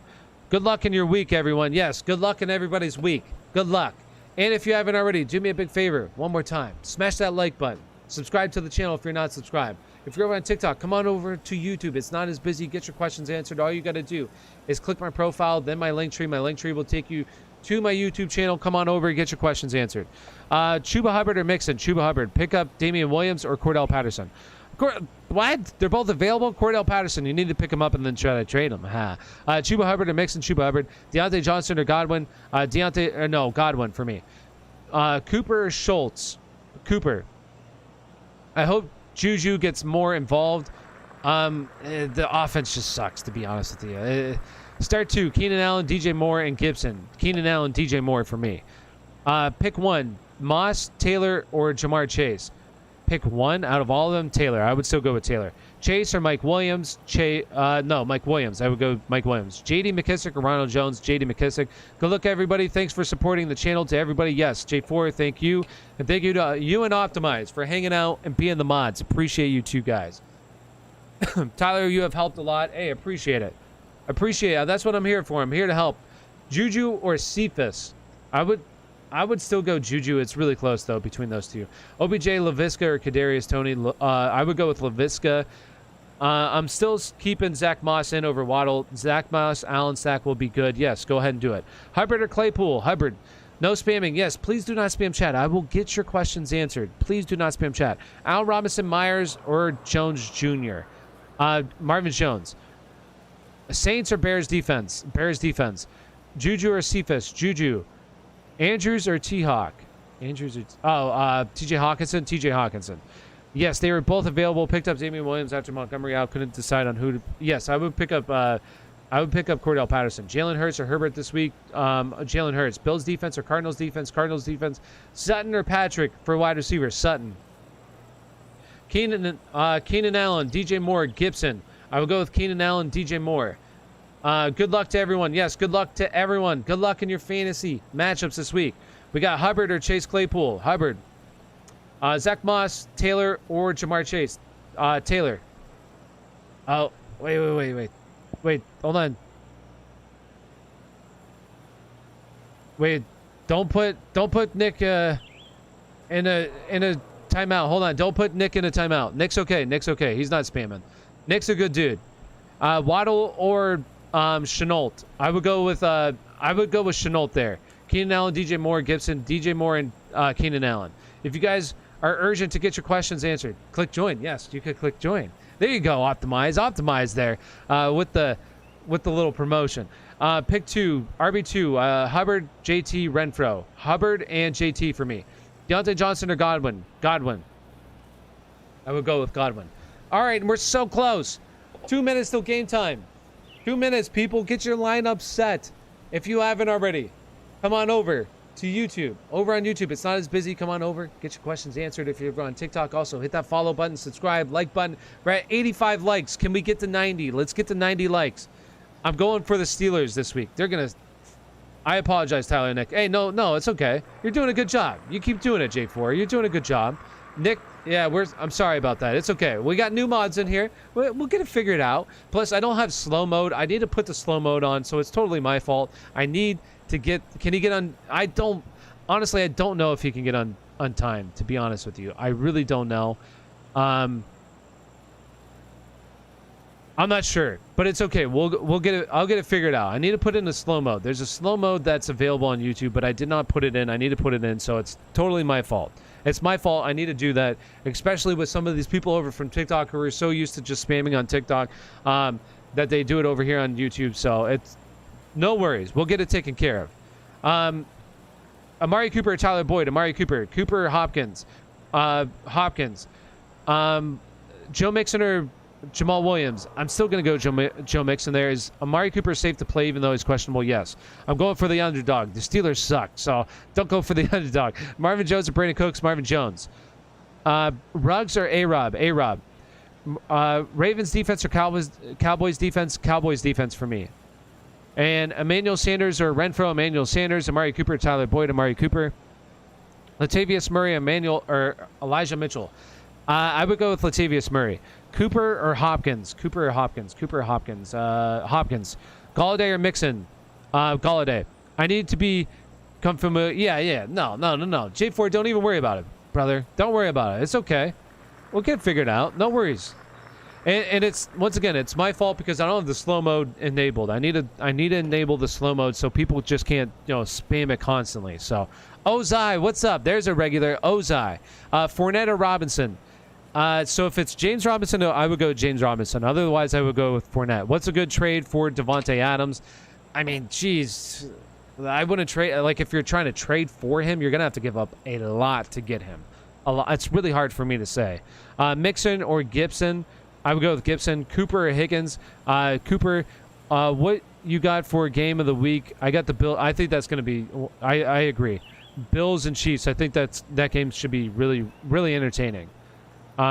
Good luck in your week, everyone. Yes, good luck in everybody's week. Good luck. And if you haven't already, do me a big favor. One more time. Smash that like button. Subscribe to the channel if you're not subscribed. If you're over on TikTok, come on over to YouTube. It's not as busy. Get your questions answered. All you got to do is click my profile, then my link tree. My link tree will take you to my YouTube channel. Come on over and get your questions answered. Chuba Hubbard or Mixon? Chuba Hubbard. Pick up Damian Williams or Cordell Patterson. What? They're both available? Cordell Patterson. You need to pick him up and then try to trade him. Chuba Hubbard or Mixon? Chuba Hubbard. Deontay Johnson or Godwin? Godwin for me. Cooper or Schultz? Cooper. I hope Juju gets more involved. The offense just sucks, to be honest with you. Start two. Keenan Allen, DJ Moore, and Gibson. Keenan Allen, DJ Moore for me. Pick one. Moss, Taylor, or Jamar Chase. Pick one out of all of them. Taylor. I would still go with Taylor. Chase or Mike Williams? Mike Williams. I would go Mike Williams. J.D. McKissick or Ronald Jones? J.D. McKissick. Good luck, everybody. Thanks for supporting the channel. To everybody, yes. J4, thank you. And thank you to you and Optimize for hanging out and being the mods. Appreciate you two guys. Tyler, you have helped a lot. Hey, appreciate it. Appreciate it. That's what I'm here for. I'm here to help. Juju or Cephas? I would still go Juju. It's really close, though, between those two. OBJ, LaVisca, or Kadarius Toney? I would go with LaVisca. I'm still keeping Zach Moss in over Waddle. Zach Moss, Allen Stack will be good. Yes, go ahead and do it. Hubbard or Claypool? Hubbard. No spamming. Yes, please do not spam chat. I will get your questions answered. Please do not spam chat. Al Robinson, Myers, or Jones Jr.? Marvin Jones. Saints or Bears defense? Bears defense. Juju or Cephas? Juju. Andrews or T-Hawk? Andrews or... TJ Hawkinson? TJ Hawkinson. Yes, they were both available. Picked up Damian Williams after Montgomery out. Couldn't decide on who to. Yes, I would pick up. I would pick up Cordell Patterson. Jalen Hurts or Herbert this week. Jalen Hurts. Bills defense or Cardinals defense. Cardinals defense. Sutton or Patrick for wide receiver. Sutton. Keenan Allen, DJ Moore, Gibson. I would go with Keenan Allen, DJ Moore. Good luck to everyone. Yes, good luck to everyone. Good luck in your fantasy matchups this week. We got Hubbard or Chase Claypool. Hubbard. Zach Moss, Taylor, or Jamar Chase. Taylor. Oh, wait. Wait, hold on. Wait, don't put Nick in a timeout. Hold on, don't put Nick in a timeout. Nick's okay. He's not spamming. Nick's a good dude. Waddle or Chenault. I would go with Chenault there. Keenan Allen, DJ Moore, Gibson, DJ Moore, and Keenan Allen. If you guys are urgent to get your questions answered, click join. Yes, you could click join. There you go. Optimize there with the little promotion. Pick 2, RB2, Hubbard, JT, Renfro. Hubbard and JT for me. Deontay Johnson or Godwin. I would go with Godwin. All right, and we're so close. 2 minutes till game time. 2 minutes, people. Get your lineup set. If you haven't already, come on over to YouTube. Over on YouTube, it's not as busy. Come on over. Get your questions answered. If you're on TikTok, also hit that follow button, subscribe, like button. We're at 85 likes. Can we get to 90? Let's get to 90 likes. I'm going for the Steelers this week. They're going to... I apologize, Tyler and Nick. Hey, no, it's okay. You're doing a good job. You keep doing it, J4. You're doing a good job. Nick, yeah, I'm sorry about that. It's okay. We got new mods in here. We'll get it figured out. Plus, I don't have slow mode. I need to put the slow mode on, so it's totally my fault. I need to get... Can he get on... Honestly, I don't know if he can get on time, to be honest with you. I really don't know. I'm not sure, but it's okay. We'll get it. I'll get it figured out. I need to put in the slow mode. There's a slow mode that's available on YouTube, but I did not put it in. I need to put it in, so it's totally my fault. It's my fault. I need to do that, especially with some of these people over from TikTok who are so used to just spamming on TikTok that they do it over here on YouTube. So it's no worries. We'll get it taken care of. Amari Cooper or Tyler Boyd? Amari Cooper. Cooper or Hopkins? Hopkins. Joe Mixon or Jamal Williams? I'm still going to go Joe Mixon there. Is Amari Cooper safe to play even though he's questionable? Yes. I'm going for the underdog. The Steelers suck, so don't go for the underdog. Marvin Jones or Brandon Cooks? Marvin Jones. Ruggs or A-Rob? A-Rob. Ravens defense or Cowboys defense? Cowboys defense for me. And Emmanuel Sanders or Renfro? Emmanuel Sanders. Amari Cooper, Tyler Boyd, Amari Cooper. Latavius Murray, Elijah Mitchell. I would go with Latavius Murray. Cooper or Hopkins? Cooper or Hopkins? Hopkins. Galladay or Mixon? Galladay. I need to come familiar. Yeah. No. J4, don't even worry about it, brother. Don't worry about it. It's okay. We'll get it figured out. No worries. And it's, once again, it's my fault because I don't have the slow mode enabled. I need to enable the slow mode so people just can't, spam it constantly. So, Ozai, what's up? There's a regular Ozai. Fournette or Robinson? So if it's James Robinson, I would go James Robinson. Otherwise, I would go with Fournette. What's a good trade for Devontae Adams? I mean, geez, I wouldn't trade. Like, if you're trying to trade for him, you're going to have to give up a lot to get him. A lot. It's really hard for me to say. Mixon or Gibson? I would go with Gibson. Cooper or Higgins? Cooper, what you got for game of the week? I got the Bill. I think that's going to be, I agree. Bills and Chiefs. I think that game should be really, really entertaining.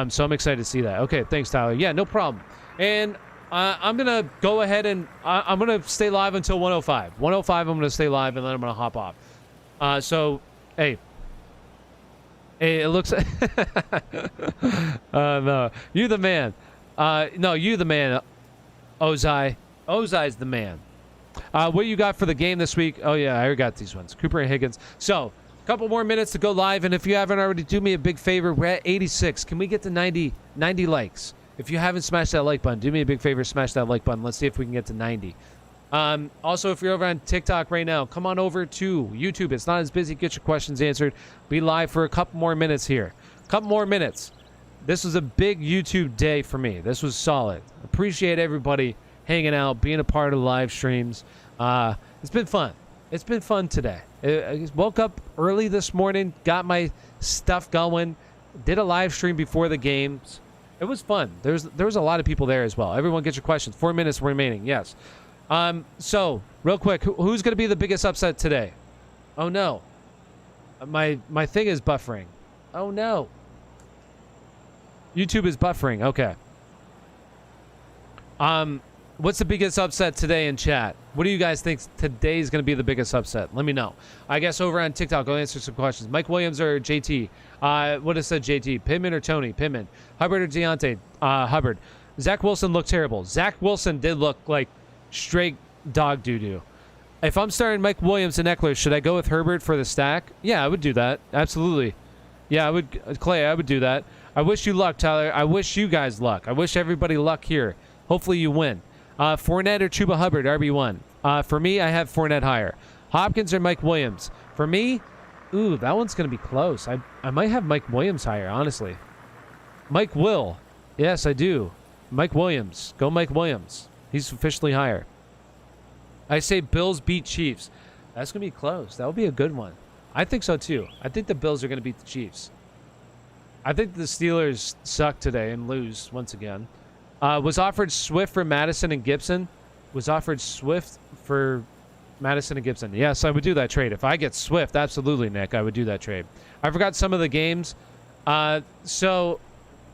So I'm excited to see that. Okay, thanks, Tyler. Yeah, no problem. And I'm going to go ahead and I'm going to stay live until 105. 105, I'm going to stay live, and then I'm going to hop off. So, hey, it looks... no, you the man. No, you the man, Ozai. Ozai's the man. What you got for the game this week? Oh, yeah, I already got these ones. Cooper and Higgins. So, a couple more minutes to go live, and if you haven't already, do me a big favor. We're at 86. Can we get to 90 likes? If you haven't smashed that like button, do me a big favor, smash that like button. Let's see if we can get to 90. Also, if you're over on TikTok right now, come on over to YouTube. It's not as busy. Get your questions answered. Be live for a couple more minutes here. A couple more minutes. This was a big YouTube day for me. This was solid. Appreciate everybody hanging out, being a part of the live streams. It's been fun. It's been fun today. I woke up early this morning, got my stuff going, Did a live stream before the games. It was fun. There was a lot of people there as well. Everyone get your questions. 4 minutes remaining. Yes. So real quick, who's going to be the biggest upset today? Oh no. My thing is buffering. Oh no. YouTube is buffering. Okay. What's the biggest upset today in chat? What do you guys think today is going to be the biggest upset? Let me know. I guess over on TikTok, I'll answer some questions. Mike Williams or JT? What has said JT? Pittman or Tony? Pittman. Hubbard or Deontay? Hubbard. Zach Wilson looked terrible. Zach Wilson did look like straight dog doo-doo. If I'm starting Mike Williams and Eckler, should I go with Herbert for the stack? Yeah, I would do that. Absolutely. Yeah, I would. Clay, I would do that. I wish you luck, Tyler. I wish you guys luck. I wish everybody luck here. Hopefully you win. Fournette or Chuba Hubbard, RB1. For me, I have Fournette higher. Hopkins or Mike Williams. For me, ooh, that one's going to be close. I might have Mike Williams higher, honestly. Mike Will. Yes, I do. Mike Williams. Go Mike Williams. He's officially higher. I say Bills beat Chiefs. That's going to be close. That would be a good one. I think so, too. I think the Bills are going to beat the Chiefs. I think the Steelers suck today and lose once again. Was offered Swift for Madison and Gibson. Was offered Swift for Madison and Gibson. Yes, I would do that trade. If I get Swift, absolutely, Nick, I would do that trade. I forgot some of the games. So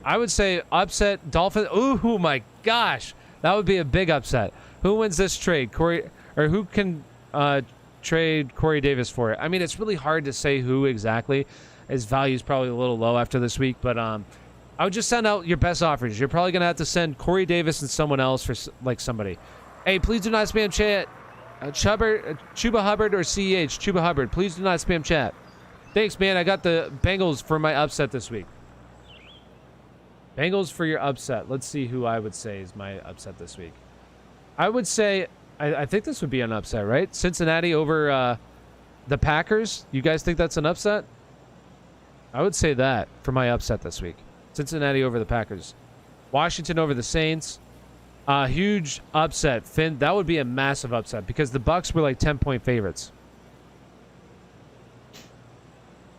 I would say upset Dolphins. Ooh, my gosh. That would be a big upset. Who wins this trade? Who can trade Corey Davis for it? I mean, it's really hard to say who exactly. His value is probably a little low after this week, but I would just send out your best offers. You're probably going to have to send Corey Davis and someone else for like somebody. Hey, please do not spam chat. Chuba Hubbard or CEH. Chuba Hubbard. Please do not spam chat. Thanks, man. I got the Bengals for my upset this week. Bengals for your upset. Let's see who I would say is my upset this week. I would say, I think this would be an upset, right? Cincinnati over the Packers. You guys think that's an upset? I would say that for my upset this week. Cincinnati over the Packers. Washington over the Saints. Huge upset. Finn, that would be a massive upset because the Bucks were like 10-point favorites.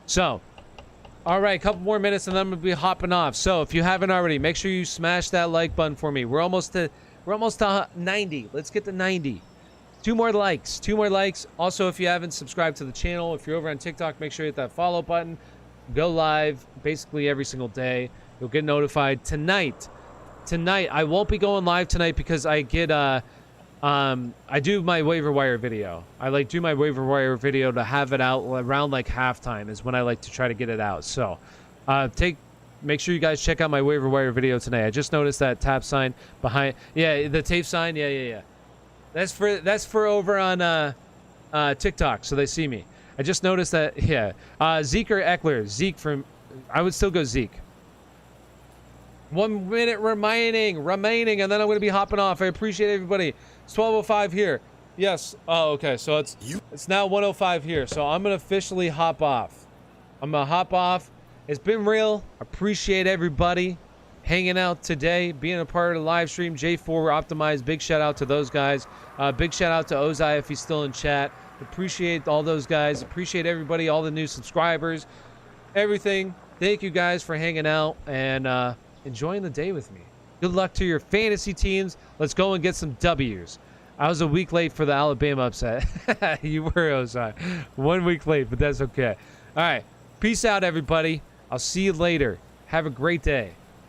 So, all right, a couple more minutes and then I'm going to be hopping off. So, if you haven't already, make sure you smash that like button for me. We're almost to 90. Let's get to 90. 2 more likes. Also, if you haven't subscribed to the channel, if you're over on TikTok, make sure you hit that follow button. Go live basically every single day. You'll get notified. Tonight, I won't be going live tonight because I get I do my waiver wire video. I do my waiver wire video to have it out around like halftime is when I like to try to get it out. So make sure you guys check out my waiver wire video tonight. I just noticed that tap sign behind. Yeah, the tape sign. Yeah. That's for over on TikTok, so they see me. I just noticed that. Yeah, Zeke or Eckler? Zeke I would still go Zeke. 1 minute remaining, and then I'm going to be hopping off. I appreciate everybody. It's 12:05 here. Yes. Oh, okay. So it's now 1:05 here. So I'm going to officially hop off. It's been real. Appreciate everybody hanging out today, being a part of the live stream. J4 Optimized. Big shout out to those guys. Big shout out to Ozai if he's still in chat. Appreciate all those guys. Appreciate everybody, all the new subscribers, everything. Thank you guys for hanging out and enjoying the day with me. Good luck to your fantasy teams. Let's go and get some W's. I was a week late for the Alabama upset. You were, Ozai. 1 week late, but that's okay. All right. Peace out, everybody. I'll see you later. Have a great day.